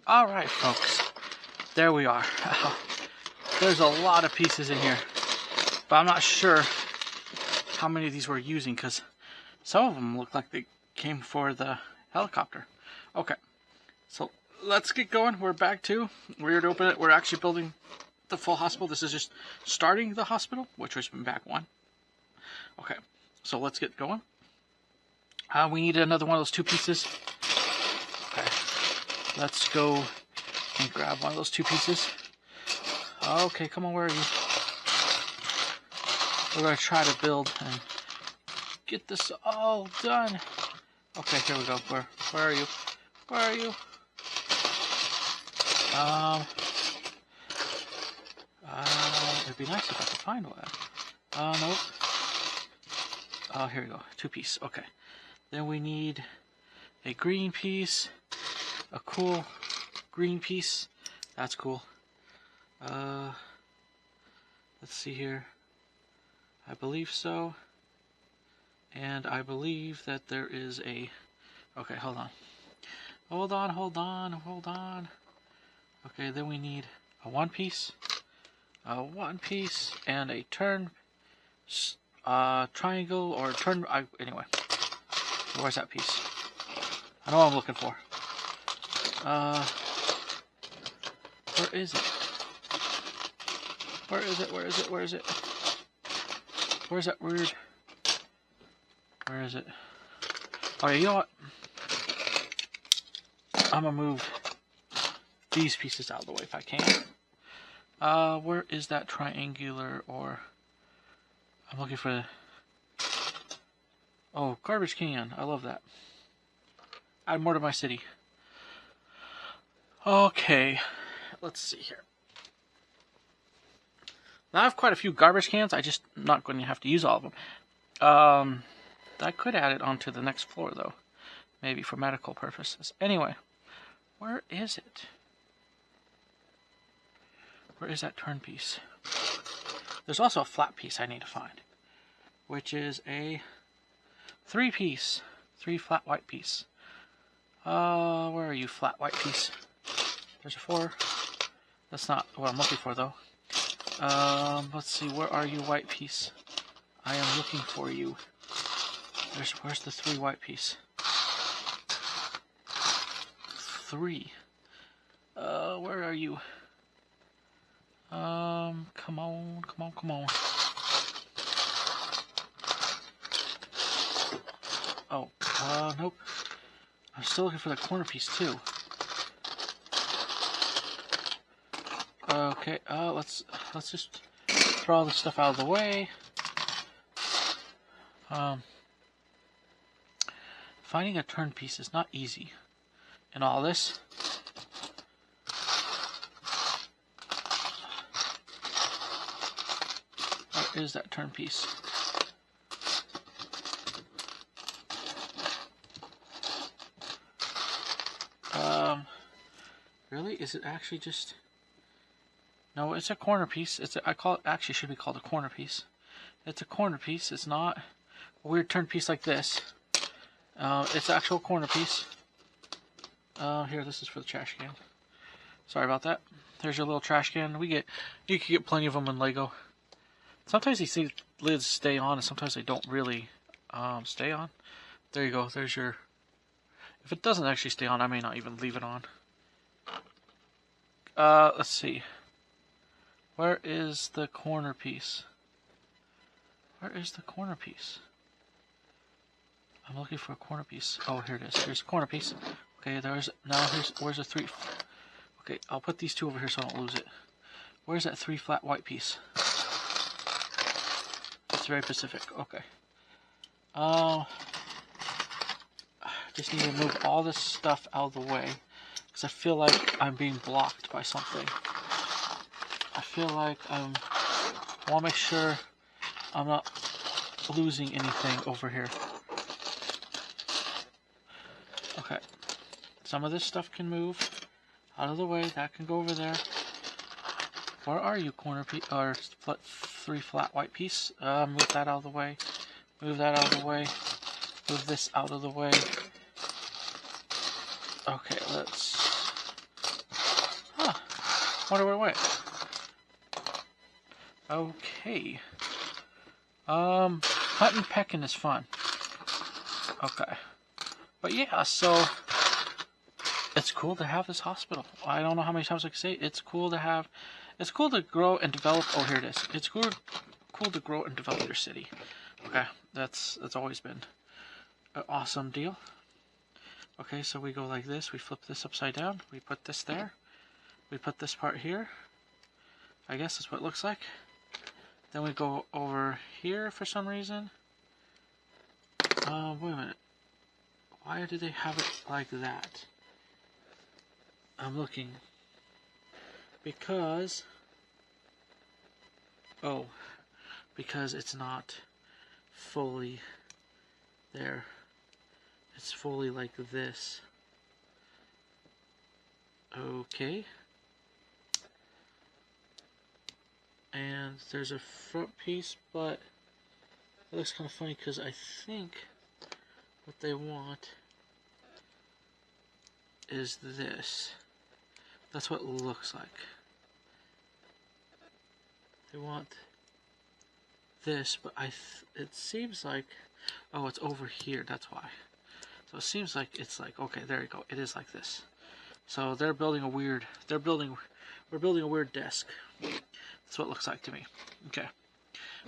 Alright folks, there we are. There's a lot of pieces in here, but I'm not sure how many of these we're using because some of them look like they came for the helicopter. Okay, so let's get going. We're back to, we're here to open it. We're actually building the full hospital. This is just starting the hospital, which was in back 1. Okay, so let's get going. We need another one of those 2 pieces. Okay. Let's go and grab one of those 2 pieces. Okay, come on, where are you? We're going to try to build and get this all done. Okay, here we go. Where are you? Where are you? It'd be nice if I could find one. Nope. Oh, here we go. 2 piece. Okay. Then we need a green piece. A cool green piece. That's cool. Let's see here. I believe so. And I believe that there is a... Okay, hold on. Hold on, hold on, hold on. Okay, then we need a 1 piece. A 1 piece and a turn... triangle or turn... anyway. Where's that piece? I know what I'm looking for. Where is it? Where is it? Where is it? Where is it? Where's that weird? Where is it? Okay, you know what? I'm gonna move these pieces out of the way if I can. Where is that triangular or... I'm looking for the... Oh, garbage can. I love that. Add more to my city. Okay, let's see here. Now I have quite a few garbage cans. I just not going to have to use all of them. I could add it onto the next floor though, maybe for medical purposes. Anyway, where is it? Where is that turn piece? There's also a flat piece I need to find, which is a 3-piece, 3 flat white piece. Where are you, flat white piece? There's a 4. That's not what I'm looking for, though. Let's see, where are you, white piece? I am looking for you. Where's the 3 white piece? 3. Where are you? Come on. Oh, nope. I'm still looking for the corner piece, too. Okay, let's just throw all this stuff out of the way. Finding a turn piece is not easy in all this. Where is that turn piece? Really? Is it actually just... No, it's a corner piece. I call it, actually should be called a corner piece. It's a corner piece. It's not a weird turn piece like this. It's an actual corner piece. Here, this is for the trash can. Sorry about that. There's your little trash can. You can get plenty of them in Lego. Sometimes these lids stay on, and sometimes they don't really stay on. There you go. There's your... If it doesn't actually stay on, I may not even leave it on. Let's see. Where is the corner piece? Where is the corner piece? I'm looking for a corner piece. Oh, here it is. Here's a corner piece. Okay, where's the 3? Okay, I'll put these 2 over here so I don't lose it. Where's that 3 flat white piece? It's very specific. Okay. Just need to move all this stuff out of the way because I feel like I'm being blocked by something. I feel like I want to make sure I'm not losing anything over here. Okay. Some of this stuff can move out of the way. That can go over there. Where are you, corner piece? Or 3 flat white piece? Move that out of the way. Move that out of the way. Move this out of the way. Okay, let's... Huh. Wonder where it went. Okay. Hunting pecking is fun. Okay. But yeah, so... It's cool to have this hospital. I don't know how many times I can say it. It's cool to have... It's cool to grow and develop... Oh, here it is. It's cool to grow and develop your city. Okay, that's always been an awesome deal. Okay, so we go like this. We flip this upside down. We put this there. We put this part here. I guess that's what it looks like. Then we go over here for some reason. Wait a minute. Why do they have it like that? I'm looking. Because... Oh. Because it's not fully there. It's fully like this. Okay. And there's a front piece, but it looks kind of funny because I think what they want is this. That's what it looks like. They want this, but it seems like, oh, it's over here, that's why. So it seems like it's like, okay, there you go, it is like this. So they're building a weird, we're building a weird desk. That's what it looks like to me. Okay.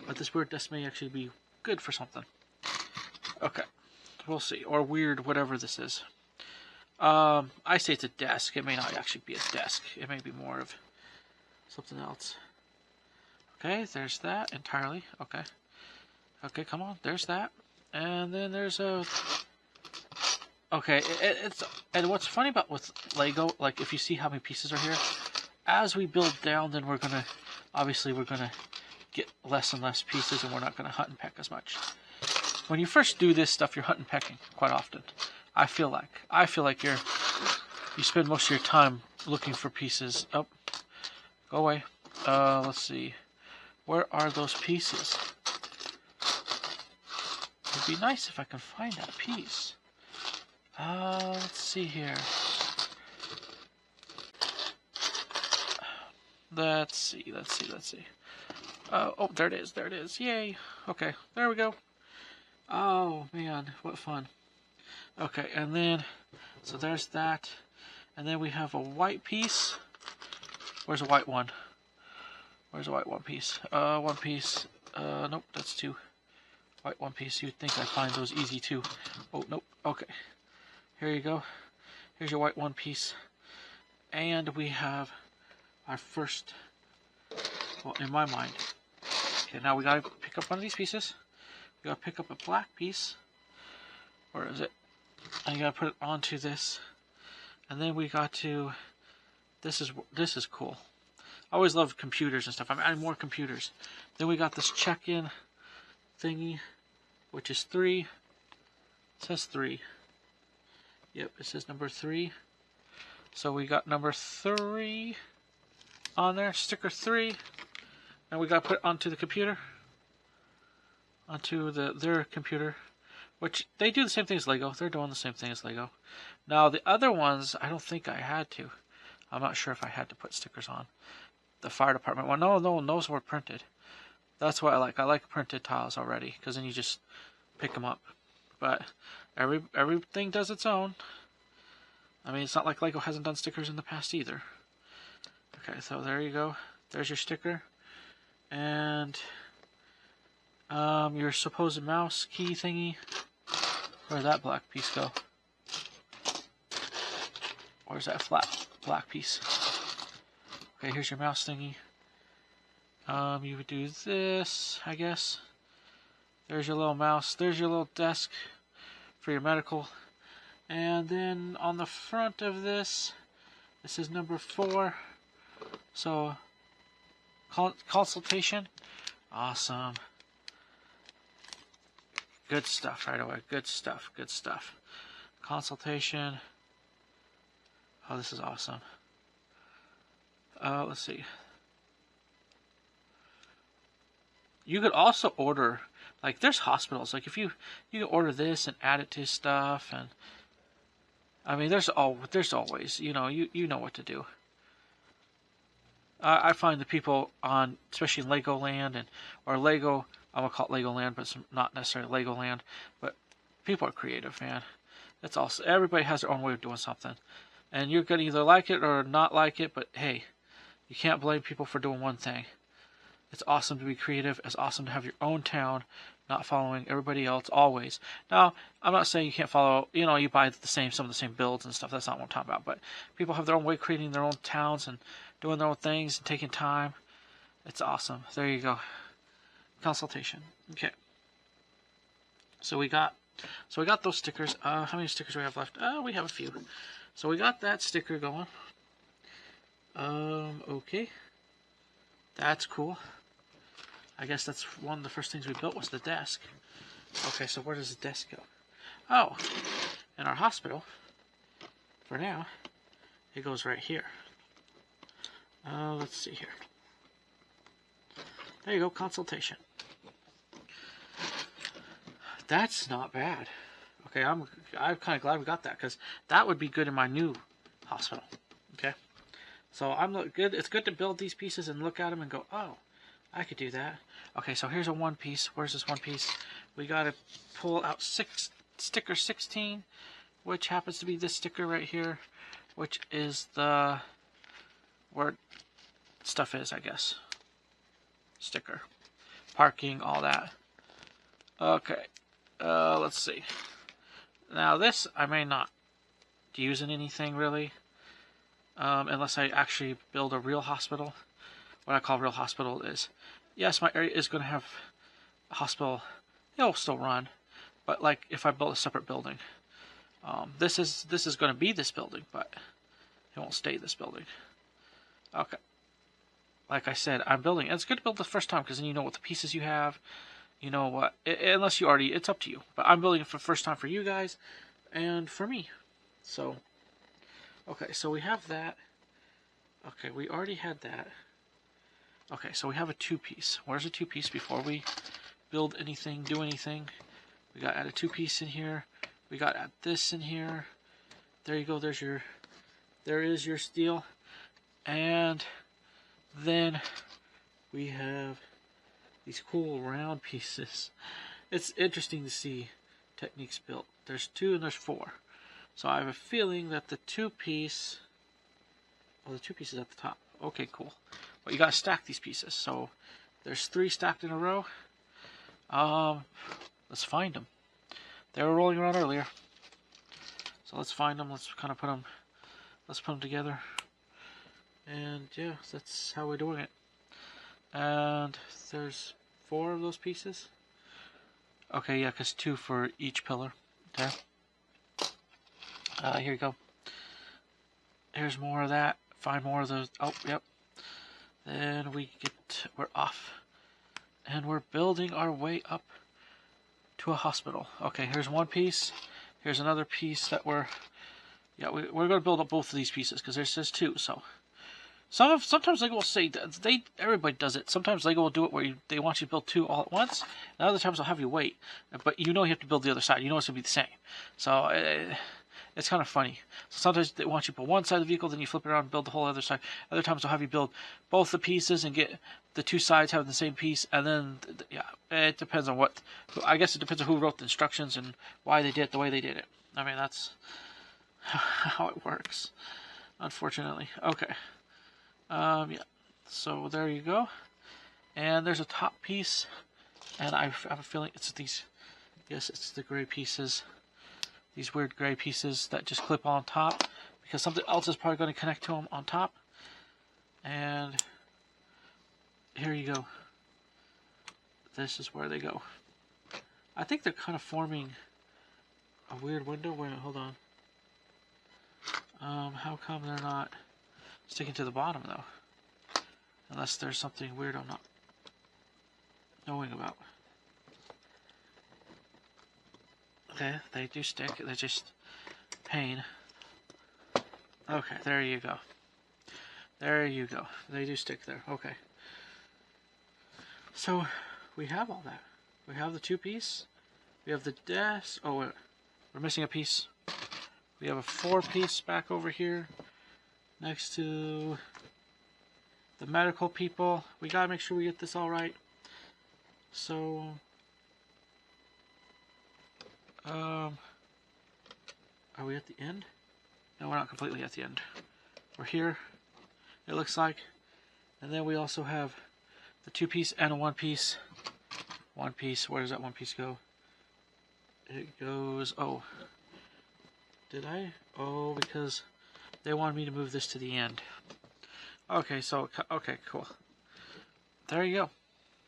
But this weird desk may actually be good for something. Okay. We'll see. Or weird, whatever this is. I say it's a desk. It may not actually be a desk. It may be more of something else. Okay, there's that entirely. Okay. Okay, come on. There's that. And then there's a... Okay, and what's funny about with Lego, like if you see how many pieces are here, as we build down, then we're gonna get less and less pieces, and we're not gonna hunt and peck as much. When you first do this stuff, you're hunting and pecking quite often. I feel like you spend most of your time looking for pieces. Oh, go away. Let's see. Where are those pieces? It'd be nice if I could find that piece. Let's see here. Let's see. Oh, there it is. Yay. Okay, there we go. Oh, man, what fun. Okay, and then, so there's that. And then we have a white piece. Where's a white one? Where's a white one piece? One piece. Nope, that's two. White one piece. You'd think I'd find those easy too. Oh, nope. Okay. Here you go. Here's your white one piece. And we have our first, well, in my mind. Okay, now we gotta pick up one of these pieces. We gotta pick up a black piece. Where is it? And you gotta put it onto this. And then we got to, this is cool. I always loved computers and stuff. I'm adding more computers. Then we got this check-in thingy, which is 3. It says 3. Yep, it says number 3. So we got number 3 on there, sticker 3. And we got to put it onto the computer. Onto their computer. Which, they do the same thing as Lego. They're doing the same thing as Lego. Now, the other ones, I don't think I had to. I'm not sure if I had to put stickers on. The fire department one, no, those were printed. That's what I like. I like printed tiles already, because then you just pick them up. But everything does its own. I mean, it's not like Lego hasn't done stickers in the past either. Okay, so there you go. There's your sticker. And your supposed mouse key thingy. Where'd that black piece go? Where's that flat black piece? Okay, here's your mouse thingy. You would do this, I guess. There's your little mouse. There's your little desk for your medical. And then on the front of this is number 4. So, consultation. Awesome. Good stuff right away. Good stuff. Consultation. Oh, this is awesome. Let's see. You could also order, like, there's hospitals. Like, if you can order this and add it to stuff, and I mean, there's always, you know what to do. I find the people on, especially in Legoland or Lego, I'm gonna call it Legoland, but it's not necessarily Legoland. But people are creative, man. That's also, everybody has their own way of doing something, and you're gonna either like it or not like it. But hey, you can't blame people for doing one thing. It's awesome to be creative. It's awesome to have your own town, not following everybody else always. Now, I'm not saying you can't follow, you buy some of the same builds and stuff. That's not what I'm talking about. But people have their own way of creating their own towns and doing their own things and taking time. It's awesome. There you go. Consultation. Okay. So we got those stickers. How many stickers do we have left? We have a few. So we got that sticker going. Okay. That's cool. I guess that's one of the first things we built was the desk. Okay, so where does the desk go? Oh, in our hospital, for now, it goes right here. Let's see here. There you go, consultation. That's not bad. Okay, I'm kind of glad we got that, because that would be good in my new hospital. Okay, so good. It's good to build these pieces and look at them and go, oh, I could do that. Okay, so here's a one piece. Where's this one piece? We got to pull out sticker 16, which happens to be this sticker right here, which is the where stuff is, I guess. Sticker, parking, all that. Okay, let's see. Now this I may not use in anything really, unless I actually build a real hospital. What I call real hospital is, yes, my area is going to have a hospital. It'll still run, but like if I build a separate building, this is going to be this building, but it won't stay this building. Okay. Like I said, I'm building. And it's good to build the first time because then you know what the pieces you have. You know what, unless you already, it's up to you. But I'm building it for the first time for you guys and for me. So, okay, so we have that. Okay, we already had that. Okay, so we have a 2-piece. Where's a 2-piece before we build anything, do anything? We got to add a 2-piece in here. We got to add this in here. There you go. There is your steel. And then we have these cool round pieces. It's interesting to see Technics built. There's 2 and there's 4. So I have a feeling that the 2-piece... Oh, the 2-piece is at the top. Okay, cool. But you gotta stack these pieces. So there's 3 stacked in a row. Let's find them. They were rolling around earlier. So let's find them. Let's kind of put them... Let's put them together. And yeah, that's how we're doing it. And there's 4 of those pieces. Okay, yeah, because 2 for each pillar. Okay. Here you go. Here's more of that. Find more of those. Oh, yep. Then we're off. And we're building our way up to a hospital. Okay, here's 1 piece. Here's another piece that we're going to build up both of these pieces because there's just 2. So sometimes Lego will say everybody does it. Sometimes Lego will do it where they want you to build 2 all at once, and other times they'll have you wait. But you know you have to build the other side. You know it's going to be the same. So it's kind of funny. So sometimes they want you to build one side of the vehicle, then you flip it around and build the whole other side. Other times they'll have you build both the pieces and get the 2 sides having the same piece, and then yeah, it depends on what. I guess it depends on who wrote the instructions and why they did it the way they did it. I mean, that's how it works, unfortunately. Okay. Yeah. So there you go. And there's a top piece, and I have a feeling it's these. Yes, it's the gray pieces. These weird gray pieces that just clip on top because something else is probably going to connect to them on top. And here you go. This is where they go. I think they're kind of forming a weird window. Wait, hold on. How come they're not sticking to the bottom though? Unless there's something weird I'm not knowing about. Okay, they do stick. They're just pain. Okay, there you go. There you go. They do stick there. Okay. So, we have all that. We have the 2-piece. We have the desk. Oh, wait. We're missing a piece. We have a 4-piece back over here next to the medical people. We gotta make sure we get this all right. So, are we at the end? No, we're not completely at the end. We're here, it looks like. And then we also have the 2-piece and a 1-piece. 1-piece, where does that 1-piece go? It goes, oh. Did I? Oh, because they wanted me to move this to the end. Okay, so, okay, cool. There you go.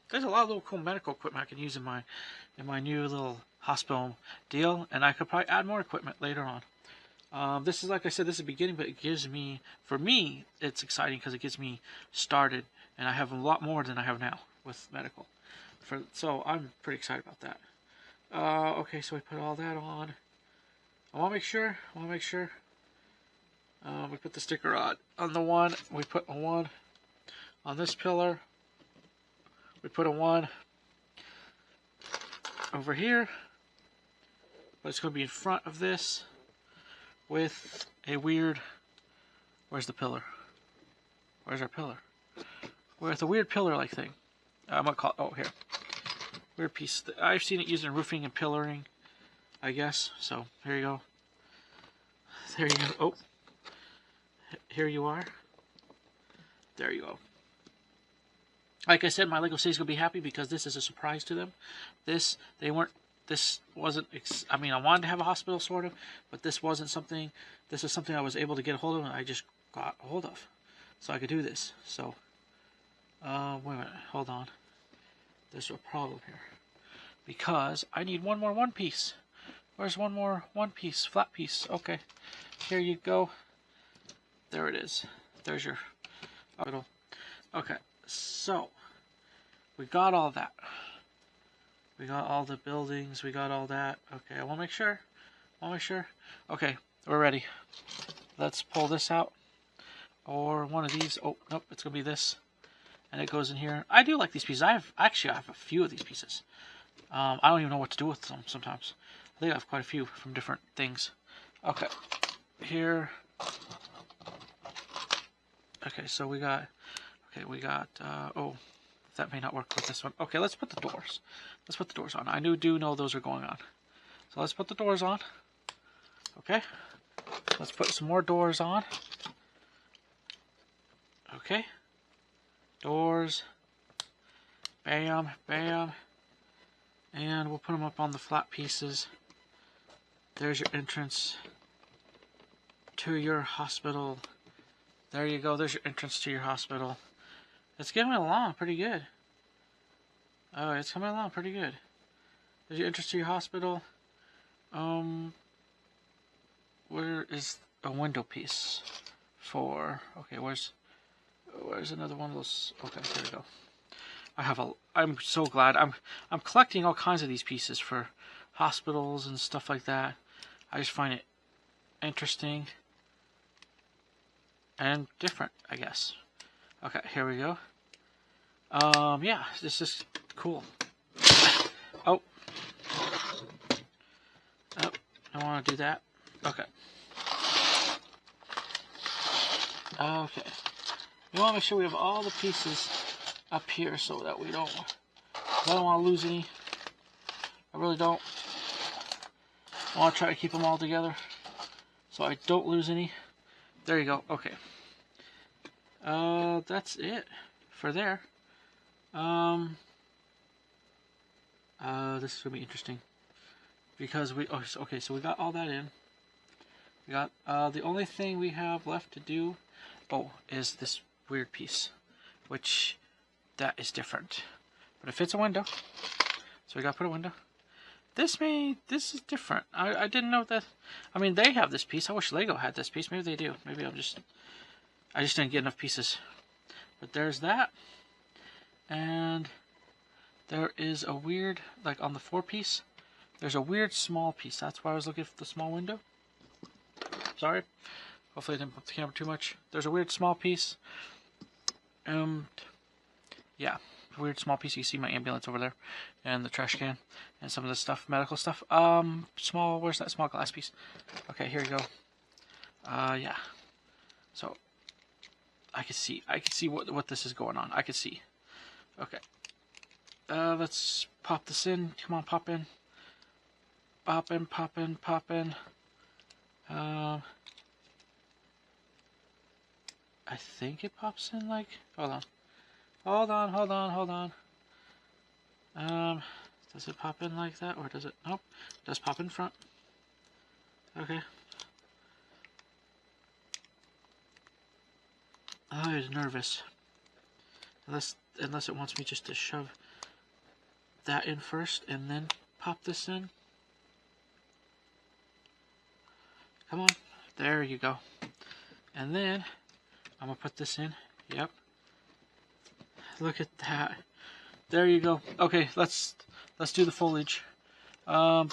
There's a lot of little cool medical equipment I can use in my new little hospital deal, and I could probably add more equipment later on. This is, like I said, this is the beginning, but it gives me, for me, it's exciting because it gets me started, and I have a lot more than I have now with medical. So I'm pretty excited about that. Okay, so we put all that on. I want to make sure. We put the sticker on the 1. We put a 1 on this pillar. We put a 1 over here, but it's going to be in front of this with a weird. Where's the pillar? Where's our pillar? With a weird pillar-like thing. I'm gonna call it. Oh, here. Weird piece. I've seen it used in roofing and pillaring, I guess. So here you go. There you go. Oh, here you are. There you go. Like I said, my Lego City's gonna be happy because this is a surprise to them. This wasn't. I mean, I wanted to have a hospital sort of, but this wasn't something. This is something I was able to get a hold of, and I just got a hold of, so I could do this. So, wait a minute. Hold on. There's a problem here because I need one more 1-piece. Where's one more 1-piece? Flat piece. Okay, here you go. There it is. There's your hospital. Okay. So, we got all that. We got all the buildings. We got all that. Okay, I want to make sure. Okay, we're ready. Let's pull this out. Or one of these. Oh, nope, it's going to be this. and it goes in here. I do like these pieces. I have a few of these pieces. I don't even know what to do with them sometimes. I think I have quite a few from different things. Okay, here. Okay, so we got. Oh, that may not work with this one. Okay, let's put the doors. Let's put the doors on. I do know those are going on. So let's put the doors on. Okay. Let's put some more doors on. Okay. Doors. Bam, bam. And we'll put them up on the flat pieces. There's your entrance to your hospital. There you go. There's your entrance to your hospital. It's getting along pretty good. Oh, it's coming along pretty good. There's your entrance to your hospital. Where is a window piece for? Okay, where's another one of those? Okay, here we go. I'm so glad. I'm collecting all kinds of these pieces for hospitals and stuff like that. I just find it interesting and different, I guess. Okay, here we go. Yeah, this is cool. Oh, I want to do that. Okay. Okay. We want to make sure we have all the pieces up here so that we don't. I don't want to lose any. I really don't. I want to try to keep them all together so I don't lose any. There you go. Okay. That's it for there. This is gonna be interesting because okay, so we got all that in. We got the only thing we have left to do, is this weird piece, which that is different, but it fits a window, so we gotta put a window. This is different. I didn't know that. I mean, they have this piece. I wish Lego had this piece. Maybe they do. Maybe I just didn't get enough pieces. But there's that. And there is a weird, like on the 4-piece, there's a weird small piece. That's why I was looking for the small window. Sorry. Hopefully I didn't put the camera too much. There's a weird small piece. Yeah. Weird small piece. You see my ambulance over there. And the trash can. And some of this stuff. Medical stuff. Where's that small glass piece? Okay, here you go. Yeah. So, I can see what this is going on. I can see. Okay. Let's pop this in. Come on, pop in. Pop in, pop in, pop in. I think it pops in like... Hold on. Hold on. Does it pop in like that? Or does it... Nope. It does pop in front. Okay. I was nervous. Unless it wants me just to shove that in first and then pop this in. Come on. There you go. And then I'm gonna put this in. Yep. Look at that. There you go. Okay, let's do the foliage. Brown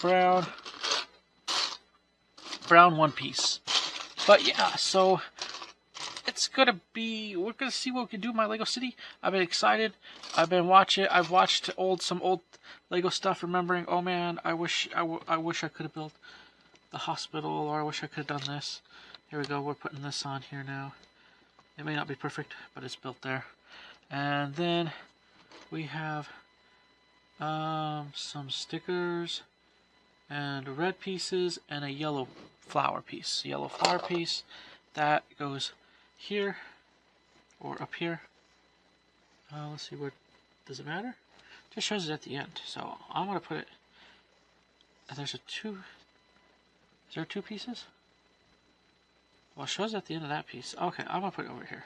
1 piece. But yeah, so it's gonna be. We're gonna see what we can do in my Lego City. I've been excited. I've watched some old Lego stuff, remembering. Oh man, I wish I could have built the hospital, or I wish I could have done this. Here we go. We're putting this on here now. It may not be perfect, but it's built there. And then we have some stickers and red pieces and a yellow flower piece. Yellow flower piece that goes here or up here. Let's see, where does it matter? It just shows it at the end. So I'm gonna put it. There's a 2. Is there 2 pieces? Well, it shows at the end of that piece. Okay, I'm gonna put it over here.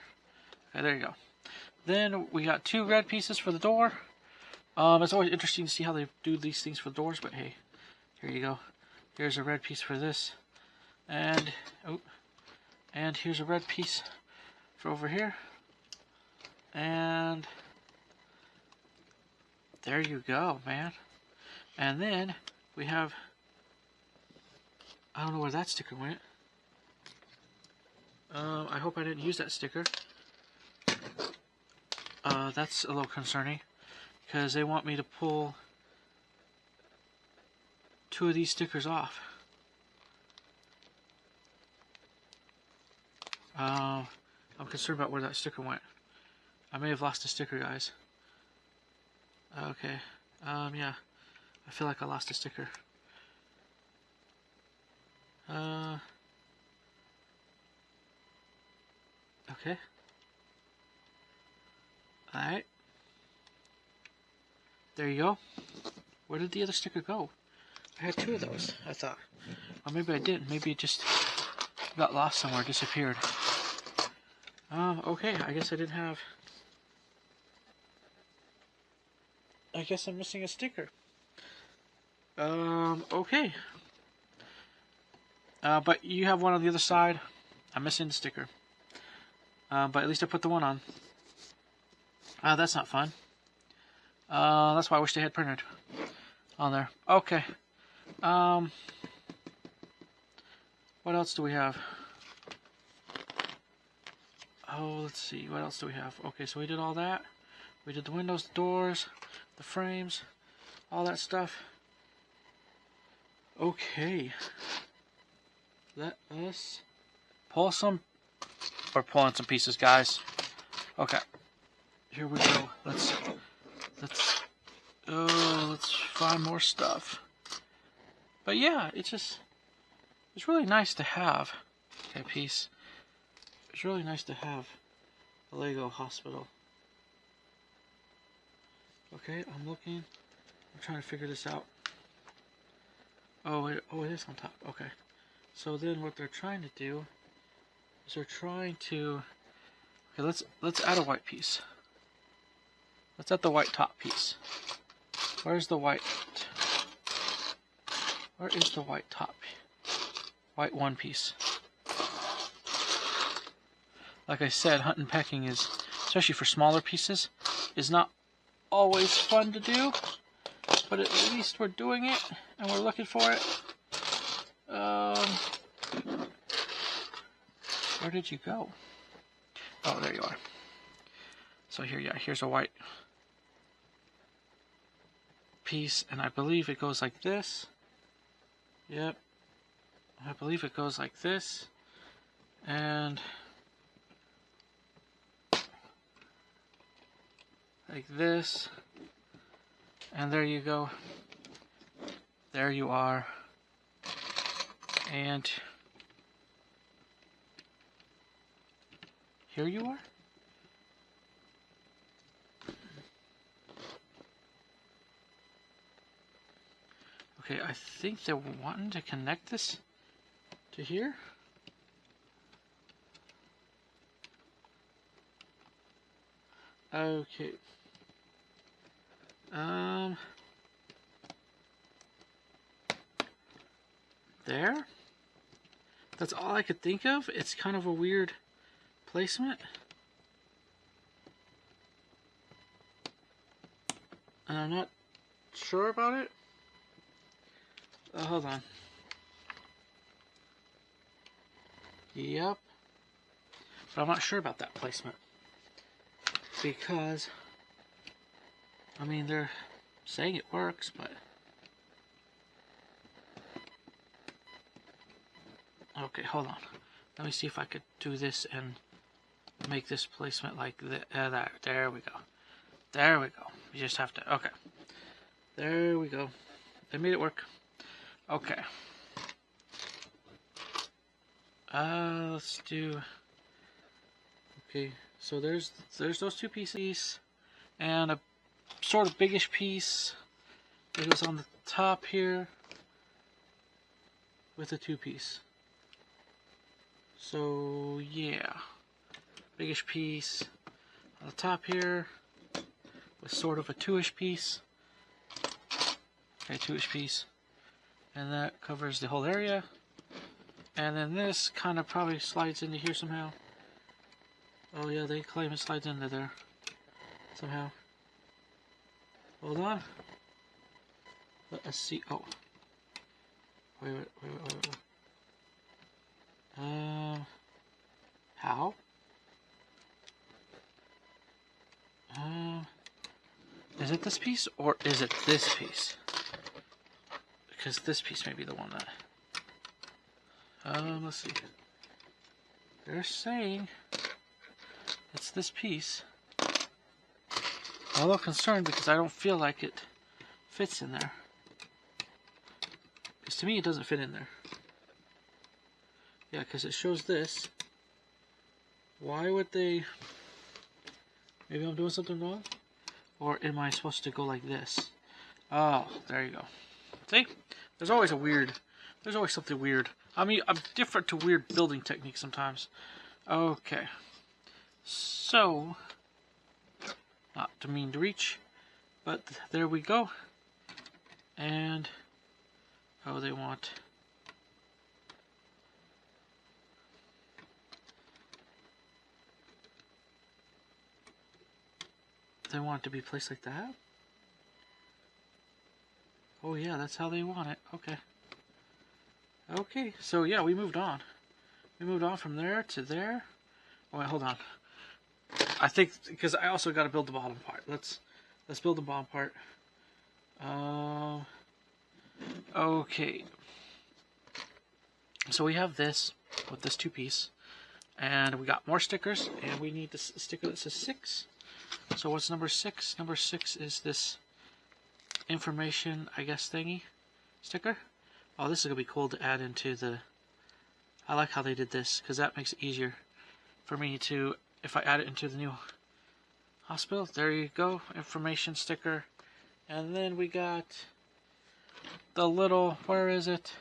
Okay, there you go. Then we got 2 red pieces for the door. It's always interesting to see how they do these things for the doors, but hey, here you go. Here's a red piece for this, and here's a red piece for over here, and there you go, man. And then we have, I don't know where that sticker went. I hope I didn't use that sticker. That's a little concerning, because they want me to pull 2 of these stickers off. I'm concerned about where that sticker went. I may have lost a sticker, guys. Okay. Yeah. I feel like I lost a sticker. Okay. Alright. There you go. Where did the other sticker go? I had 2 of those, I thought. Or maybe I didn't. Maybe it just got lost somewhere, disappeared. Okay, I guess I didn't have... I guess I'm missing a sticker. Okay. But you have one on the other side. I'm missing the sticker. But at least I put the one on. That's not fun. That's why I wish they had printed on there. Okay. What else do we have? Oh, let's see. What else do we have? Okay, so we did all that. We did the windows, the doors, the frames, all that stuff. Okay. Let us pull some... We're pulling some pieces, guys. Okay. Here we go. Let's find more stuff. But yeah, it's really nice to have a piece. It's really nice to have a Lego hospital. Okay, I'm looking. I'm trying to figure this out. Oh, wait, oh, it is on top. Okay. So then what they're trying to do is they're trying to... Okay, let's add a white piece. Let's add the white top piece. Where's the white? Where is the white top? White one piece. Like I said, hunting pecking is, especially for smaller pieces, is not always fun to do. But at least we're doing it, and we're looking for it. Where did you go? Oh, there you are. So here, yeah, here's a white piece, and I believe it goes like this. Yep. I believe it goes like this. And like this. And there you go. There you are. And here you are. Okay, I think they're wanting to connect this to here. Okay. There. That's all I could think of. It's kind of a weird placement. And I'm not sure about it. Hold on. Yep. But I'm not sure about that placement. Because, I mean, they're saying it works, but... Okay, hold on. Let me see if I could do this and make this placement like that. There we go. There we go. You just have to... Okay. There we go. They made it work. Okay. Let's do... Okay, so there's those 2 pieces, and a sort of biggish piece that goes on the top here with a 2-piece. So yeah, biggish piece on the top here with sort of a 2-ish piece. Okay, 2-ish piece, and that covers the whole area. And then this kind of probably slides into here somehow. Oh yeah, they claim it slides into there somehow. Hold on. Let us see. Oh. Wait. How? Is it this piece or is it this piece? Because this piece may be the one that... let's see. They're saying it's this piece. I'm a little concerned because I don't feel like it fits in there. Because to me it doesn't fit in there. Yeah, because it shows this. Why would they... Maybe I'm doing something wrong? Or am I supposed to go like this? Oh, there you go. See? There's always something weird. I mean, I'm different to weird building techniques sometimes. Okay. So, not to mean to reach, but there we go. And, oh, they want... They want it to be placed like that? Oh yeah, that's how they want it. Okay. Okay, so yeah, we moved on. We moved on from there to there. Oh wait, hold on. I think, because I also got to build the bottom part. Let's build the bottom part. Okay. So we have this with this 2-piece. And we got more stickers, and we need this sticker that says 6. So what's number 6? Number 6 is this information, I guess, thingy sticker. Oh, this is going to be cool to add into the... I like how they did this, because that makes it easier for me to, if I add it into the new hospital. There you go, information sticker. And then we got the little, where is it?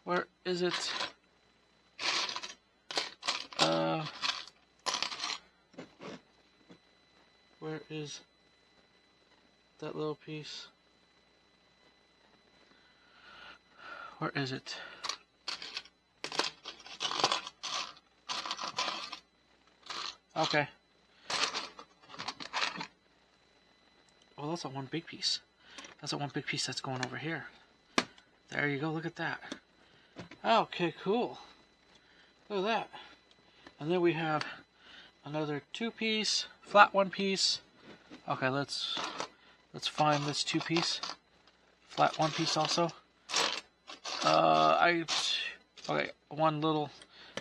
Where is it? Where is that little piece? Where is it? Okay. Well, that's not one big piece. That's not one big piece that's going over here. There you go, look at that. Okay, cool. Look at that. And then we have another 2-piece, flat 1-piece. Okay, let's find this 2-piece, flat 1-piece also. Okay, one little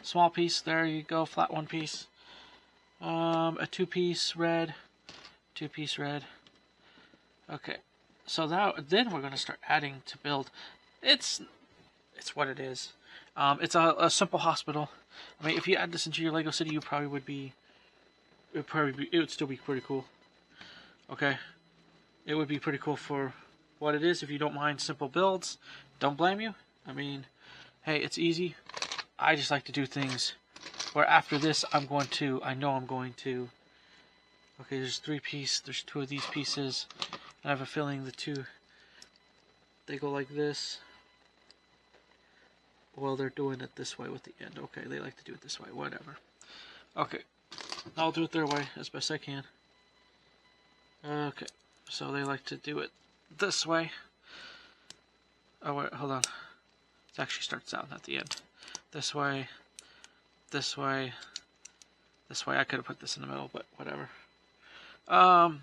small piece. There you go, flat 1-piece. A 2-piece red, 2-piece red. Okay, so then we're gonna start adding to build. It's what it is. It's a simple hospital. I mean, if you add this into your Lego City, you probably would be. It would still be pretty cool. Okay, it would be pretty cool for what it is. If you don't mind simple builds, don't blame you. I mean, hey, it's easy. I just like to do things where after this, I know I'm going to. Okay, there's 3-piece. There's 2 of these pieces. I have a feeling the 2. They go like this. Well, they're doing it this way with the end. Okay, they like to do it this way. Whatever. Okay. I'll do it their way as best I can. Okay. So they like to do it this way. Oh, wait. Hold on. It actually starts out at the end. This way. This way. This way. I could have put this in the middle, but whatever. And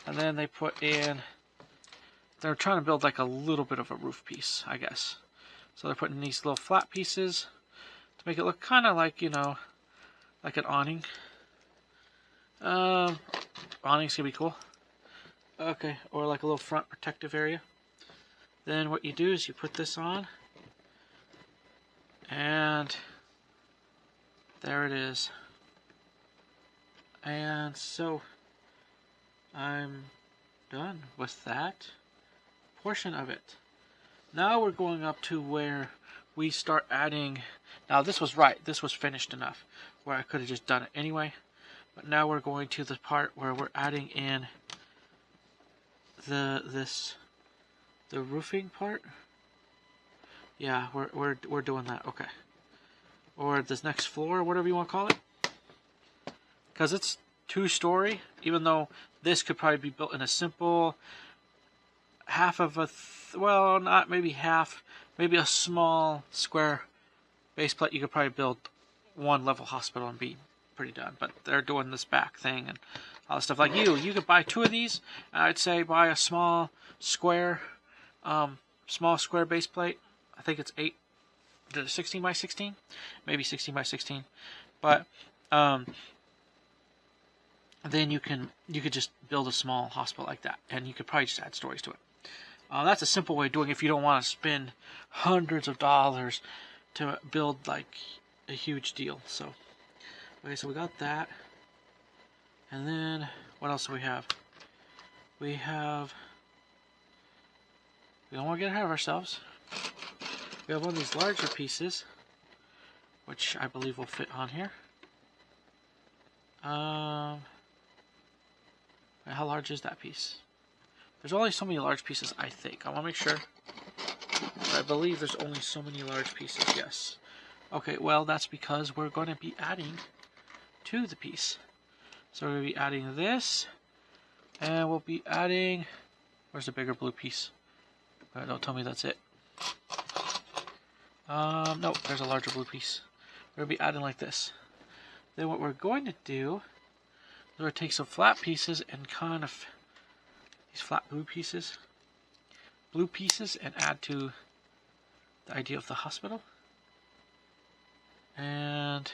then they put in... They're trying to build like a little bit of a roof piece, I guess. So they're putting these little flat pieces to make it look kind of like, you know, like an awning. Awning's gonna be cool. Okay, or like a little front protective area. Then what you do is you put this on. And there it is. And so I'm done with that portion of it. Now we're going up to where we start adding. Now this was right. This was finished enough where I could have just done it anyway. But now we're going to the part where we're adding in the roofing part. Yeah, we're doing that. Okay. Or this next floor, whatever you want to call it. Because it's 2-story, even though this could probably be built in a simple half of a, well, not maybe half, maybe a small square base plate. You could probably build 1 level hospital and be pretty done. But they're doing this back thing, and all the stuff. Like you could buy 2 of these. I'd say buy a small square base plate. I think it's 16 by 16, maybe 16 by 16. But then you could just build a small hospital like that, and you could probably just add stories to it. That's a simple way of doing it if you don't want to spend hundreds of dollars to build like a huge deal. So, okay, so we got that. And then, what else do we have? We don't want to get ahead of ourselves. We have one of these larger pieces, which I believe will fit on here. How large is that piece? There's only so many large pieces, I think. I want to make sure. But I believe there's only so many large pieces, yes. Okay, well, that's because we're going to be adding to the piece. So we're going to be adding this, and we'll be adding... Where's the bigger blue piece? Don't tell me that's it. No, there's a larger blue piece. We're going to be adding like this. Then what we're going to do is we're going to take some flat pieces and kind of... these flat blue pieces, and add to the idea of the hospital. And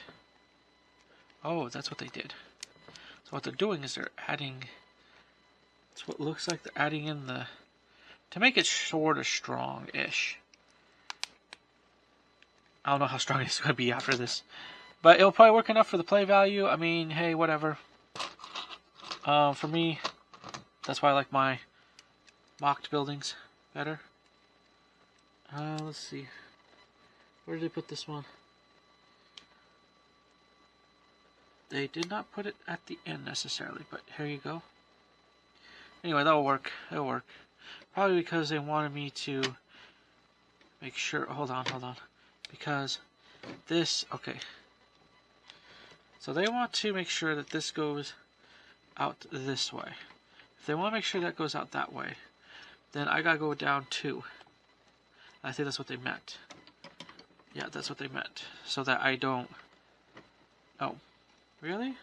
oh, that's what they did. So what they're doing is they're adding, it's what looks like they're adding in the, to make it sort of strong-ish. I don't know how strong it's going to be after this, but it'll probably work enough for the play value. I mean, hey, whatever. For me, that's why I like my mocked buildings better. Let's see. Where did they put this one? They did not put it at the end necessarily, but here you go. Anyway, that'll work. It'll work. Probably because they wanted me to make sure... Hold on. Because this... Okay. So they want to make sure that this goes out this way. If they want to make sure that goes out that way, then I gotta go down 2. I think that's what they meant. Yeah, that's what they meant. So that I don't... Oh. Really?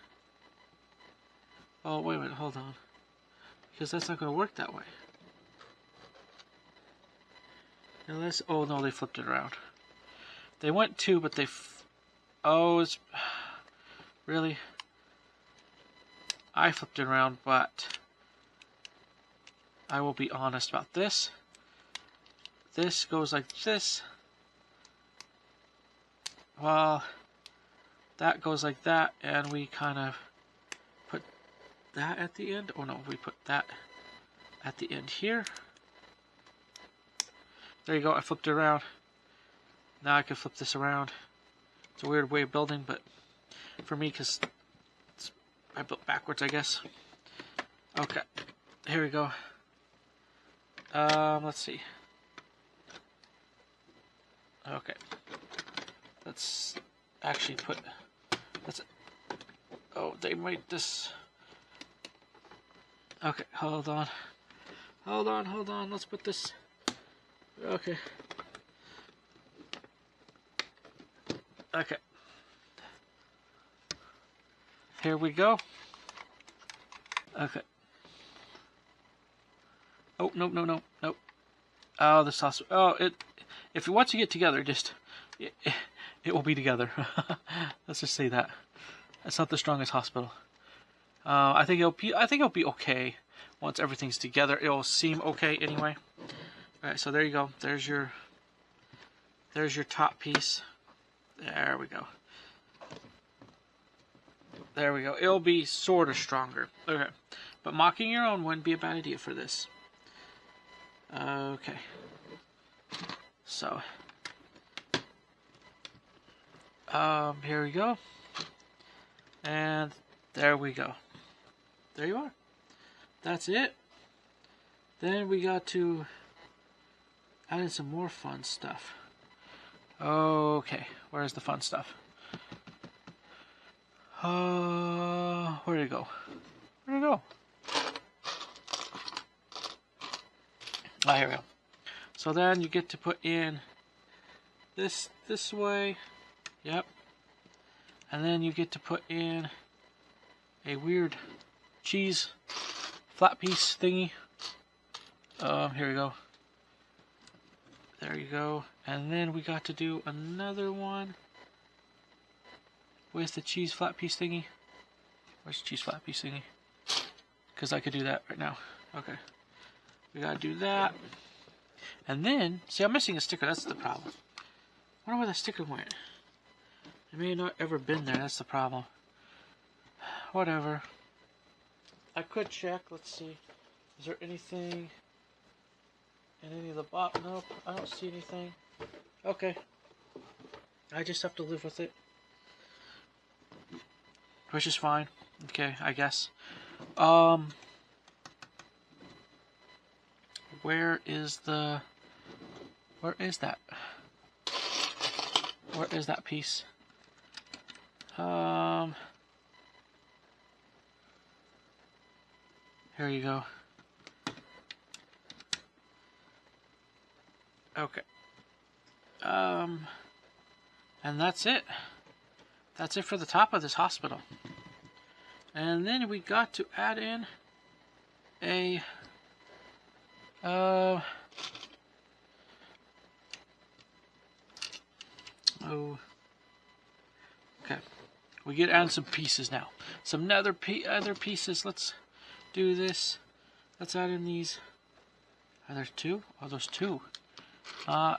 Oh, wait a minute, hold on. Because that's not going to work that way. Unless... Oh, no, they flipped it around. They went 2, but they... Oh, it's... Really? I flipped it around, but... I will be honest about this. This goes like this. Well... That goes like that, and we kind of put that at the end. Oh no, we put that at the end here. There you go, I flipped it around. Now I can flip this around. It's a weird way of building, but for me, because I built backwards, I guess. Okay, here we go. Let's see. Okay. Let's actually put... That's it. Oh, they made this... Okay, hold on. Let's put this... Okay. Okay. Here we go. Okay. Oh, no. Oh, the sauce. Oh, if once you get together, just... It will be together. Let's just say that. It's not the strongest hospital. I think it'll be okay once everything's together. It'll seem okay anyway. All right, so there you go. There's your top piece. There we go. There we go. It'll be sort of stronger. Okay, but mocking your own wouldn't be a bad idea for this. Okay. So. Here we go. And there we go. There you are. That's it. Then we got to add in some more fun stuff. Okay, where's the fun stuff? Where did it go? Where did it go? Ah, here we go. So then you get to put in this way. Yep. And then you get to put in a weird cheese flat piece thingy. Here we go. There you go. And then we got to do another one with the cheese flat piece thingy. Where's the cheese flat piece thingy? Because I could do that right now. Okay. We gotta do that. And then, see, I'm missing a sticker. That's the problem. I wonder where that sticker went. It may not ever been there. That's the problem. Whatever. I could check. Let's see. Is there anything in any of the bottom? Nope. I don't see anything. Okay. I just have to live with it. Which is fine. Okay, I guess. Where is that? Where is that piece? Here you go. Okay. And that's it. That's it for the top of this hospital. And then we got to add in a oh, okay. We get add some pieces now. Some other pieces. Let's do this. Let's add in these. Are there two? Oh, there's two. The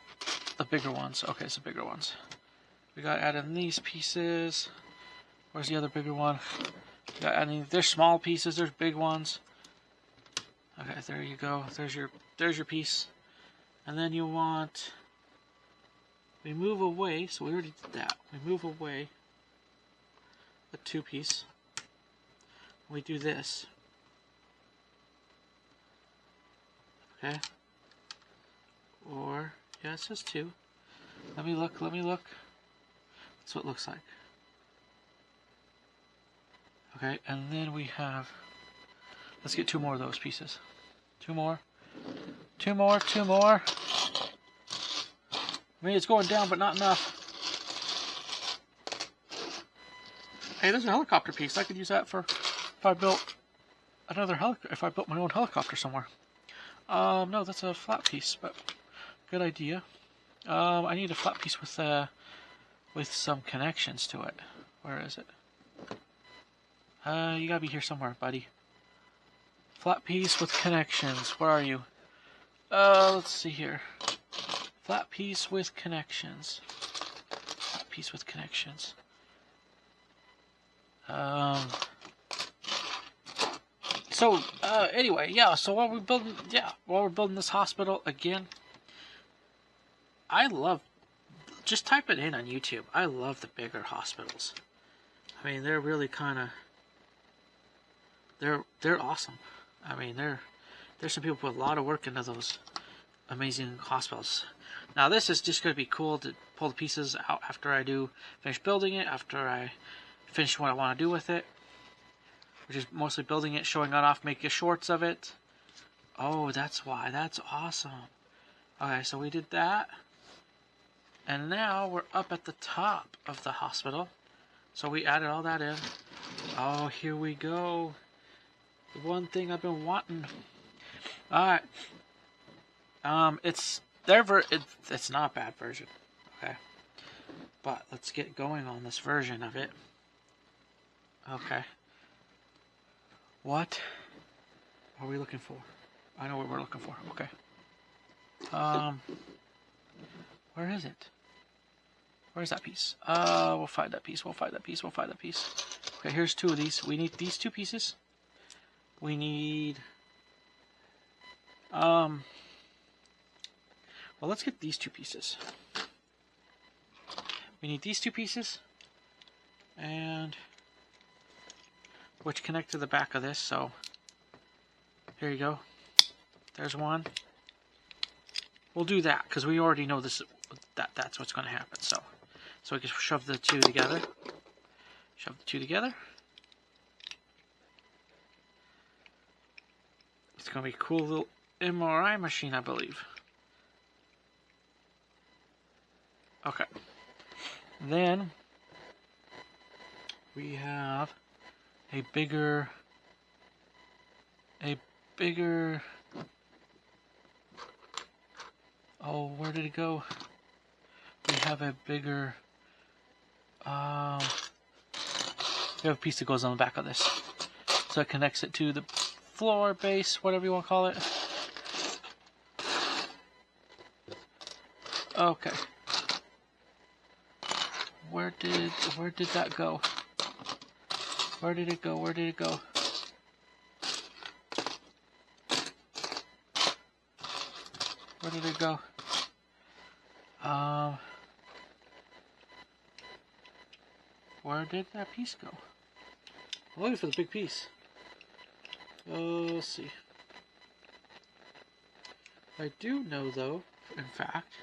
bigger ones. Okay, it's the bigger ones. We got to add in these pieces. Where's the other bigger one? We got to add in. There's small pieces. There's big ones. Okay, there you go. There's your piece. And then you want. We move away. So we already did that. We move away. A 2-piece. We do this. Okay. Or yeah, it says 2. Let me look. That's what it looks like. Okay, and then we have. Let's get 2 more of those pieces. 2 more. 2 more. 2 more. I mean, it's going down, but not enough. Hey, there's a helicopter piece. I could use that for if I built another helicopter. If I built my own helicopter somewhere. No, that's a flat piece, but good idea. I need a flat piece with some connections to it. Where is it? You gotta be here somewhere, buddy. Flat piece with connections. Where are you? Let's see here. Flat piece with connections. Flat piece with connections. So, anyway, yeah, so while we're building this hospital again, I love, just type it in on YouTube. I love the bigger hospitals. I mean, they're really kind of, they're awesome. I mean, there's some people put a lot of work into those amazing hospitals. Now, this is just going to be cool to pull the pieces out after I finish building it, after I finish what I want to do with it, which is mostly building it, showing it off, making shorts of it. Oh, that's why. That's awesome. Okay, so we did that. And now we're up at the top of the hospital. So we added all that in. Oh, here we go. The one thing I've been wanting. Alright. It's not a bad version. Okay. But let's get going on this version of it. Okay. What are we looking for? I know what we're looking for. Okay. Where is it? Where's that piece? We'll find that piece. We'll find that piece. We'll find that piece. Okay, here's 2 of these. We need these 2 pieces. We need. Well, let's get these 2 pieces. We need these 2 pieces, and which connect to the back of this. So here you go. There's one. We'll do that because we already know this. That's what's going to happen. So we can shove the 2 together. Shove the 2 together. It's going to be a cool little MRI machine, I believe. Okay. Then we have a bigger a bigger... Oh, where did it go? We have a bigger... we have a piece that goes on the back of this. So it connects it to the floor base, whatever you want to call it. Okay. Where did that go? Where did it go? Where did it go? Where did it go? Where did that piece go? I'm looking for the big piece. Let's see. I do know though, in fact.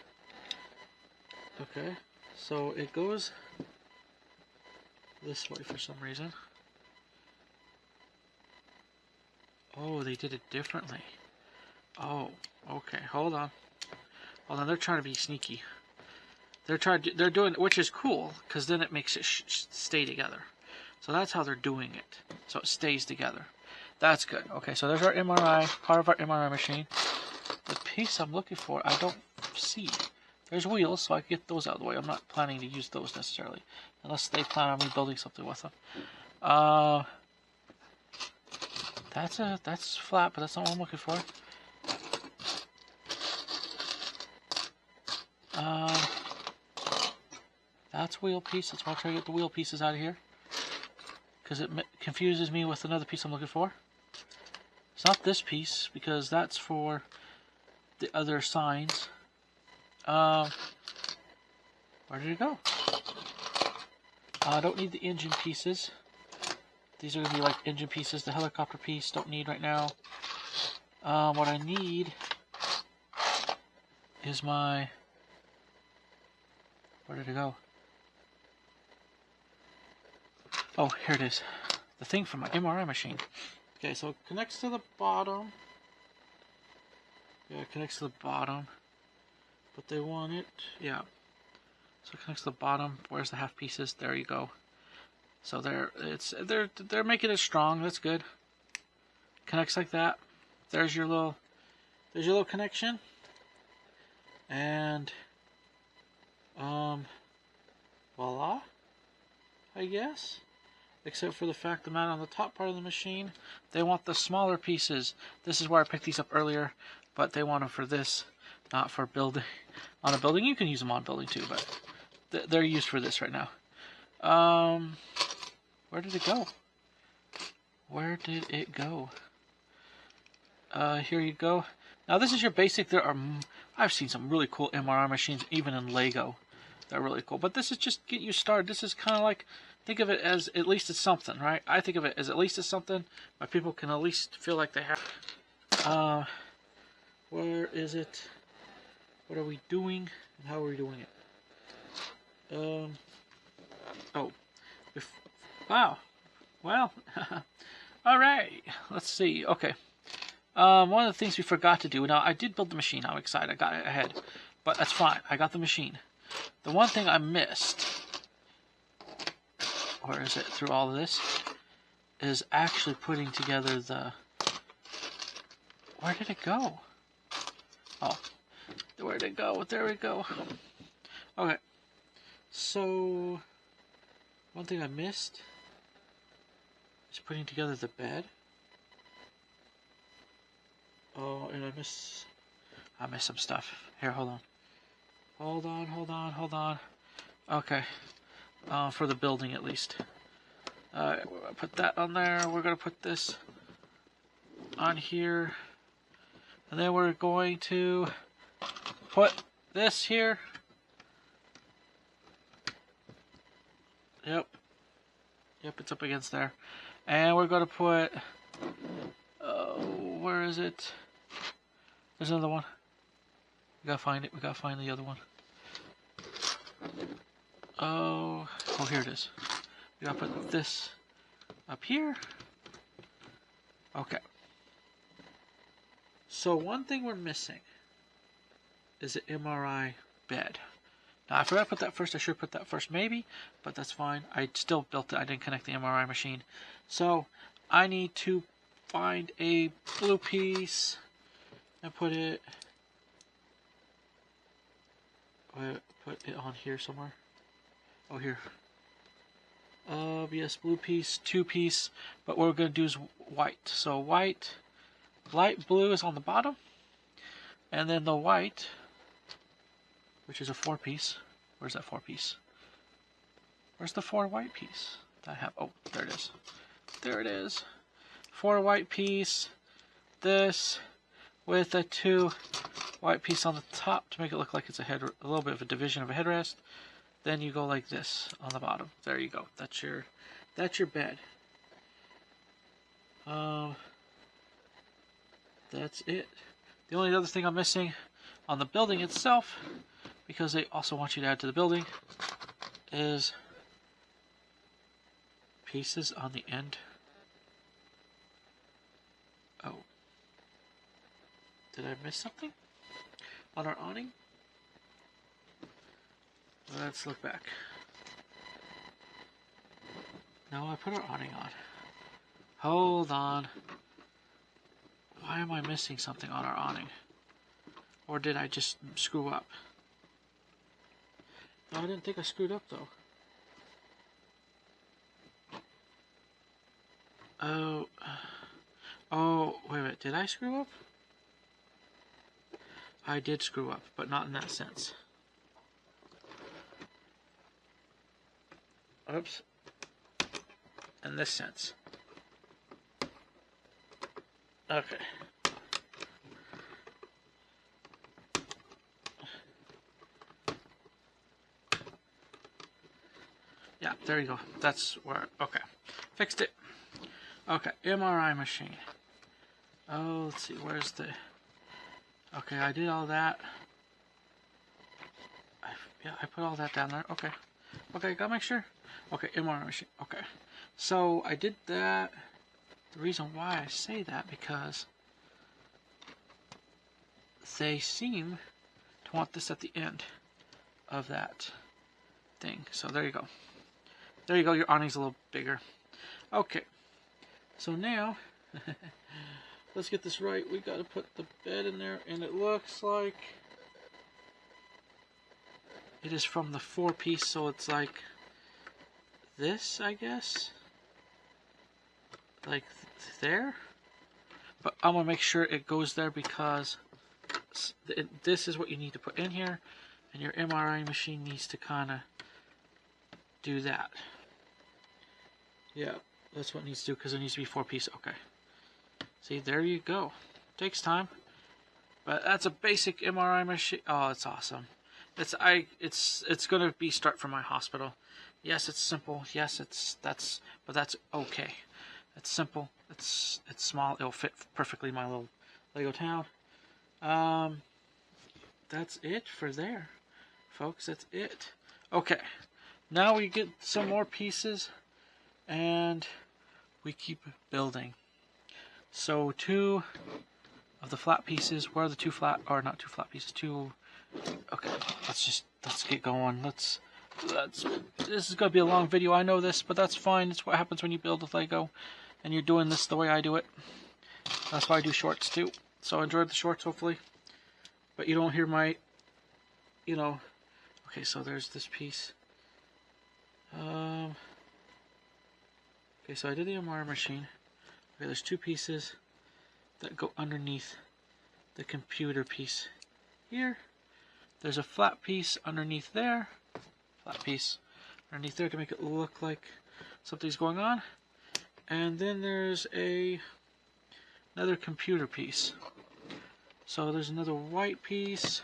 Okay, so it goes this way for some reason. Oh, they did it differently. Oh, okay, hold on. Hold on, they're trying to be sneaky. They're doing, which is cool, because then it makes it stay together. So that's how they're doing it. So it stays together. That's good. Okay, so there's our MRI, part of our MRI machine. The piece I'm looking for, I don't see. There's wheels, so I can get those out of the way. I'm not planning to use those necessarily, unless they plan on me building something with them. That's flat, but that's not what I'm looking for. That's wheel piece. That's why I try to get the wheel pieces out of here, because it confuses me with another piece I'm looking for. It's not this piece, because that's for the other signs. Where did it go? I don't need the engine pieces. These are going to be like engine pieces. The helicopter piece, don't need right now. What I need is my... Where did it go? Oh, here it is. The thing from my MRI machine. Okay, so it connects to the bottom. Yeah, it connects to the bottom. But they want it, yeah. So it connects to the bottom. Where's the half pieces? There you go. So they're making it strong. That's good. Connects like that. There's your little connection. And voila, I guess. Except for the fact that on the top part of the machine, they want the smaller pieces. This is where I picked these up earlier, but they want them for this, not for building. On a building, you can use them on building too, but they're used for this right now. Where did it go? Where did it go? Here you go. Now this is your basic. I've seen some really cool MRI machines, even in Lego. They're really cool. But this is just get you started. This is kind of like, think of it as at least it's something, right? I think of it as at least it's something, but people can at least feel like they have. Where is it? What are we doing? And how are we doing it? Oh. Wow. Well, alright. Let's see. Okay. One of the things we forgot to do. Now, I did build the machine. I'm excited. I got it ahead. But that's fine. I got the machine. The one thing I missed, where is it through all of this, is actually putting together the... Where did it go? Oh. Where did it go? There we go. Okay. So, one thing I missed is putting together the bed. Oh, and I missed some stuff. Here, hold on. Hold on. Okay. For the building, at least. Put that on there. We're going to put this on here. And then we're going to put this here. Yep, it's up against there. And we're going to put... where is it? There's another one. We gotta find it. We gotta find the other one. Oh, here it is. We gotta put this up here. Okay. So one thing we're missing is an MRI bed. Now I forgot to put that first. I should have put that first, maybe, but that's fine. I still built it. I didn't connect the MRI machine. So I need to find a blue piece and put it on here somewhere. Oh, here. Yes, blue piece, 2 piece, but what we're going to do is white. So white, light blue is on the bottom, and then the white, which is a 4 piece. Where's that 4 piece? Where's the 4 white piece that I have? Oh, there it is. There it is. 4 white piece, this, with a 2 white piece on the top to make it look like it's a little bit of a division of a headrest. Then you go like this on the bottom. There you go. That's your bed. That's it. The only other thing I'm missing on the building itself, because they also want you to add to the building, is pieces on the end. Oh. Did I miss something on our awning? Let's look back. No, I put our awning on. Hold on. Why am I missing something on our awning? Or did I just screw up? No, I didn't think I screwed up though. Oh, wait a minute. Did I screw up? I did screw up, but not in that sense. Oops. In this sense. Okay. Yeah, there you go. That's where, okay. Fixed it. Okay, MRI machine. Oh, let's see, where's the... Okay, I did all that. Yeah, I put all that down there. Okay. Okay, gotta make sure. Okay, MRI machine. Okay. So, I did that. The reason why I say that, because they seem to want this at the end of that thing. So, there you go. There you go, your awning's a little bigger. Okay. So now, let's get this right. We gotta put the bed in there, and it looks like it is from the 4 piece, so it's like this, I guess. Like there. But I'm gonna make sure it goes there because this is what you need to put in here, and your MRI machine needs to kind of do that. Yeah, that's what it needs to do because it needs to be 4 piece. Okay. See, there you go. Takes time, but that's a basic MRI machine. Oh, it's awesome. It's gonna be start from my hospital. Yes, it's simple. Yes, but that's okay. It's simple. It's small. It'll fit perfectly in my little Lego town. That's it for there, folks. That's it. Okay. Now we get some more pieces, and we keep building. So 2 of the flat pieces. Where are the 2 flat, or not 2 flat pieces? 2. Okay. Let's get going. This is gonna be a long video. I know this, but that's fine. It's what happens when you build with Lego, and you're doing this the way I do it. That's why I do shorts too. So enjoy the shorts, hopefully. But you don't hear my, Okay, so there's this piece. Okay, so I did the MR machine. Okay, there's 2 pieces that go underneath the computer piece here. There's a flat piece underneath there. Flat piece underneath there to make it look like something's going on. And then there's another computer piece. So there's another white piece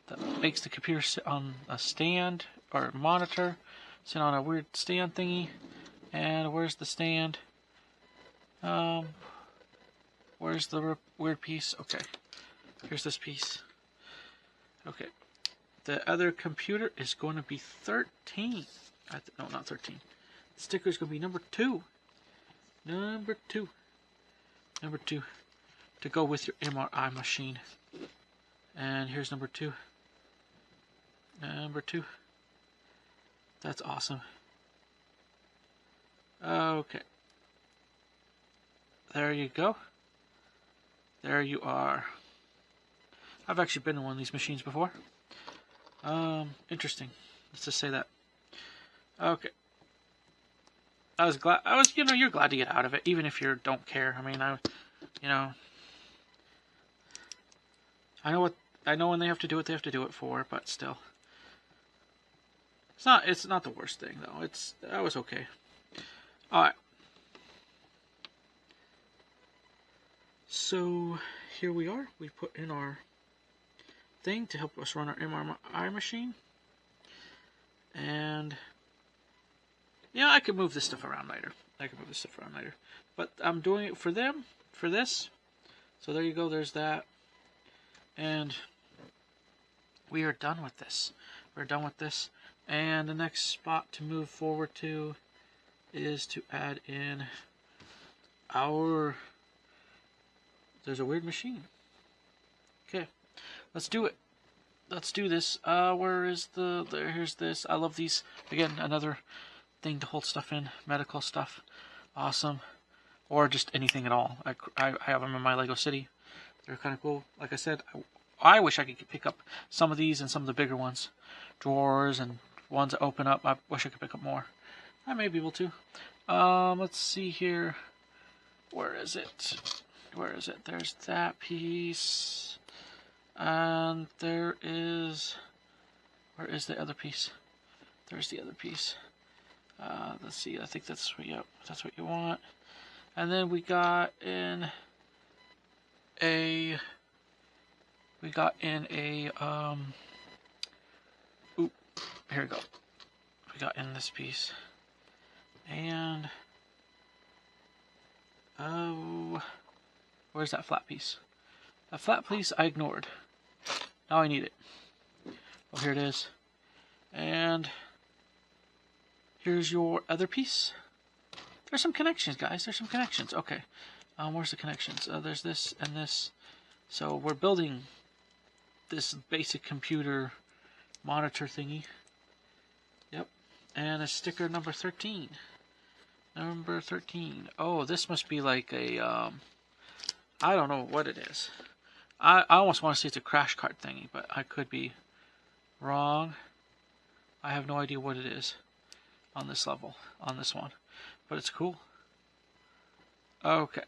that makes the computer sit on a stand or monitor, sit on a weird stand thingy. And where's the stand? Where's the weird piece? Okay, here's this piece. Okay, the other computer is going to be 13. No, not 13. The sticker is going to be number 2. Number 2. Number 2 to go with your MRI machine. And here's number 2. Number 2. That's awesome. Okay. There you go. There you are. I've actually been in one of these machines before. Interesting. Let's just say that. Okay. I was glad. You're glad to get out of it, even if you don't care. I mean, I know when they have to do what they have to do it for, but still. It's not the worst thing, though. That was okay. Alright. So, here we are. We put in our thing to help us run our MRI machine. And yeah, I could move this stuff around later. But I'm doing it for them, for this. So there you go, there's that. And we are done with this. We're done with this. And the next spot to move forward to is to add in our... There's a weird machine. Okay, let's do it. Let's do this. Where is here's this. I love these. Again, another thing to hold stuff in. Medical stuff. Awesome. Or just anything at all. I have them in my Lego City. They're kind of cool. Like I said, I wish I could pick up some of these and some of the bigger ones. Drawers and ones that open up. I wish I could pick up more. I may be able to. Let's see here. Where is it? Where is it? There's that piece. And there is... Where is the other piece? There's the other piece. Let's see. I think that's what you want. And then we got in a... Oop. Here we go. We got in this piece. And... Oh... Where's that flat piece? That flat piece I ignored. Now I need it. Oh, here it is. And here's your other piece. There's some connections, guys. There's some connections. Okay. Where's the connections? There's this and this. So we're building this basic computer monitor thingy. Yep. And a sticker number 13. Number 13. Oh, this must be like a... I don't know what it is. I almost want to say it's a crash cart thingy, but I could be wrong. I have no idea what it is on this level, on this one. But it's cool. Okay.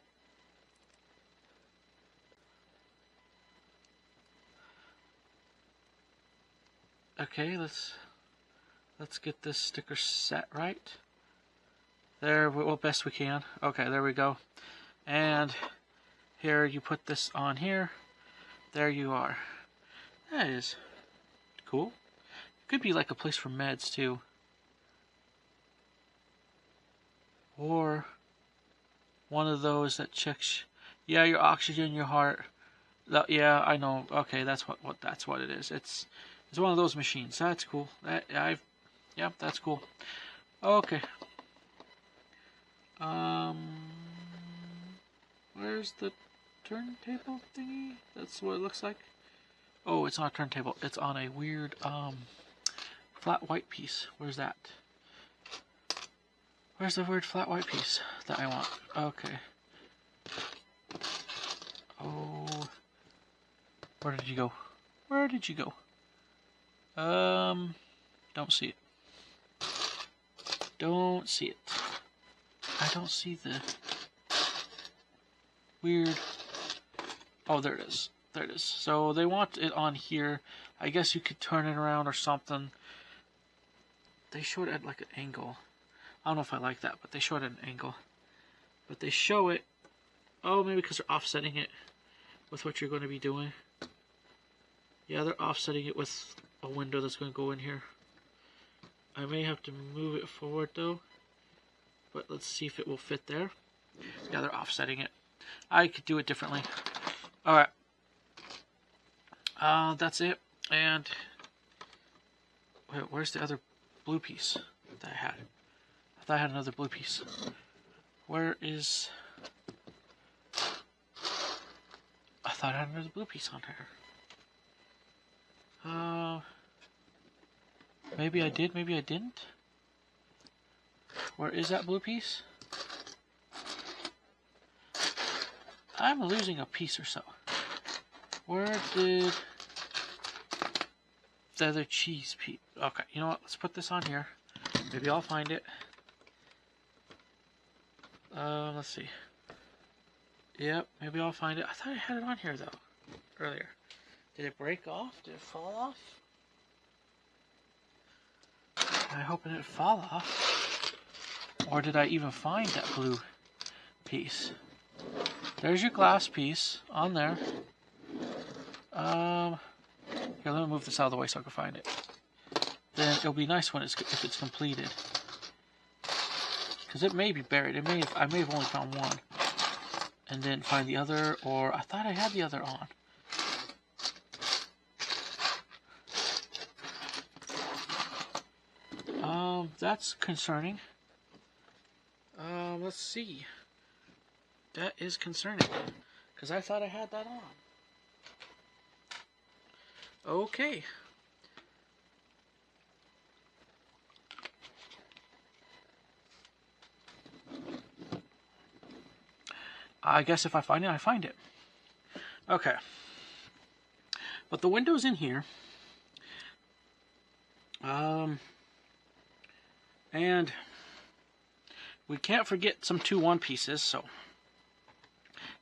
Okay, let's get this sticker set right. There, well, best we can. Okay, there we go. And... here, you put this on here. There you are. That is cool. It could be like a place for meds, too. Or one of those that checks, yeah, your oxygen, your heart. Yeah, I know. Okay, that's what it is. It's one of those machines. That's cool. Yeah, that's cool. Okay. Where's the turntable thingy? That's what it looks like. Oh, it's not a turntable. It's on a weird flat white piece. Where's that? Where's the weird flat white piece that I want? Okay. Oh, where did you go? Where did you go? Don't see it. Don't see it. I don't see the weird... Oh, there it is. There it is. So they want it on here. I guess you could turn it around or something. They show it at like an angle. I don't know if I like that, but they show it at an angle. But they show it... Oh, maybe because they're offsetting it with what you're going to be doing. Yeah, they're offsetting it with a window that's going to go in here. I may have to move it forward though. But let's see if it will fit there. Yeah, they're offsetting it. I could do it differently. Alright. That's it. And wait, where's the other blue piece that I had? I thought I had another blue piece. Where is... I thought I had another blue piece on here. Maybe I did, maybe I didn't. Where is that blue piece? I'm losing a piece or so. Where did the other cheese piece? Okay, you know what? Let's put this on here. Maybe I'll find it. Let's see. Yep, maybe I'll find it. I thought I had it on here though, earlier. Did it break off? Did it fall off? I hope it didn't fall off. Or did I even find that blue piece? There's your glass piece on there. Here, let me move this out of the way so I can find it. Then it'll be nice when if it's completed. Because it may be buried. I may have only found one. And didn't find the other, or I thought I had the other on. That's concerning. Let's see. That is concerning. Because I thought I had that on. Okay. I guess if I find it, I find it. Okay. But the window's in here. And we can't forget some 2-1 pieces, so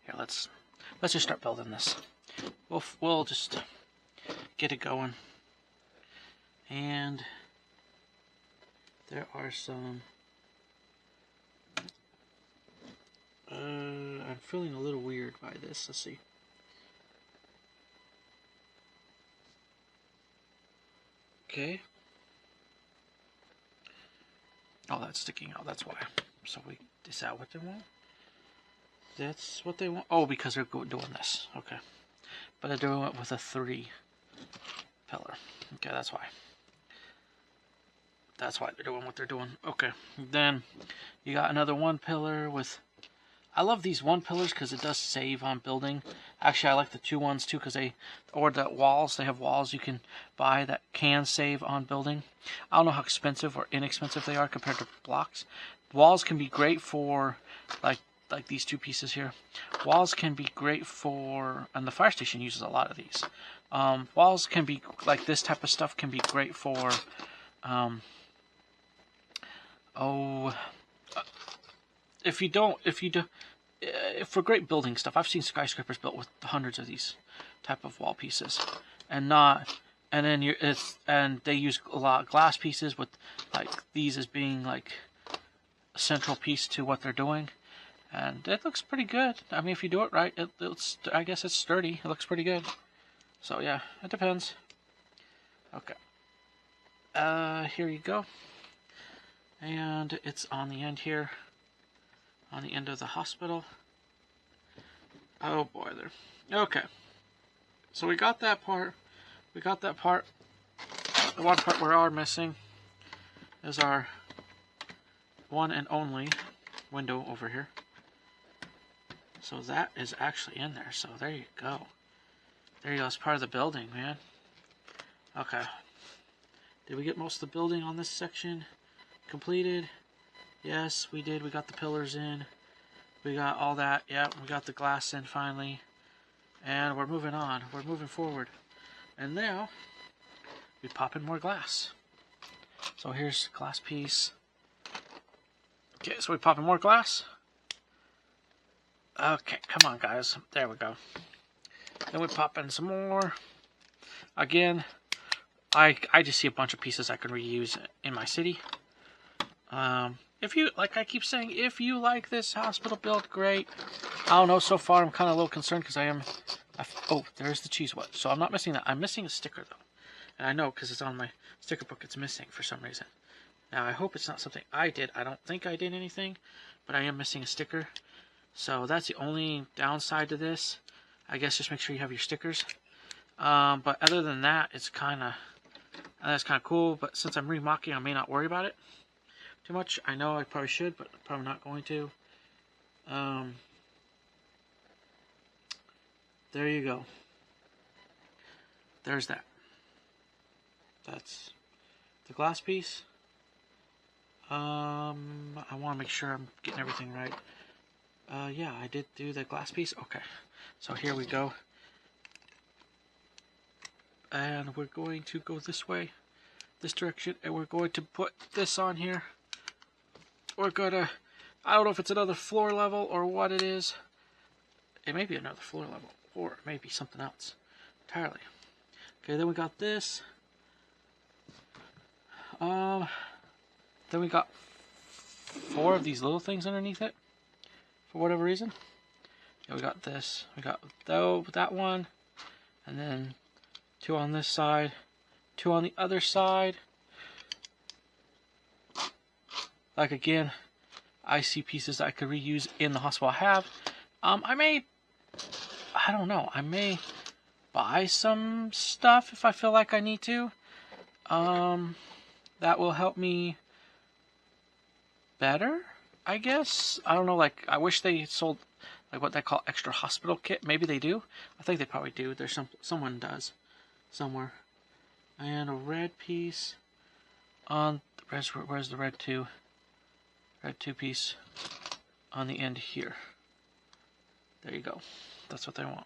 here, let's just start building this. We'll just get it going. And there are some I'm feeling a little weird by this. Let's see. Okay. Oh, that's sticking out. That's why. So is that what they want? That's what they want? Oh, because they're doing this. Okay. But they're doing it with a 3 pillar. Okay, that's why. That's why they're doing what they're doing. Okay. Then you got another 1 pillar with... I love these 1 pillars because it does save on building. Actually, I like the 2 ones too because or the walls. They have walls you can buy that can save on building. I don't know how expensive or inexpensive they are compared to blocks. Walls can be great for like these 2 pieces here. Walls can be great for, and the fire station uses a lot of these. Walls can be like this type of stuff can be great for. For great building stuff, I've seen skyscrapers built with hundreds of these type of wall pieces, and they use a lot of glass pieces with like these as being like a central piece to what they're doing, and it looks pretty good. I mean, if you do it right, I guess it's sturdy. It looks pretty good. So yeah, it depends. Okay. Here you go. And it's on the end here. On the end of the hospital. Oh boy, there. Okay. So we got that part. We got that part. The one part we are missing is our one and only window over here. So that is actually in there. So there you go. There you go. It's part of the building, man. Okay. Did we get most of the building on this section completed? Yes, we did. We got the pillars in. We got all that. Yeah, we got the glass in finally. And we're moving on. We're moving forward. And now, we pop in more glass. So here's a glass piece. Okay, so we pop in more glass. Okay, come on guys. There we go. Then we pop in some more. Again, I just see a bunch of pieces I can reuse in my city. If you, like I keep saying, if you like this hospital build, great. I don't know, so far I'm kind of a little concerned because oh, there's the cheese what. So I'm not missing that. I'm missing a sticker though. And I know because it's on my sticker book it's missing for some reason. Now I hope it's not something I did. I don't think I did anything, but I am missing a sticker. So that's the only downside to this. I guess just make sure you have your stickers. But other than that, that's kind of cool. But since I'm remocking, I may not worry about it too much. I know I probably should, but I'm probably not going to. There you go. There's that. That's the glass piece. I want to make sure I'm getting everything right. Yeah, I did do the glass piece. Okay, so here we go. And we're going to go this way, this direction, and we're going to put this on here. We're gonna, I don't know if it's another floor level or what it is. It may be another floor level, or maybe something else entirely. Okay, then we got this. Then we got 4 of these little things underneath it, for whatever reason. Yeah, we got this. We got that one, and then 2 on this side, 2 on the other side. Like again, I see pieces that I could reuse in the hospital I have. I don't know, I may buy some stuff if I feel like I need to. That will help me better, I guess. I don't know, like, I wish they sold, like, what they call extra hospital kit. Maybe they do. I think they probably do. There's someone does somewhere. And a red piece on, where's the red 2? Red 2 piece on the end here. There you go. That's what they want.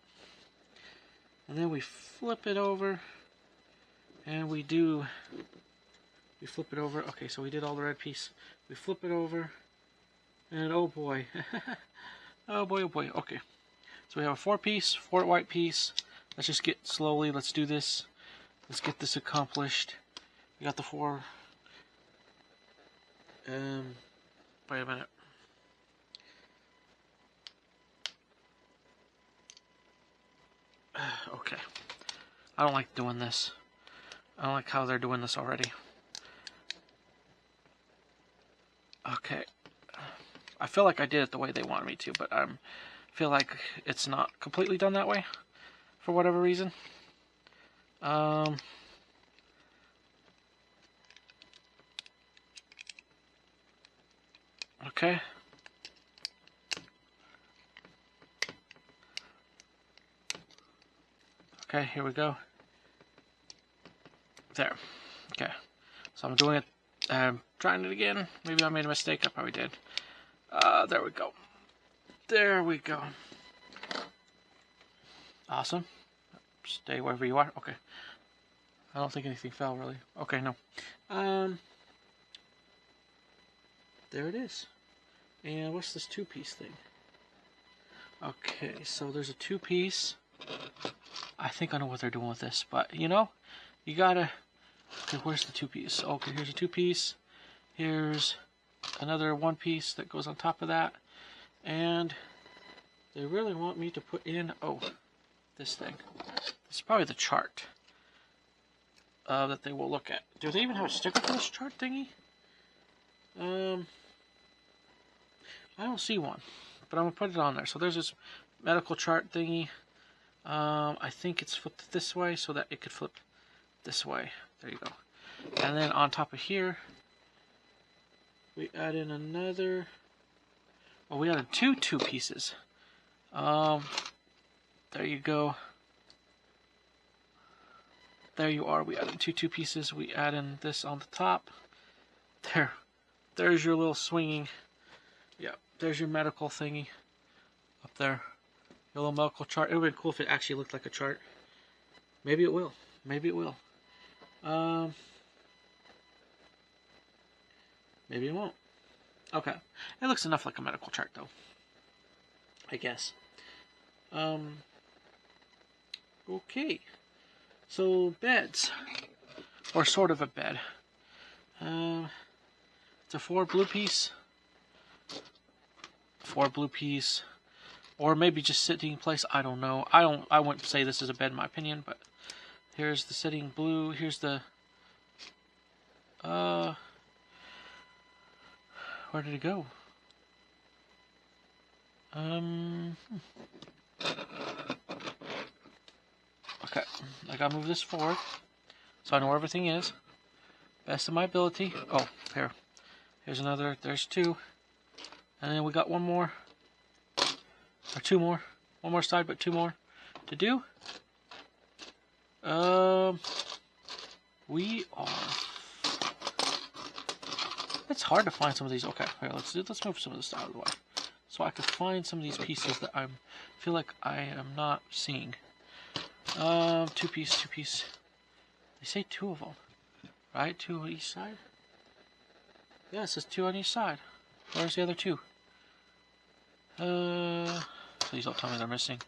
And then we flip it over, and we flip it over. Okay, so we did all the red piece. We flip it over, and oh boy. Oh boy, oh boy. Okay, so we have a 4 piece, 4 white piece. Let's just get slowly, let's do this. Let's get this accomplished. We got the 4. Wait a minute. Okay. I don't like doing this. I don't like how they're doing this already. Okay. I feel like I did it the way they wanted me to, but I feel like it's not completely done that way for whatever reason. Okay. Okay, here we go. There. Okay. So I'm doing it. I'm trying it again. Maybe I made a mistake. I probably did. There we go. There we go. Awesome. Stay wherever you are. Okay. I don't think anything fell, really. Okay, no. There it is. And what's this 2-piece thing? Okay, so there's a 2-piece. I think I know what they're doing with this, but you know, you gotta. Okay, where's the 2-piece? Okay, here's a 2-piece. Here's another 1-piece that goes on top of that, and they really want me to put in this thing. This is probably the chart that they will look at. Do they even have a sticker for this chart thingy? I don't see one, but I'm gonna put it on there. So there's this medical chart thingy. I think it's flipped this way so that it could flip this way. There you go. And then on top of here, we add in another. Oh, we added 2 2-pieces. There you go. There you are. We added 2 2-pieces. We add in this on the top. There's your little swinging. Yeah, there's your medical thingy up there. Your little medical chart. It would be cool if it actually looked like a chart. Maybe it will. Maybe it will. Maybe it won't. Okay. It looks enough like a medical chart, though, I guess. Okay. So, beds. Or sort of a bed. It's a 4 blue piece. 4 blue piece. Or maybe just sitting in place. I don't know. I wouldn't say this is a bed in my opinion, but here's the sitting blue. Here's the where did it go? Okay, I gotta move this forward so I know where everything is. Best of my ability. Oh, here. Here's another. There's 2. And then we got 1 more. Or 2 more. 1 more side, but 2 more to do. We are. It's hard to find some of these. Okay, here, let's move some of this out of the way. so I could find some of these pieces that I feel like I am not seeing. Two piece. They say two of them, right? Two on each side? Yeah, it says two on each side. Where's the other two? Please don't tell me they're missing.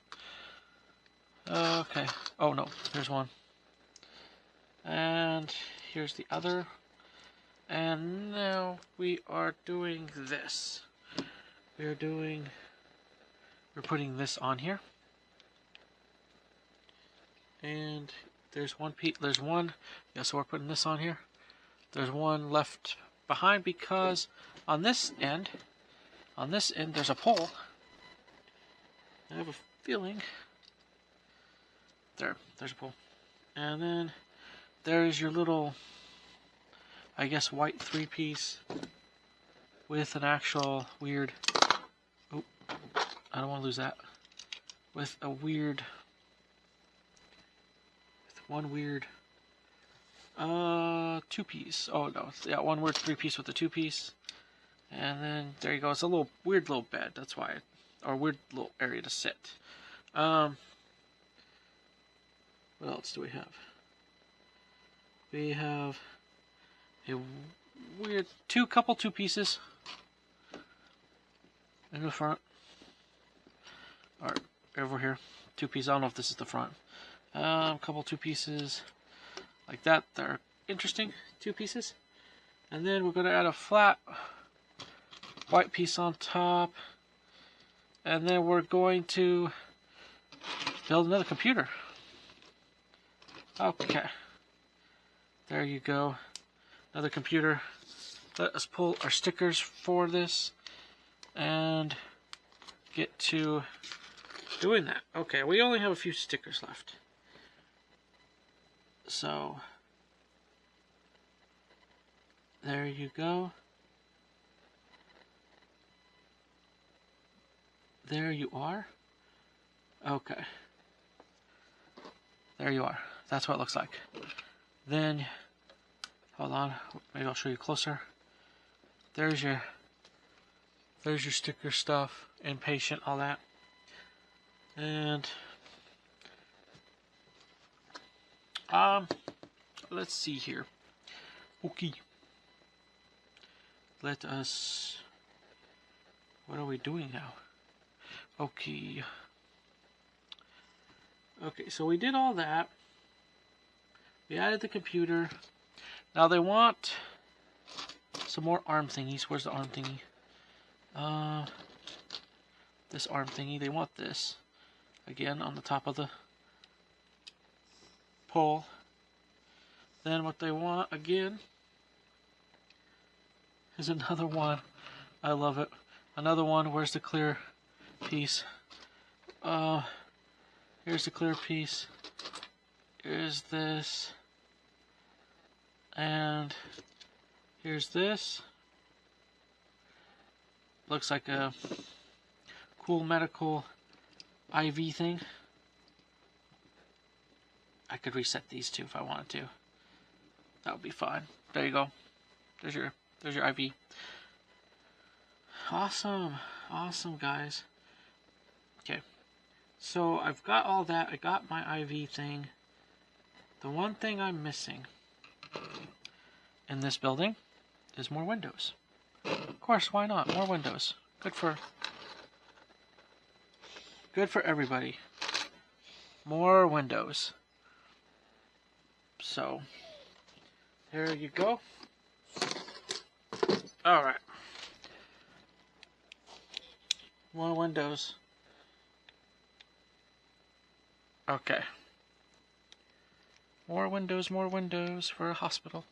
Okay. Oh no, here's one. And here's the other. And now we are doing this. We're putting this on here. And there's one piece, yeah, so we're putting this on here. There's one left behind because on this end there's a pole. I have a feeling there's a pole. And then there's your little, I guess, white 3-piece with an actual weird, oh, I don't want to lose that, with a weird, one weird 2-piece. Oh no, yeah, one weird 3-piece with the 2-piece. And then there you go. It's a little weird little bed. That's why, or weird little area to sit. What else do we have? We have a weird couple 2-pieces in the front, or over here. 2-piece. I don't know if this is the front. Couple 2-pieces like that. They're interesting 2-pieces. And then we're going to add a flat white piece on top. And then we're going to build another computer. Okay. There you go. Another computer. Let us pull our stickers for this and get to doing that. Okay, we only have a few stickers left. So, there you go. There you are. Okay. There you are. That's what it looks like. Then, hold on, maybe I'll show you closer. There's your sticker stuff, impatient, all that. And let's see here. Okay. Let us, what are we doing now? Okay. Okay, so we did all that. We added the computer. Now they want some more arm thingies. Where's the arm thingy? This arm thingy. They want this. Again, on the top of the pole. Then what they want, again, is another one. I love it. Another one. Where's the clear piece? Here's the clear piece. Here's this. And here's this. Looks like a cool medical IV thing. I could reset these two if I wanted to. That would be fine. There you go. There's your IV. Awesome. Awesome, guys. Okay. So I've got all that. I got my IV thing. The one thing I'm missing in this building is more windows. Of course, why not? More windows. Good for everybody. More windows. So, there you go. Alright. More windows. Okay. More windows for a hospital.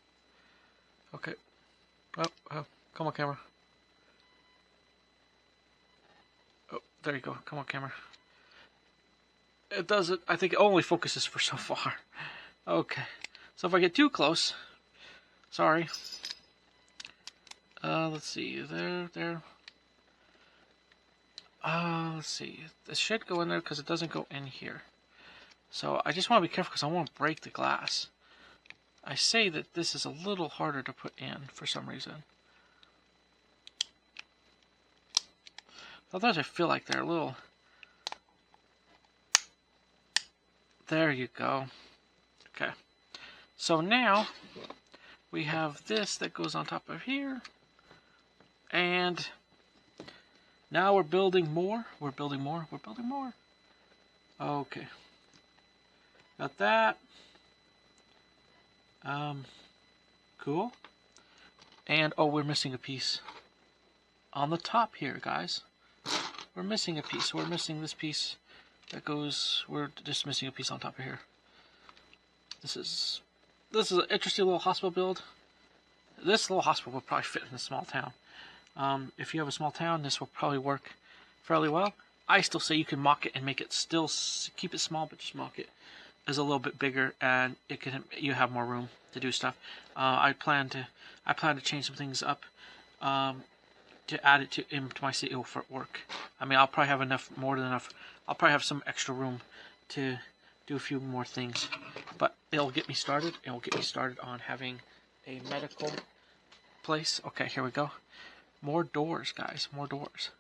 Okay. Oh, come on, camera. Oh, there you go. Come on, camera. It doesn't, I think it only focuses for so far. Okay. So if I get too close, sorry. Let's see. There. Let's see. This should go in there because it doesn't go in here. So I just want to be careful because I want to break the glass. I say that this is a little harder to put in for some reason. Sometimes I feel like they're a little... There you go. Okay. So now we have this that goes on top of here. And now we're building more. We're building more. We're building more. Okay. Got that. Cool. And, oh, we're missing a piece on the top here, guys. We're missing a piece. We're missing this piece that goes... We're just missing a piece on top of here. This is an interesting little hospital build. This little hospital will probably fit in a small town. If you have a small town, this will probably work fairly well. I still say you can mock it and make it still keep it small, but just mock it as a little bit bigger, and you have more room to do stuff. I plan to change some things up to add it into my city for work. I mean, I'll probably have more than enough. I'll probably have some extra room to do a few more things, but it'll get me started. It'll get me started on having a medical place. Okay, here we go. More doors, guys. More doors.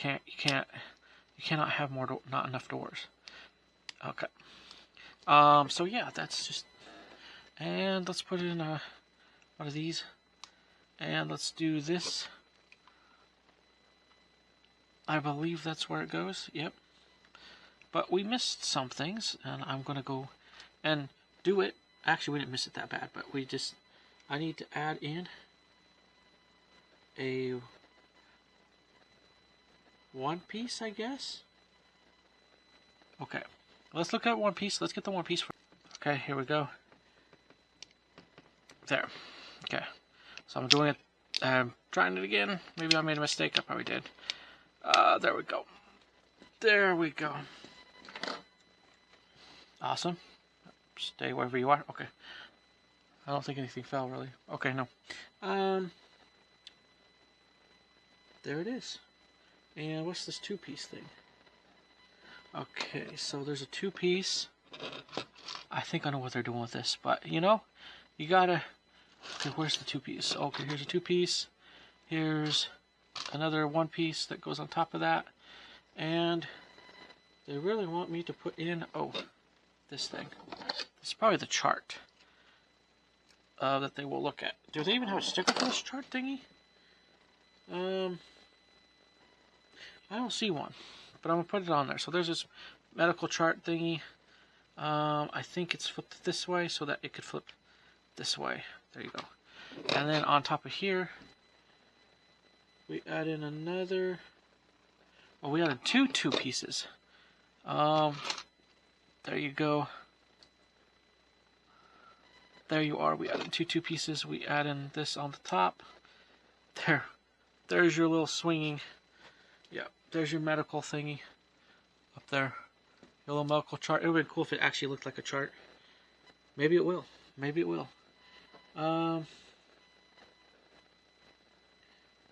You cannot have not enough doors. Okay. So yeah, that's just. And let's put in one of these, and let's do this. I believe that's where it goes. Yep. But we missed some things, and I'm gonna go and do it. Actually, we didn't miss it that bad, but I need to add in a one piece, I guess. Okay, let's look at one piece. Let's get the one piece. Okay, here we go. There. Okay, so I'm doing it. I'm trying it again. Maybe I made a mistake. I probably did. There we go. There we go. Awesome. Stay wherever you are. Okay. I don't think anything fell, really. Okay, no. There it is. And what's this two-piece thing? Okay, so there's a two-piece. I think I know what they're doing with this, but, you know, you gotta... Okay, where's the two-piece? Okay, here's a two-piece. Here's another one-piece that goes on top of that. And they really want me to put in... Oh, this thing. This is probably the chart that they will look at. Do they even have a sticker for this chart thingy? I don't see one, but I'm going to put it on there. So there's this medical chart thingy. I think it's flipped this way so that it could flip this way. There you go. And then on top of here, we add in another... Oh, we added two pieces. There you go. There you are. We added two pieces. We add in this on the top. There's your little swinging. Yeah, there's your medical thingy up there. Your little medical chart. It would be cool if it actually looked like a chart. Maybe it will. Maybe it will.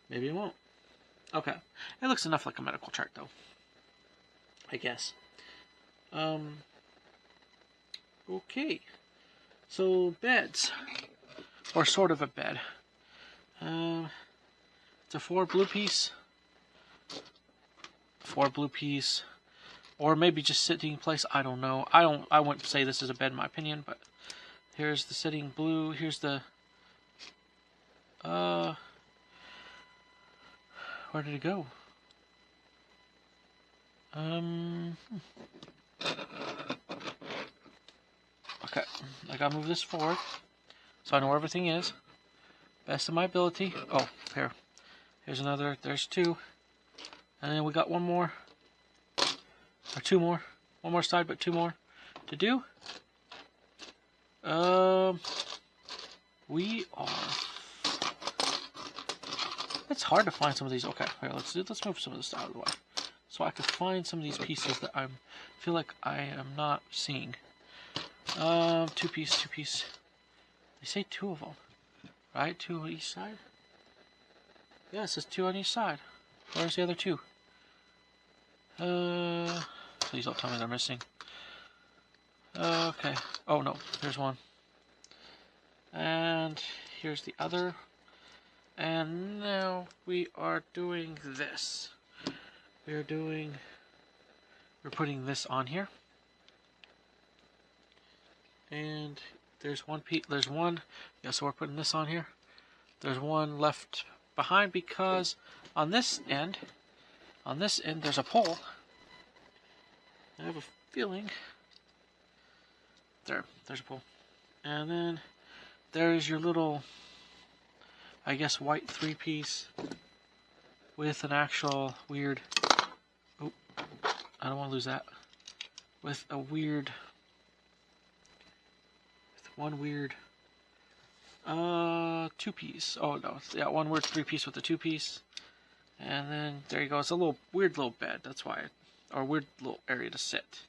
Maybe it won't. Okay. It looks enough like a medical chart, though. I guess. Okay. So, beds. Or sort of a bed. It's a 4 blue piece. 4 blue piece. Or maybe just sitting in place. I don't know. I wouldn't say this is a bed in my opinion, but here's the sitting blue. Here's the where did it go? Okay, I gotta move this forward so I know where everything is. Best of my ability. Oh, here. Here's another. There's 2. And then we got one more. Or 2 more. One more side, but 2 more to do. We are... It's hard to find some of these. Okay, here, let's move some of this out of the way. So I can find some of these pieces that I feel like I am not seeing. 2 piece. They say 2 of them. Right? 2 on each side? Yeah, it says 2 on each side. Where's the other 2? Please don't tell me they're missing. Okay. Oh no, here's one. And here's the other. And now we are doing this. we're putting this on here. And there's one piece, yeah, so we're putting this on here. There's one left behind because on this end, there's a pole. I have a feeling, there's a pole. And then there's your little, I guess, white 3-piece with an actual weird, oh, I don't want to lose that, with a weird, one weird 2-piece. Oh no, yeah, one weird 3-piece with the 2-piece. And then there you go. It's a little weird little bed. That's why, or weird little area to sit.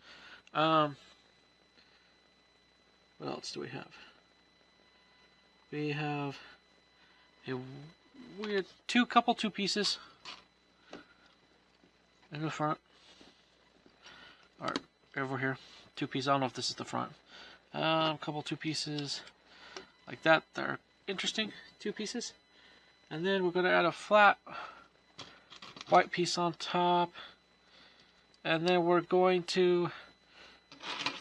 What else do we have? We have a weird couple 2-pieces in the front, or over here. 2-piece. I don't know if this is the front. A couple 2-pieces like that. They're interesting 2-pieces. And then we're going to add a flat white piece on top. And then we're going to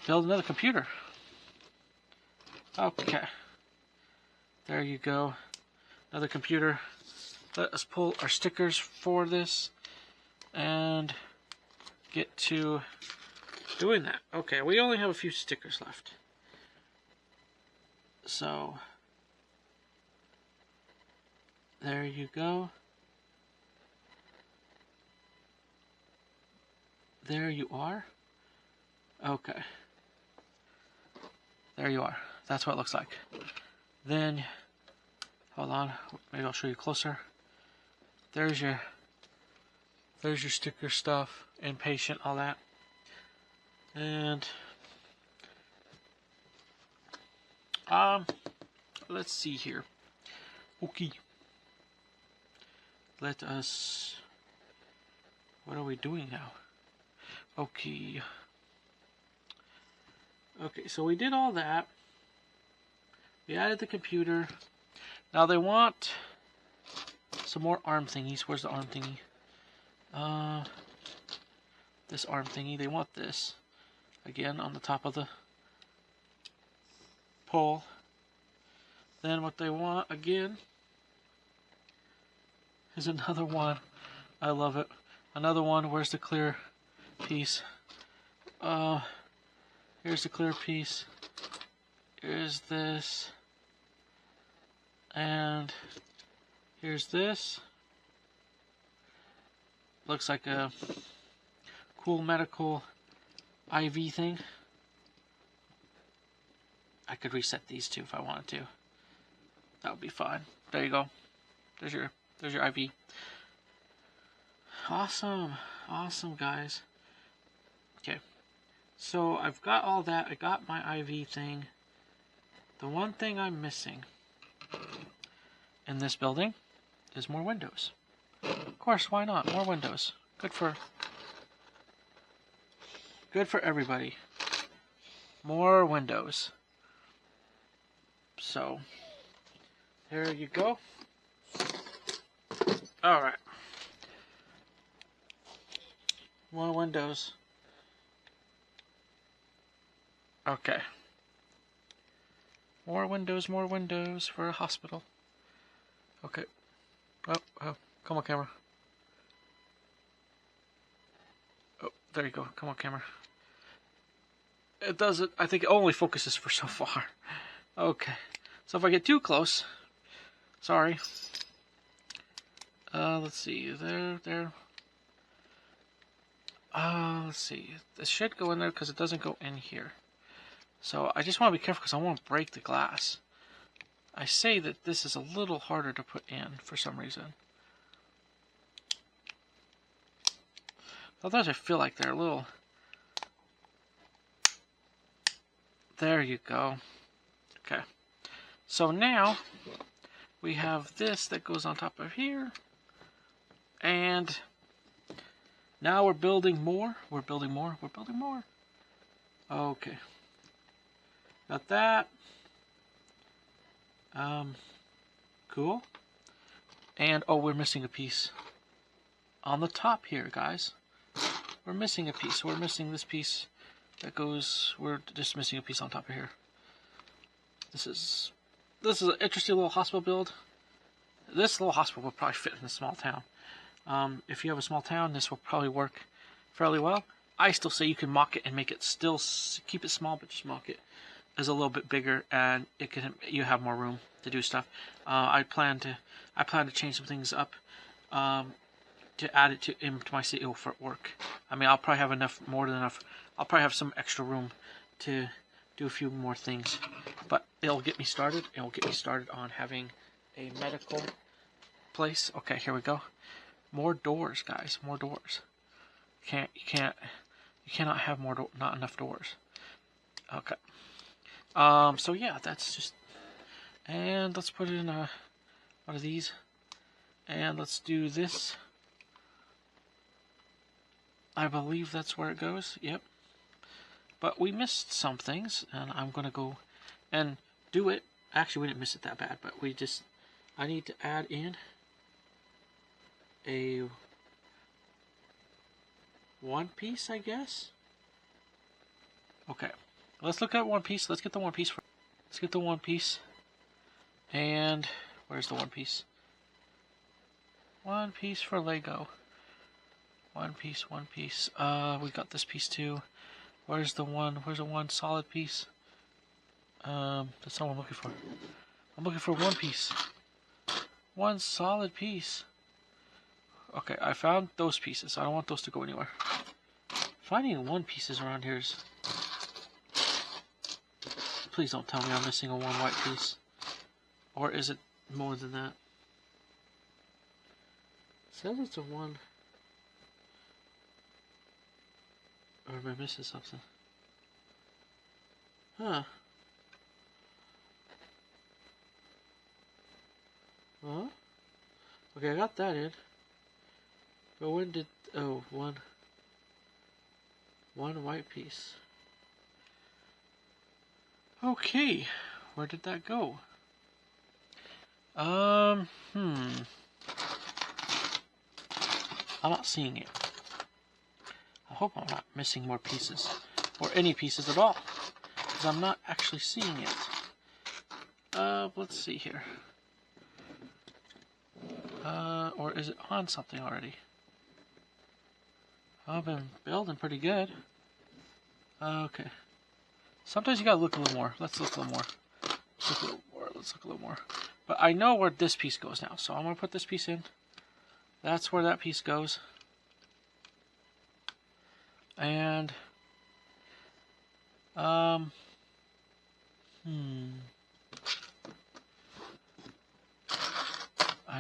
build another computer. Okay. There you go. Another computer. Let us pull our stickers for this and get to doing that. Okay, we only have a few stickers left. So, there you go. There you are. Okay. There you are. That's what it looks like. Then, hold on, maybe I'll show you closer. There's your sticker stuff, Impatient, all that. And let's see here. Okay. Let us, what are we doing now? Okay. Okay, so we did all that. We added the computer. Now they want some more arm thingies. Where's the arm thingy? This arm thingy. They want this. Again, on the top of the pole. Then what they want, again, is another one. I love it. Another one. Where's the clear piece? Here's the clear piece. Here's this. And here's this. Looks like a cool medical IV thing. I could reset these two if I wanted to. That would be fine. There you go. There's your IV. Awesome. Awesome, guys. Okay. So I've got all that. I got my IV thing. The one thing I'm missing in this building is more windows. Of course, why not? More windows. Good for everybody. More windows. So, there you go. Alright. More windows. Okay. More windows for a hospital. Okay. Oh, come on, camera. Oh, there you go. Come on, camera. It doesn't, I think it only focuses for so far. Okay. So if I get too close, sorry. Let's see. There. Let's see. This should go in there because it doesn't go in here. So I just want to be careful because I want to break the glass. I say that this is a little harder to put in for some reason. Sometimes I feel like they're a little... There you go. Okay. So now we have this that goes on top of here. And now we're building more. We're building more. Okay. Got that. Cool. And, oh, we're missing a piece on the top here, guys. we're missing a piece. We're missing this piece that goes. We're just missing a piece on top of here. This is an interesting little hospital build. This little hospital will probably fit in a small town. If you have a small town, this will probably work fairly well. I still say you can mock it and make it still keep it small, but just mock it as a little bit bigger, and you have more room to do stuff. I plan to change some things up to add it into my city for work. I mean, I'll probably have more than enough. I'll probably have some extra room to do a few more things, but it'll get me started. It'll get me started on having a medical place. Okay, here we go. More doors, guys. More doors. You cannot have not enough doors. Okay. So yeah, that's just. And let's put in one of these, and let's do this. I believe that's where it goes. Yep. But we missed some things, and I'm gonna go and do it. Actually, we didn't miss it that bad, but I need to add in a one piece, I guess. Okay, let's look at one piece. Let's get the one piece. Let's get the one piece. And where's the one piece? One piece for Lego. One piece, one piece. We got this piece too. Where's the one? Where's the one solid piece? That's not what I'm looking for. I'm looking for one piece. One solid piece. Okay, I found those pieces. I don't want those to go anywhere. Finding one pieces around here is... Please don't tell me I'm missing a one white piece. Or is it more than that? It says it's a one. Or am I missing something? Huh. Huh? Okay, I got that in. But when did... Oh, one white piece. Okay. Where did that go? I'm not seeing it. I hope I'm not missing more pieces. Or any pieces at all. Because I'm not actually seeing it. Let's see here. Or is it on something already? I've been building pretty good. Okay. Sometimes you gotta look a little more. Let's look a little more. Let's look a little more. Let's look a little more. But I know where this piece goes now, so I'm gonna put this piece in. That's where that piece goes. And I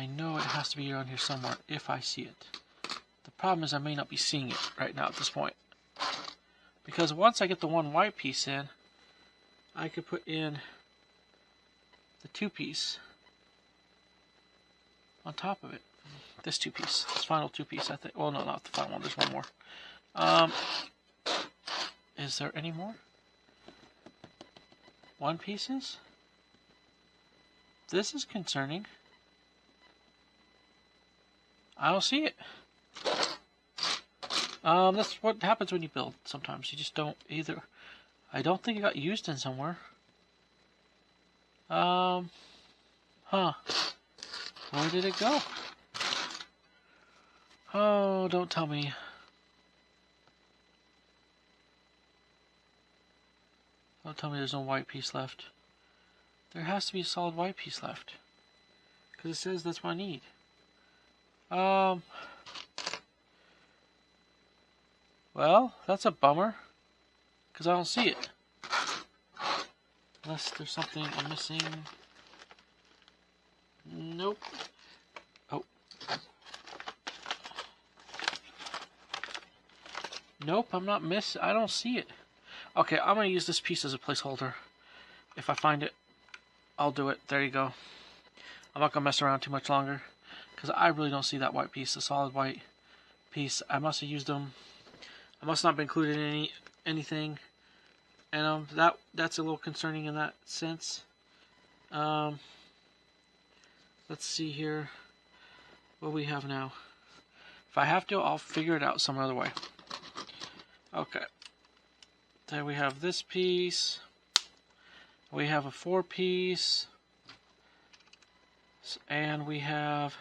know it has to be around here somewhere if I see it. The problem is I may not be seeing it right now at this point. Because once I get the one white piece in, I could put in the two piece on top of it. This two piece, this final two piece, I think. Well, no, not the final one. There's one more. Is there any more? One pieces? This is concerning. I don't see it. That's what happens when you build sometimes. You just don't either. I don't think it got used in somewhere. Huh. Where did it go? Oh, don't tell me. Don't tell me there's no white piece left. There has to be a solid white piece left. Because it says that's what I need. Well, that's a bummer. Because I don't see it. Unless there's something I'm missing. Nope. Oh. Nope, I'm not I don't see it. Okay, I'm going to use this piece as a placeholder. If I find it, I'll do it. There you go. I'm not going to mess around too much longer. Because I really don't see that white piece, the solid white piece. I must have used them. I must not have included anything. And that's a little concerning in that sense. Let's see here. What we have now. If I have to, I'll figure it out some other way. Okay. There we have this piece. We have a 4-piece. And we have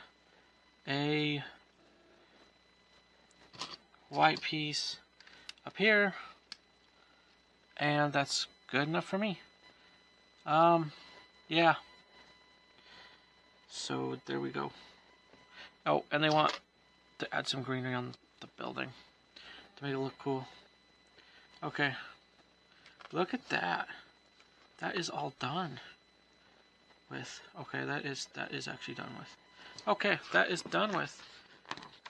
a white piece up here. And that's good enough for me. Yeah. So there we go. Oh, and they want to add some greenery on the building to make it look cool. Okay. Look at that. That is all done with. Okay, that is actually done with. Okay, that is done with.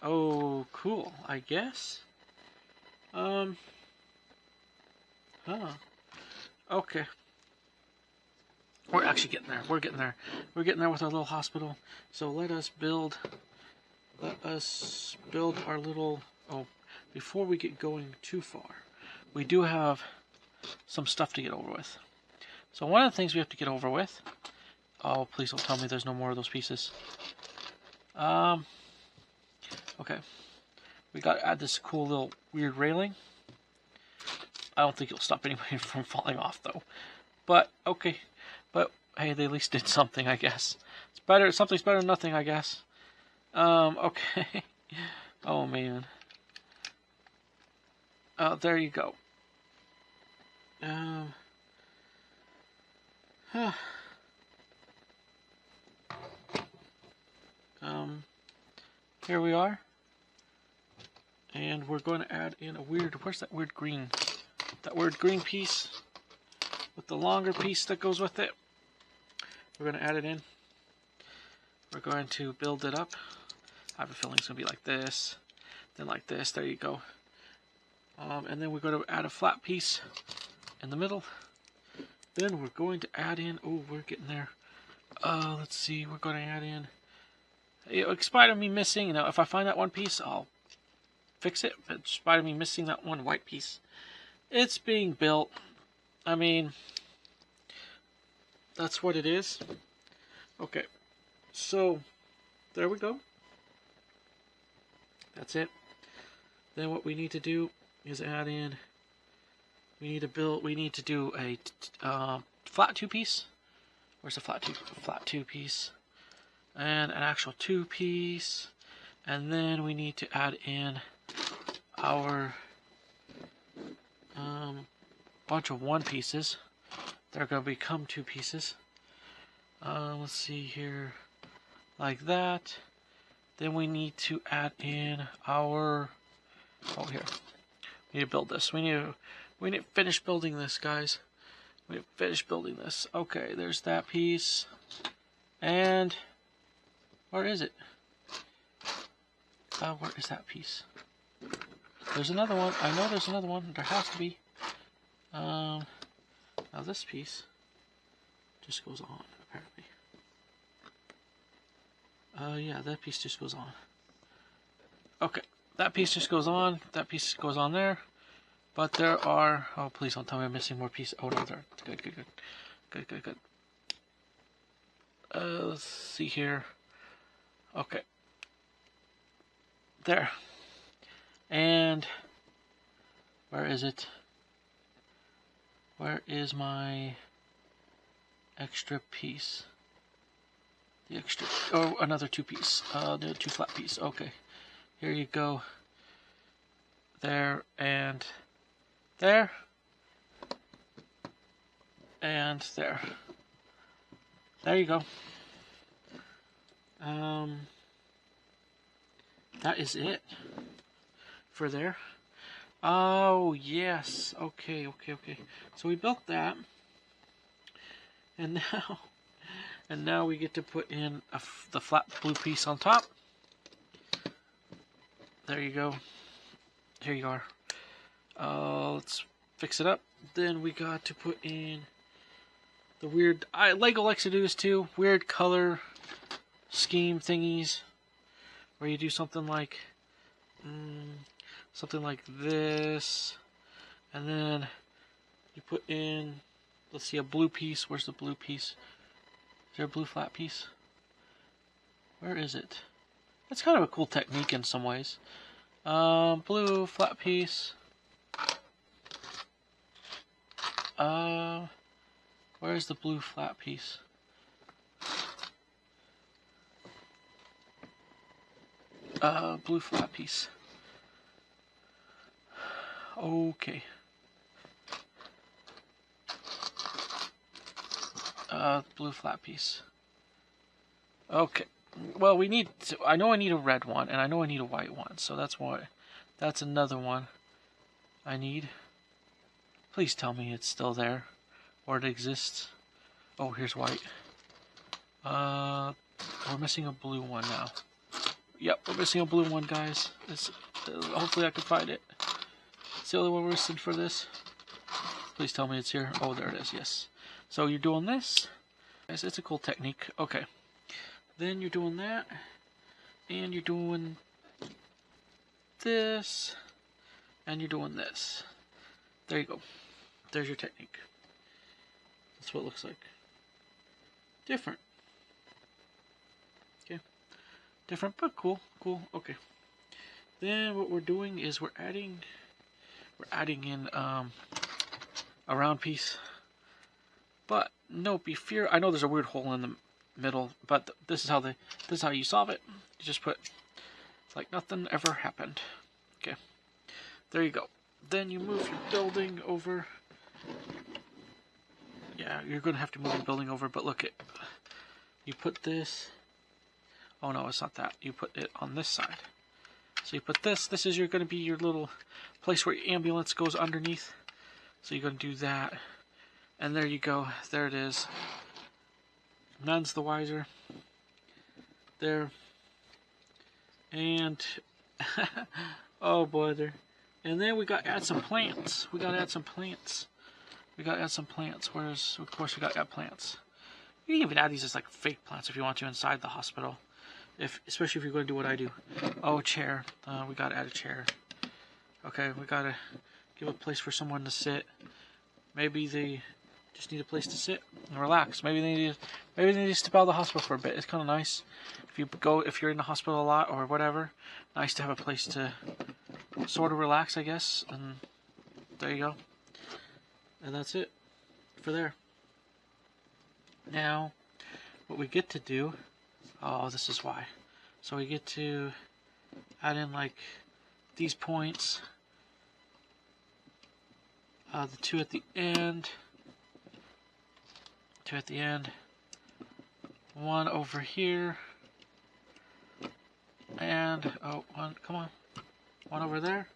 Oh, cool. I guess. Huh. Okay. We're actually getting there. We're getting there. We're getting there with our little hospital. So let us build our little. Oh, before we get going too far, we do have some stuff to get over with. So one of the things we have to get over with. Oh, please don't tell me there's no more of those pieces. Okay. We got to add this cool little weird railing. I don't think it'll stop anybody from falling off though. But okay. But hey, they at least did something, I guess. It's better. Something's better than nothing, I guess. Okay. Oh man. There you go. Here we are. And we're going to add in a weird, where's that weird green? That weird green piece with the longer piece that goes with it. We're going to add it in. We're going to build it up. I have a feeling it's going to be like this, then like this. There you go. And then we're going to add a flat piece in the middle. Then we're going to add in, oh, we're getting there. Let's see, we're going to add in, in spite of me missing, if I find that one piece, I'll fix it. But in spite of me missing that one white piece, it's being built. I mean, that's what it is. Okay, so there we go. That's it. Then what we need to do is add in. We need to do a flat 2-piece. Where's the flat 2-piece? And an actual 2-piece. And then we need to add in our bunch of 1-pieces. They're going to become 2 pieces. Let's see here. Like that. Then we need to add in our. Oh, here. We need to build this. We need to finish building this, guys. We need to finish building this. Okay, there's that piece. And where is it? Where is that piece? There's another one. I know there's another one. There has to be. Now this piece just goes on, apparently. Yeah, that piece just goes on. Okay, that piece just goes on. That piece goes on there. But there are. Oh, please don't tell me I'm missing more pieces. Oh no, there. Good. Let's see here. Okay. There. And where is it? Where is my extra piece? The extra. Oh, another 2-piece. The 2 flat piece. Okay. Here you go. There and there. And there. There you go. That is it for there. Oh, yes. Okay. So we built that. And now we get to put in the flat blue piece on top. There you go. Here you are. Let's fix it up. Then we got to put in the weird. Lego likes to do this too. Weird color scheme thingies, where you do something like this, and then you put in. Let's see, a blue piece. Where's the blue piece? Is there a blue flat piece? Where is it? It's kind of a cool technique in some ways. Blue flat piece. Where's the blue flat piece? Blue flat piece. Okay. Blue flat piece. Okay. Well, we need to, I know I need a red one, and I know I need a white one, so that's why. That's another one I need. Please tell me it's still there, or it exists. Oh, here's white. We're missing a blue one now. Yep, we're missing a blue one, guys. Hopefully I can find it. It's the only one we're missing for this. Please tell me it's here. Oh, there it is, yes. So you're doing this. It's a cool technique. Okay. Then you're doing that. And you're doing this. And you're doing this. There you go. There's your technique. That's what it looks like. Different. Okay. Different, but cool. Cool. Okay. Then what we're doing is we're adding in a round piece. But no be fear. I know there's a weird hole in the middle, but this is how you solve it. You just put like nothing ever happened. Okay. There you go. Then you move your building over. Yeah, you're going to have to move your building over, but look, you put this. Oh no, it's not that. You put it on this side. So you put this. This is going to be your little place where your ambulance goes underneath. So you're going to do that. And there you go. There it is. None's the wiser. There. And oh boy, there. And then we got to add some plants. We got to add some plants. Whereas, of course, we got to add plants. You can even add these as like fake plants if you want to inside the hospital. Especially if you're going to do what I do. Oh, chair. We got to add a chair. Okay, we got to give a place for someone to sit. Maybe they just need a place to sit and relax. Maybe they need to step out of the hospital for a bit. It's kind of nice if you're in the hospital a lot or whatever. Nice to have a place to sort of relax, I guess. And there you go. And that's it for there. Now, what we get to do. Oh, this is why. So we get to add in like these points. The two at the end. One over here. And, one over there.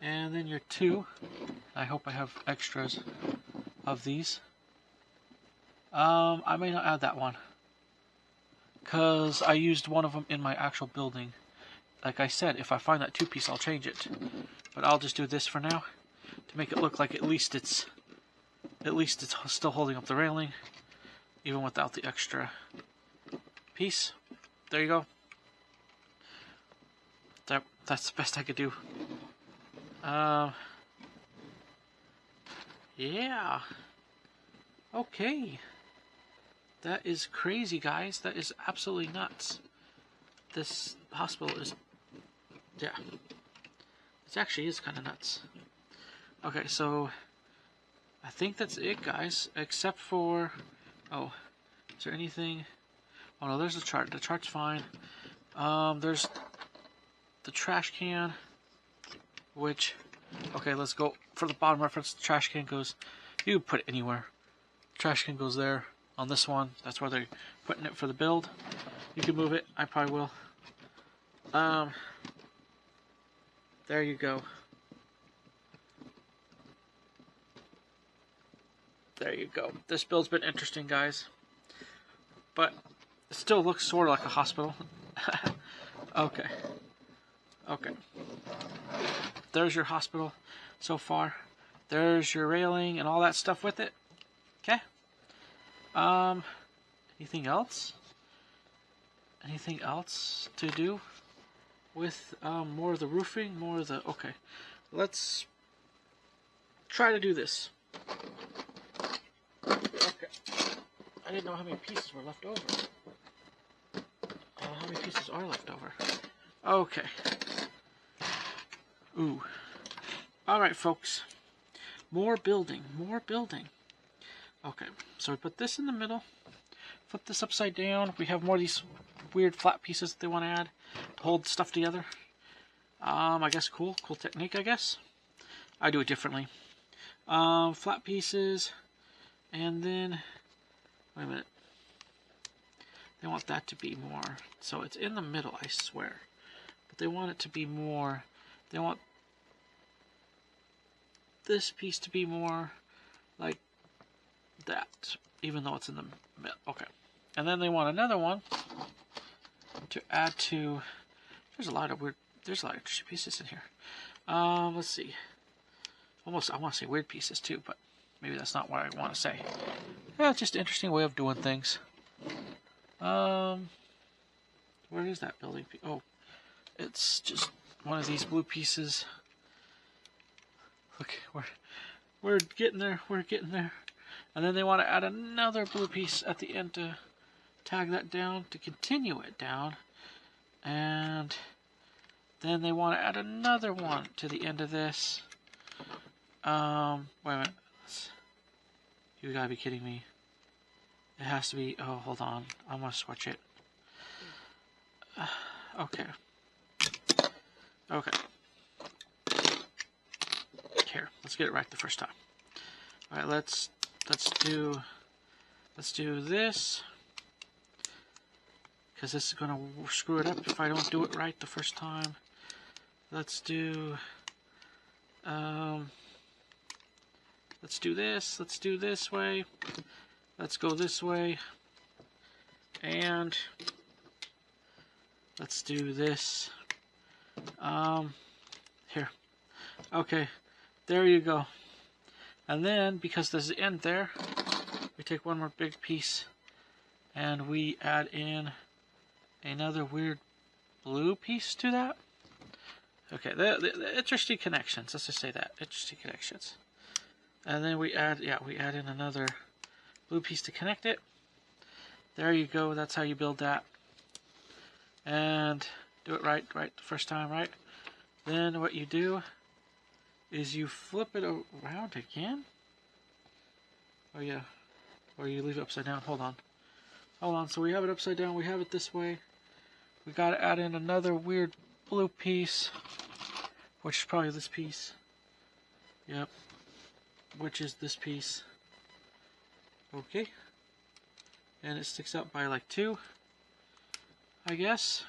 And then your two. I hope I have extras of these. I may not add that one. Because I used one of them in my actual building. Like I said, if I find that two piece, I'll change it. But I'll just do this for now. To make it look like at least it's still holding up the railing, even without the extra piece. There you go. That's the best I could do. Yeah. Okay. That is crazy, guys. That is absolutely nuts. This hospital is, yeah. It actually is kind of nuts. Okay, so I think that's it, guys. Except for, oh, is there anything? Oh no, there's the chart. The chart's fine. There's the trash can, which, okay, let's go for the bottom reference. The trash can goes, you put it anywhere. Trash can goes there on this one. That's where they're putting it for the build. You can move it. I probably will. There you go. There you go. This build's been interesting, guys. But it still looks sort of like a hospital. Okay. Okay. There's your hospital so far. There's your railing and all that stuff with it. Okay. Anything else? Anything else to do with more of the roofing? More of the... Okay. Let's try to do this. Okay. I didn't know how many pieces were left over. How many pieces are left over? Okay. Ooh. Alright, folks. More building. More building. Okay, so we put this in the middle. Flip this upside down. We have more of these weird flat pieces that they want to add to hold stuff together. I guess cool technique, I guess. I do it differently. Flat pieces, and then, wait a minute. They want that to be more, so it's in the middle, I swear. But they want it to be more, they want this piece to be more like that, even though it's in the middle. Okay. And then they want another one to add to, there's a lot of extra pieces in here. Let's see. I want to say weird pieces too, but maybe that's not what I want to say. Yeah, it's just an interesting way of doing things. Where is that building? Oh, it's just one of these blue pieces. Look, we're getting there. We're getting there. And then they want to add another blue piece at the end to tag that down, to continue it down. And then they want to add another one to the end of this. Wait a minute. You gotta be kidding me. It has to be, oh, hold on. I'm gonna switch it. Okay. Okay. Here, let's get it right the first time. Alright, let's do this. Because this is gonna screw it up if I don't do it right the first time. Let's do this. Let's do this way. Let's go this way. And let's do this. Here. Okay. There you go. And then, because there's the end there, we take one more big piece and we add in another weird blue piece to that. Okay, the interesting connections. Let's just say that. Interesting connections. And then we add in another blue piece to connect it. There you go. That's how you build that. And do it right the first time, right? Then what you do is you flip it around again. Oh yeah. Or you leave it upside down. Hold on. Hold on. So we have it upside down. We have it this way. We got to add in another weird blue piece, which is probably this piece. Yep. Which is this piece. Okay. And it sticks out by like 2, I guess.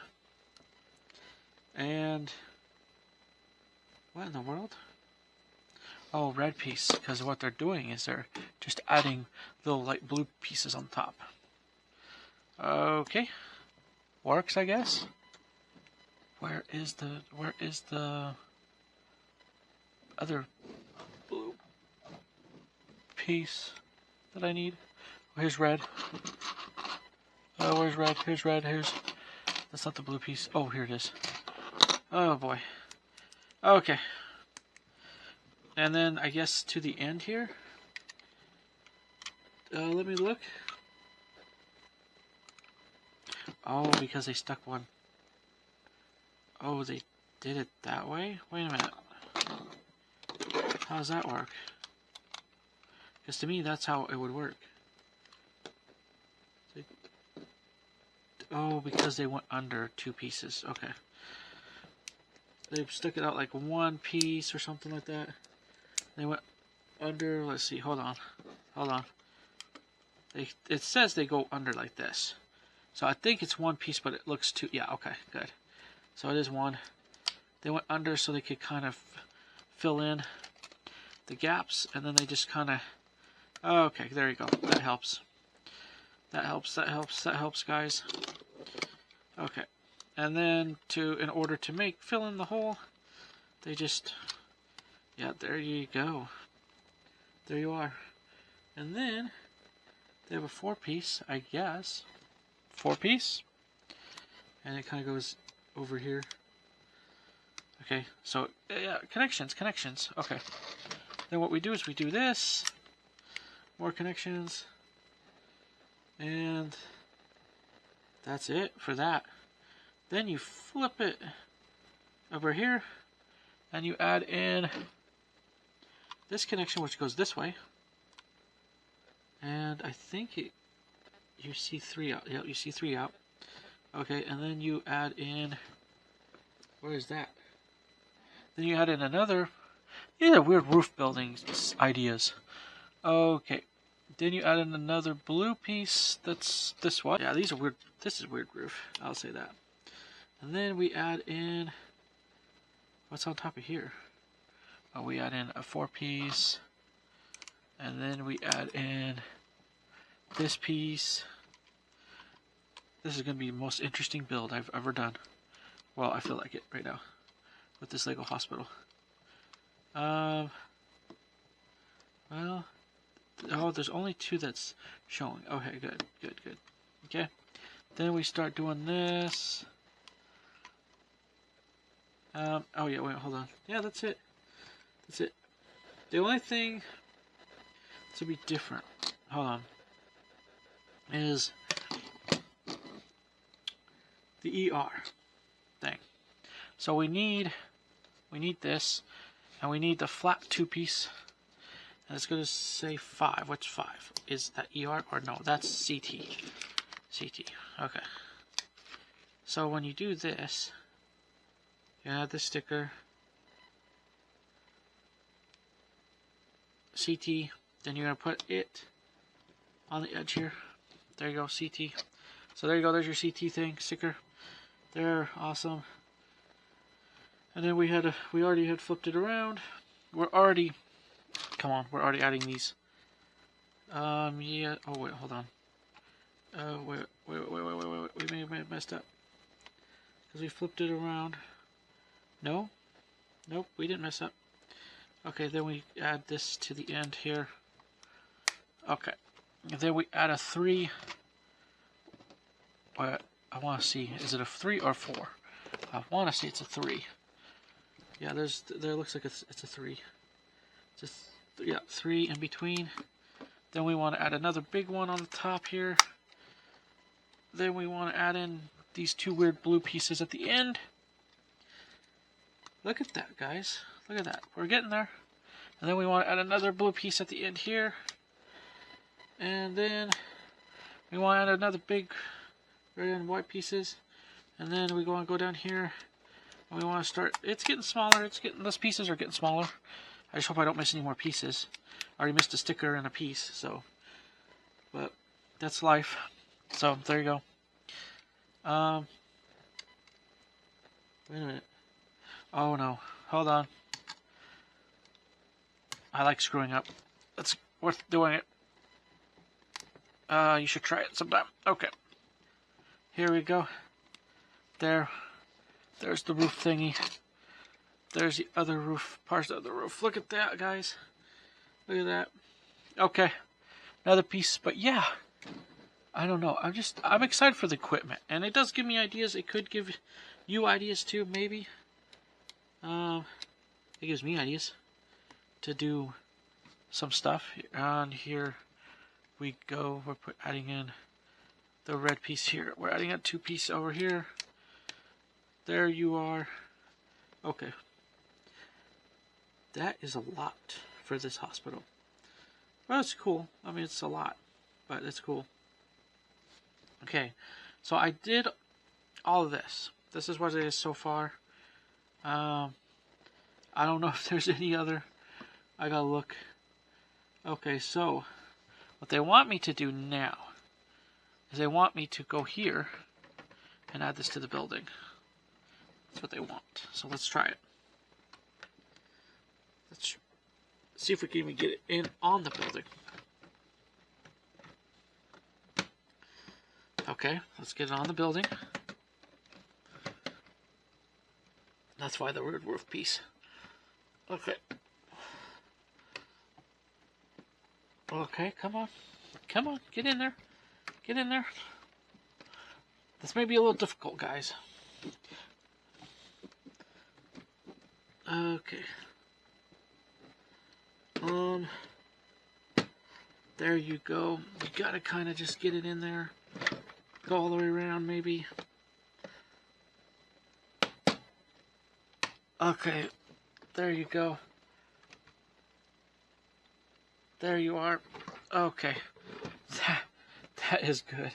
And what in the world? Oh, red piece, because what they're doing is they're just adding little light blue pieces on top. Okay. Works, I guess. Where is the other blue piece that I need? Oh, here's red. Oh, where's red? Here's red. That's not the blue piece. Oh, here it is. Oh boy. Okay. And then I guess to the end here. Let me look. Oh, because they stuck one. Oh, they did it that way? Wait a minute. How does that work? Because to me, that's how it would work. Oh, because they went under 2 pieces. Okay. They stuck it out like 1 piece or something like that. They went under, let's see, hold on. Hold on. It says they go under like this. So I think it's 1 piece, but it looks 2. Yeah, okay, good. So it is 1. They went under so they could kind of fill in the gaps, and then they just kind of... Okay, there you go. That helps. That helps, guys. Okay. And then in order to fill in the hole, they just... Yeah, there you go. There you are. And then they have a 4-piece, I guess. 4-piece. And it kind of goes over here. Okay, so yeah, connections. Okay. Then what we do is we do this. More connections. And that's it for that. Then you flip it over here and you add in this connection, which goes this way. And I think you see 3 out. Yeah, you see 3 out. Okay, and then you add in, where is that? Then you add in another, these are weird roof building ideas. Okay, then you add in another blue piece, that's this one. Yeah, these are weird, this is weird roof, I'll say that. And then we add in, what's on top of here? Oh, we add in a 4-piece, and then we add in this piece. This is going to be the most interesting build I've ever done. Well, I feel like it right now with this Lego hospital. Well, oh, there's only 2 that's showing. Okay, good. Okay, then we start doing this. Oh yeah, wait, hold on. Yeah, that's it. The only thing to be different, hold on, is the ER thing. So we need this, and we need the flat 2-piece, and it's going to say 5. Which 5? Is that ER or no? That's CT. Okay. So when you do this, you add the sticker CT, then you're going to put it on the edge here. There you go, CT. So there you go, there's your CT thing, sticker. There, awesome. And then we already had flipped it around. We're already adding these. Yeah, oh wait, hold on. Wait, we may have messed up. Because we flipped it around. No? Nope, we didn't mess up. Okay, then we add this to the end here. Okay. And then we add a 3. I want to see, is it a 3 or 4? I want to see it's a 3. Yeah, there looks like it's a 3. Just yeah, 3 in between. Then we want to add another big one on the top here. Then we want to add in these 2 weird blue pieces at the end. Look at that, guys. Look at that. We're getting there. And then we want to add another blue piece at the end here. And then we want to add another big red and white pieces. And then we want to go down here. And we want to start. It's getting smaller. Those pieces are getting smaller. I just hope I don't miss any more pieces. I already missed a sticker and a piece, so. But that's life. So there you go. Wait a minute. Oh no. Hold on. I like screwing up. It's worth doing it. You should try it sometime. Okay. Here we go. There's the roof thingy. There's the other roof, parts of the roof. Look at that, guys. Look at that. Okay. Another piece, but yeah. I don't know. I'm excited for the equipment. And it does give me ideas. It could give you ideas too, maybe. It gives me ideas to do some stuff. On here we go. We're adding in the red piece here. We're adding a 2-piece over here. There you are. Okay. That is a lot for this hospital. Well, it's cool. I mean, it's a lot, but it's cool. Okay, so I did all of this. This is what it is so far. I don't know if there's any other. I gotta look. Okay, so what they want me to do now is they want me to go here and add this to the building. That's what they want. So let's try it. Let's see if we can even get it in on the building. Okay, let's get it on the building. That's why the weird roof piece. Okay. Okay, come on. Come on, get in there. Get in there. This may be a little difficult, guys. Okay. There you go. You gotta kind of just get it in there. Go all the way around, maybe. Okay. There you go. There you are. Okay. That is good.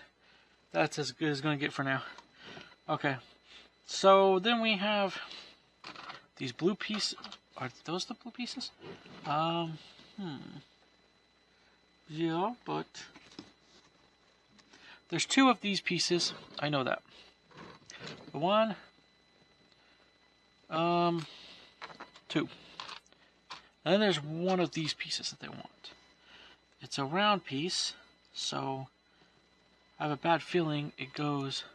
That's as good as it's going to get for now. Okay. So then we have these blue pieces. Are those the blue pieces? Yeah, but there's two of these pieces. I know that. The one, two. And then there's one of these pieces that they want. It's a round piece, so I have a bad feeling it goes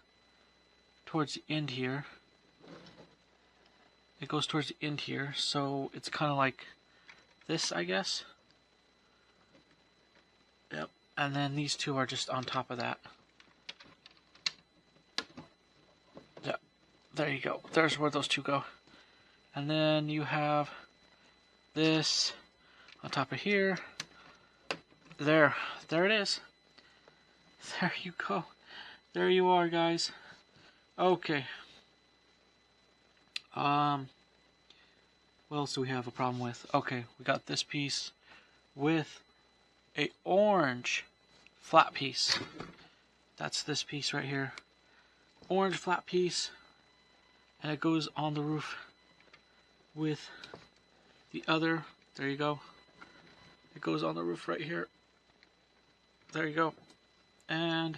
towards the end here. It goes towards the end here, so it's kind of like this, I guess. Yep. And then these two are just on top of that. Yep. There you go. There's where those two go. And then you have this on top of here. There it is. There you go. There you are, guys. Okay. What else do we have a problem with? Okay, we got this piece with a orange flat piece. That's this piece right here. Orange flat piece. And it goes on the roof with the other. There you go. It goes on the roof right here. There you go. And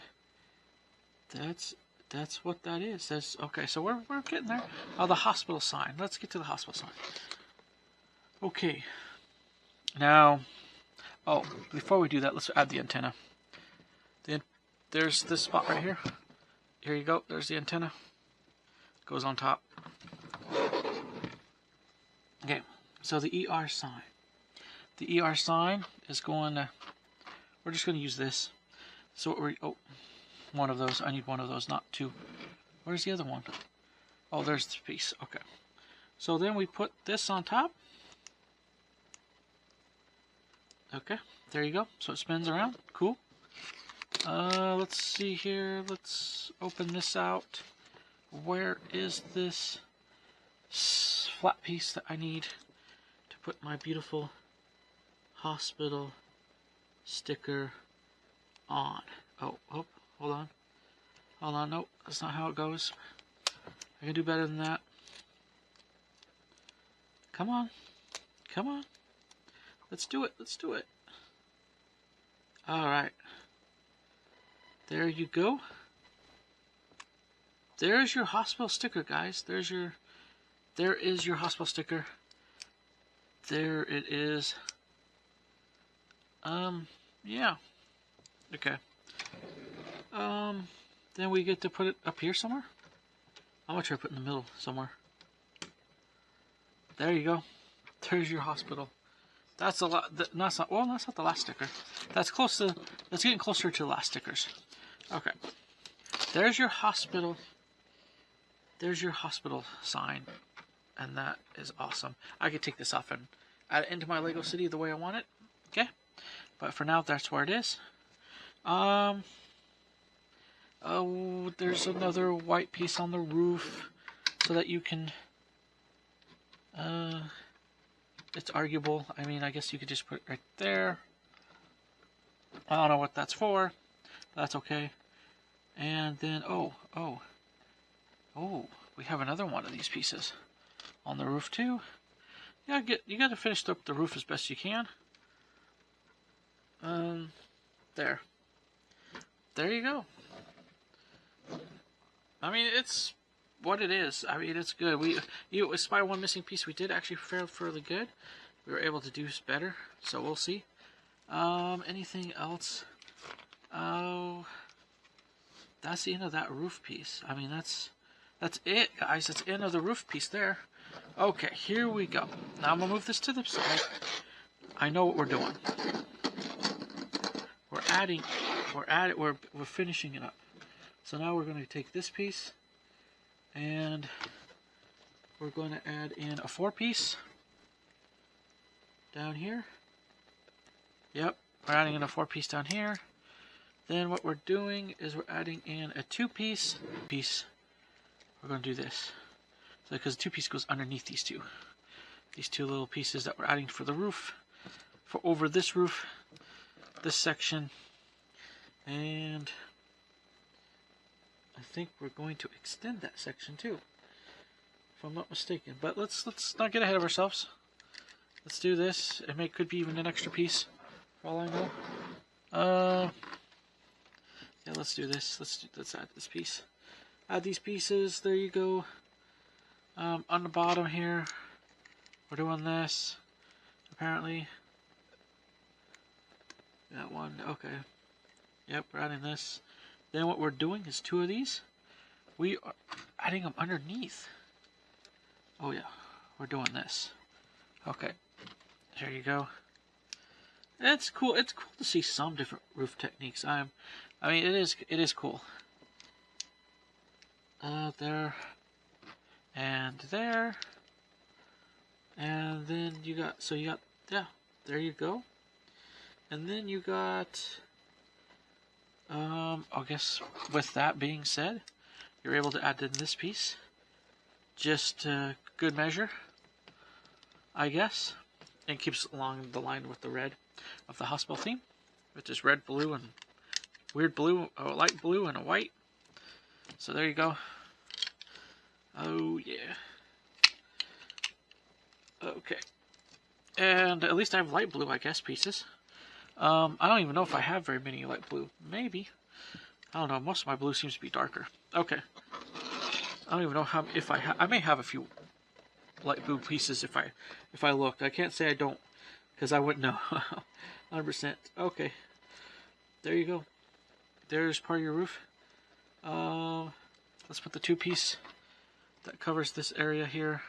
that's what that is. That's okay. So we're getting there. Oh, the hospital sign. Let's get to the hospital sign. Okay. Now, oh, before we do that, let's add the antenna. There's this spot right here. Here you go. There's the antenna. Goes on top. Okay. So the ER sign. The ER sign is going to. We're just going to use this. So what we're one of those. I need one of those, not two. Where's the other one? Oh, there's the piece. Okay. So then we put this on top. Okay. There you go. So it spins around. Cool. Let's see here. Let's open this out. Where is this flat piece that I need to put my beautiful hospital sticker on? Oh, hold on. Hold on, nope, that's not how it goes. I can do better than that. Come on. Come on. Let's do it. Let's do it. Alright. There you go. There's your hospital sticker, guys. There is your hospital sticker. There it is. Yeah. Okay. Then we get to put it up here somewhere. I'm gonna try to put it in the middle somewhere. There you go. There's your hospital. That's a lot. That's not. Well, that's not the last sticker. That's close to. That's getting closer to the last stickers. Okay. There's your hospital. There's your hospital sign, and that is awesome. I could take this off and add it into my Lego City the way I want it. Okay. But for now, that's where it is. Oh, there's another white piece on the roof so that you can, it's arguable. I mean, I guess you could just put it right there. I don't know what that's for. That's okay. And then, oh, we have another one of these pieces on the roof too. Yeah, you got to finish up the roof as best you can. There you go. I mean, it's what it is. I mean, it's good. Despite one missing piece, we did actually fare fairly good. We were able to do better, so we'll see. Anything else? Oh, that's the end of that roof piece. I mean, that's it, guys. That's the end of the roof piece there. Okay, here we go. Now I'm gonna move this to the side. I know what we're doing. We're finishing it up. So now we're going to take this piece and we're going to add in a 4-piece down here. Yep, we're adding in a 4-piece down here. Then what we're doing is we're adding in a 2-piece. We're going to do this. So because the 2-piece goes underneath these two little pieces that we're adding for the roof. for over this roof, this section, and I think we're going to extend that section too, if I'm not mistaken. But let's not get ahead of ourselves. Let's do this. It could be even an extra piece, for all I know. Yeah, let's do this. Let's add this piece. Add these pieces. There you go. On the bottom here, we're doing this. Apparently, that one. Okay. Yep, we're adding this. Then what we're doing is 2 of these. We are adding them underneath. Oh yeah, we're doing this. Okay, there you go. It's cool. It's cool to see some different roof techniques. I mean, it is cool. There, and there, and then you got. So you got, yeah. There you go. And then you got. I guess with that being said, you're able to add in this piece. Just good measure, I guess. And keeps along the line with the red of the hospital theme, which is red, blue, and weird blue, a light blue, and a white. So there you go. Oh yeah. Okay. And at least I have light blue, I guess, pieces. I don't even know if I have very many light blue. Maybe. I don't know. Most of my blue seems to be darker. Okay. I don't even know how, if I may have a few light blue pieces if I looked. I can't say I don't, because I wouldn't know. 100%. Okay. There you go. There's part of your roof. Let's put the 2-piece that covers this area here.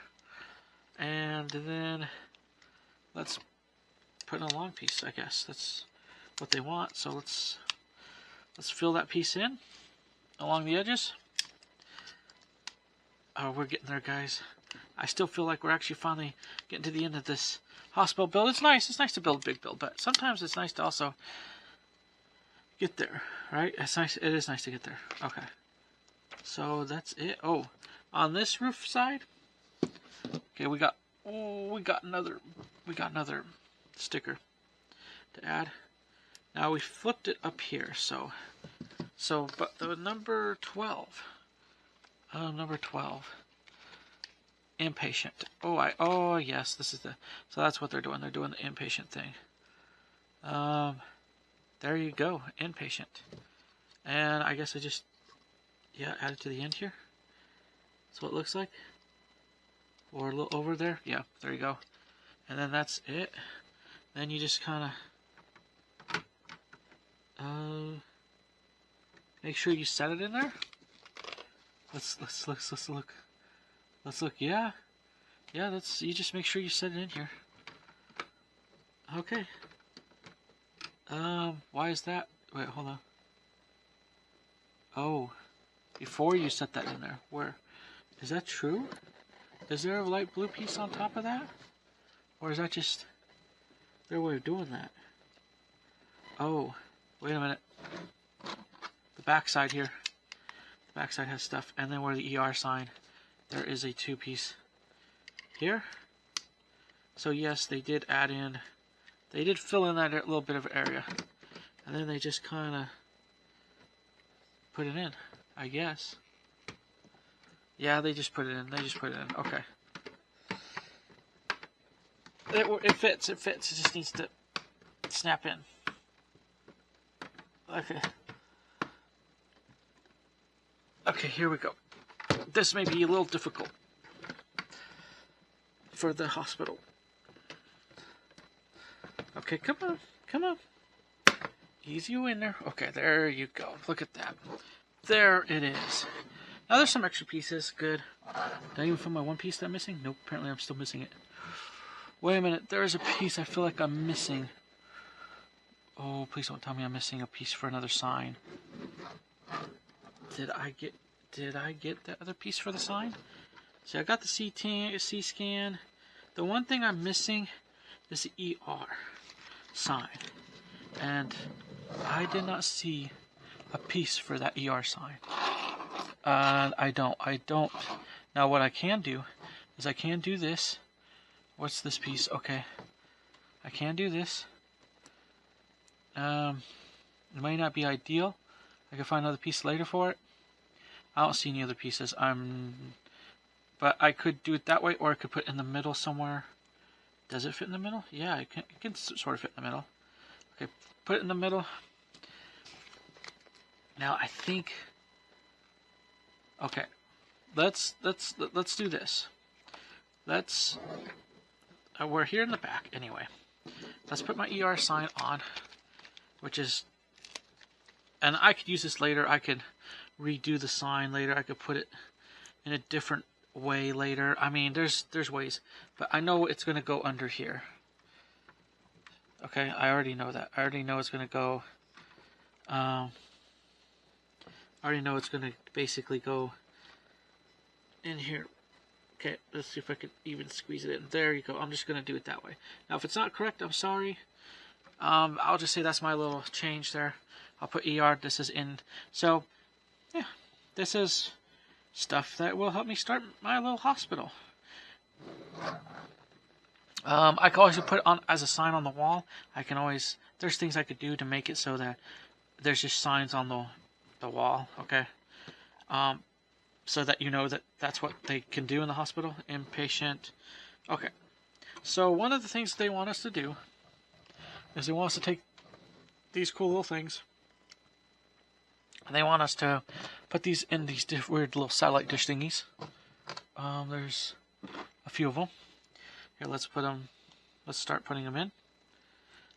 And then let's put in a long piece, I guess. That's what they want. So let's fill that piece in along the edges. Oh, we're getting there, guys. I still feel like we're actually finally getting to the end of this hospital build. It's nice. It's nice to build a big build, but sometimes it's nice to also get there, right? It's nice. It is nice to get there. Okay. So that's it. Oh, on this roof side. Okay, we got another sticker to add. Now we flipped it up here, so but the number 12. Number 12. Impatient. Oh yes, this is so that's what they're doing. They're doing the impatient thing. There you go, impatient. And I guess I just add it to the end here. That's what it looks like. Or a little over there. Yeah, there you go. And then that's it. Then you just kind of make sure you set it in there. Let's look. Let's look. Yeah. That's, you just make sure you set it in here. Okay. Why is that? Wait, hold on. Oh, before you set that in there. Where? Is that true? Is there a light blue piece on top of that? Or is that just their way of doing that? Oh, wait a minute. The backside here. The backside has stuff. And then where the ER sign, there is a 2-piece here. So yes, they did add in, they did fill in that little bit of area. And then they just kind of put it in, I guess. Yeah, they just put it in. Okay. It fits. It just needs to snap in. Okay. Okay, here we go. This may be a little difficult for the hospital. Okay, come on. Ease you in there. Okay, there you go. Look at that. There it is. Now there's some extra pieces. Good. Did I even find my 1 piece that I'm missing? Nope, apparently I'm still missing it. Wait a minute, there is a piece I feel like I'm missing. Oh, please don't tell me I'm missing a piece for another sign. Did I get that other piece for the sign? See, I got the CT scan. The one thing I'm missing is the ER sign. And I did not see a piece for that ER sign. I don't. Now what I can do is I can do this. What's this piece? Okay. I can do this. It might not be ideal. I can find another piece later for it. I don't see any other pieces. But I could do it that way, or I could put it in the middle somewhere. Does it fit in the middle? Yeah, it can sort of fit in the middle. Okay, put it in the middle. Now I think. Okay, let's do this. We're here in the back anyway. Let's put my ER sign on, which is, and I could use this later. I could redo the sign later. I could put it in a different way later. I mean, there's ways, but I know it's gonna go under here. Okay, I already know that. I already know it's gonna go. I already know it's gonna basically go in here. Okay, let's see if I can even squeeze it in. There you go. I'm just gonna do it that way. Now, if it's not correct, I'm sorry. I'll just say that's my little change there. I'll put ER. This is in. So, yeah, this is stuff that will help me start my little hospital. I can always put it on as a sign on the wall. I can always, there's things I could do to make it so that there's just signs on the wall, okay? So that you know that that's what they can do in the hospital. Inpatient. Okay. So one of the things they want us to do is they want us to take these cool little things. They want us to put these in these weird little satellite dish thingies. There's a few of them. Here, let's put them. Let's start putting them in.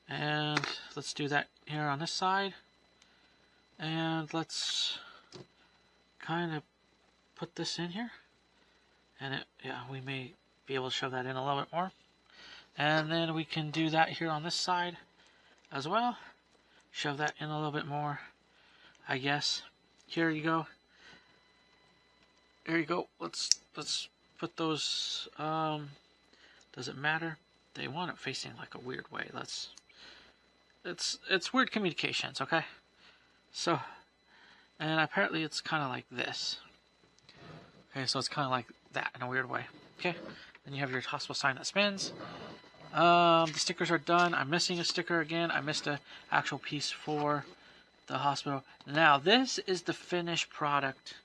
And let's do that here on this side. And let's kind of put this in here. And yeah, we may be able to shove that in a little bit more. And then we can do that here on this side as well. Shove that in a little bit more, I guess. Here you go. There you go. Let's put those. Does it matter? They want it facing like a weird way. It's weird communications, okay? So, and apparently it's kind of like this. Okay, so it's kind of like that in a weird way. Okay, then you have your hospital sign that spins. The stickers are done. I'm missing a sticker again. I missed an actual piece for the hospital. Now, this is the finished product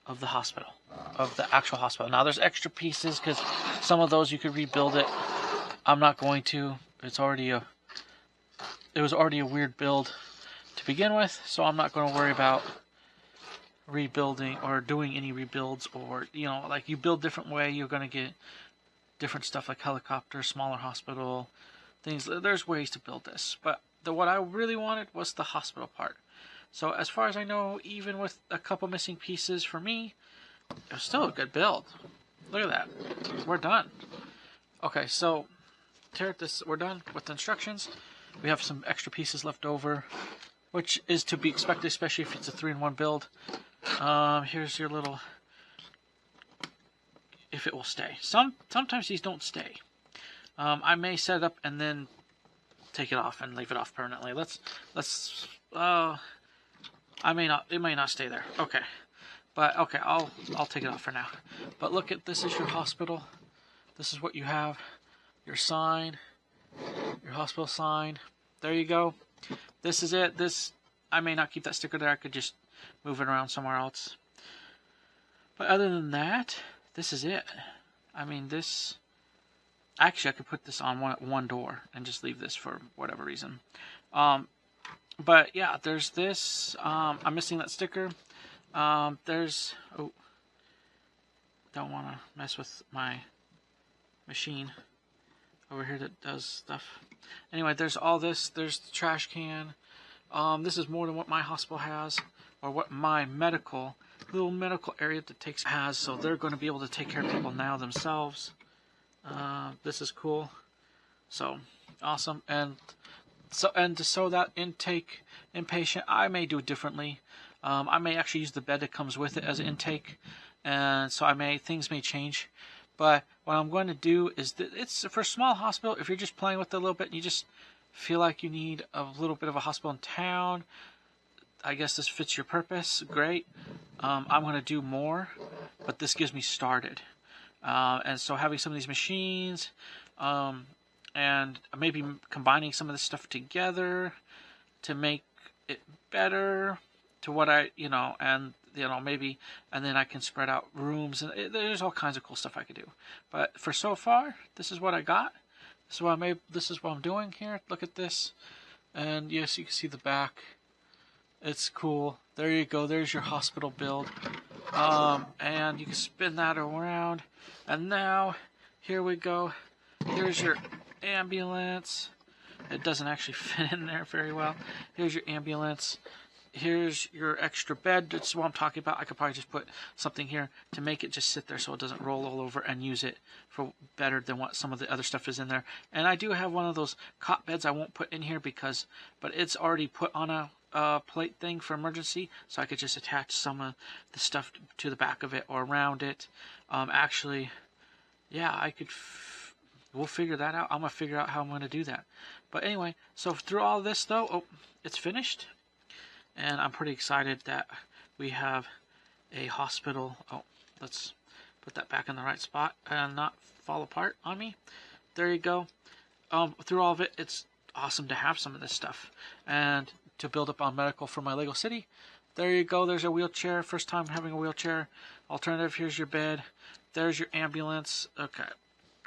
of the hospital, of the actual hospital. Now, there's extra pieces because some of those you could rebuild it. I'm not going to. It was already a weird build to begin with, so I'm not going to worry about rebuilding or doing any rebuilds, or, you know, like you build different way, you're going to get different stuff like helicopter, smaller hospital, things. There's ways to build this, but what I really wanted was the hospital part. So as far as I know, even with a couple missing pieces for me, it was still a good build. Look at that. We're done. Okay, so we're done with the instructions. We have some extra pieces left over, which is to be expected, especially if it's a 3-in-1 build. Here's your little, if it will stay. Sometimes these don't stay. I may set it up and then take it off and leave it off permanently. It may not stay there. Okay. But okay, I'll take it off for now. But look at, this is your hospital. This is what you have. Your sign, your hospital sign. There you go. This is it. I may not keep that sticker there. I could just move it around somewhere else. But other than that, this is it. I mean, this. Actually, I could put this on one door and just leave this for whatever reason. But yeah, there's this. I'm missing that sticker. There's. Oh. Don't want to mess with my machine over here that does stuff. Anyway, there's all this. There's the trash can. This is more than what my hospital has, or what my little medical area that has. So they're going to be able to take care of people now themselves. This is cool. So awesome. And to sew that inpatient, I may do it differently. I may actually use the bed that comes with it as an intake, and so things may change. But what I'm going to do is it's for a small hospital. If you're just playing with it a little bit and you just feel like you need a little bit of a hospital in town, I guess this fits your purpose. Great. I'm going to do more, but this gives me started. And so having some of these machines, and maybe combining some of this stuff together to make it better to what I, and maybe, and then I can spread out rooms, and there's all kinds of cool stuff I could do. But for so far, this is what I got. This is what I made. This is what I'm doing here. Look at this, and yes, you can see the back. It's cool. There you go. There's your hospital build, and you can spin that around, and now here we go. Here's your ambulance. It doesn't actually fit in there very well. Here's your ambulance. Here's your extra bed. That's what I'm talking about. I could probably just put something here to make it just sit there so it doesn't roll all over, and use it for better than what some of the other stuff is in there. And I do have one of those cot beds I won't put in here but it's already put on a plate thing for emergency, so I could just attach some of the stuff to the back of it or around it. Actually, yeah, I could. We'll figure that out. I'm going to figure out how I'm going to do that. But anyway, so through all this, though, it's finished. And I'm pretty excited that we have a hospital. Let's put that back in the right spot and not fall apart on me. There you go. Through all of it, it's awesome to have some of this stuff. And to build up on medical for my Lego City. There you go. There's a wheelchair. First time having a wheelchair. Alternative, here's your bed. There's your ambulance. Okay.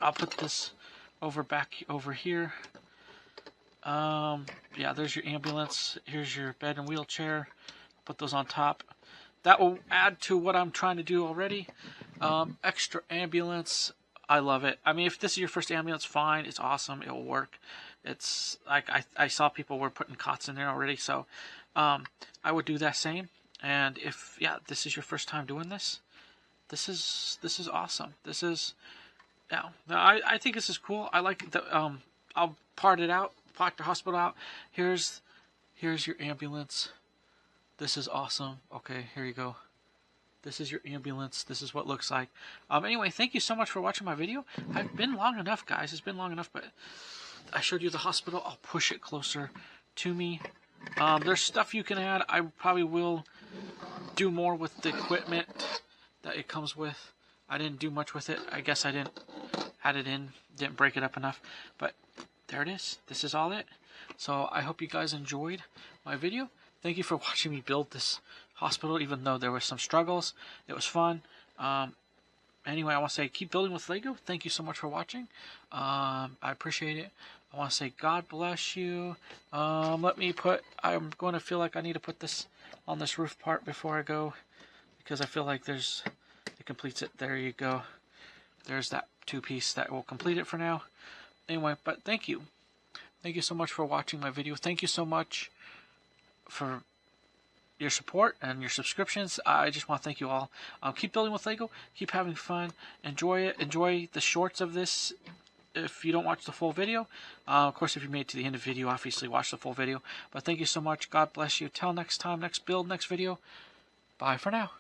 I'll put this back over here. Yeah, there's your ambulance. Here's your bed and wheelchair. Put those on top. That will add to what I'm trying to do already. Extra ambulance. I love it. I mean, if this is your first ambulance, fine. It's awesome. It will work. It's like I saw people were putting cots in there already, so I would do that same. And if this is your first time doing this, this is awesome. This is I think this is cool. I like the I'll part the hospital out. Here's your ambulance. This is awesome. Okay, here you go. This is your ambulance. This is what it looks like. Anyway, thank you so much for watching my video. I've been long enough, guys. It's been long enough, but I showed you the hospital. I'll push it closer to me. There's stuff you can add. I probably will do more with the equipment that it comes with. I didn't do much with it. I guess I didn't add it in. Didn't break it up enough. But there it is. This is all it. So I hope you guys enjoyed my video. Thank you for watching me build this hospital, even though there were some struggles. It was fun. Anyway, I want to say keep building with Lego. Thank you so much for watching. I appreciate it. I want to say God bless you. I'm going to feel like I need to put this on this roof part before I go, because I feel like it completes it. There you go. There's that two-piece that will complete it for now. Anyway, but thank you. Thank you so much for watching my video. Thank you so much for your support and your subscriptions. I just want to thank you all. Keep building with Lego. Keep having fun. Enjoy it. Enjoy the shorts of this if you don't watch the full video. Of course, if you made it to the end of the video, obviously watch the full video. But thank you so much. God bless you. Till next time, next build, next video. Bye for now.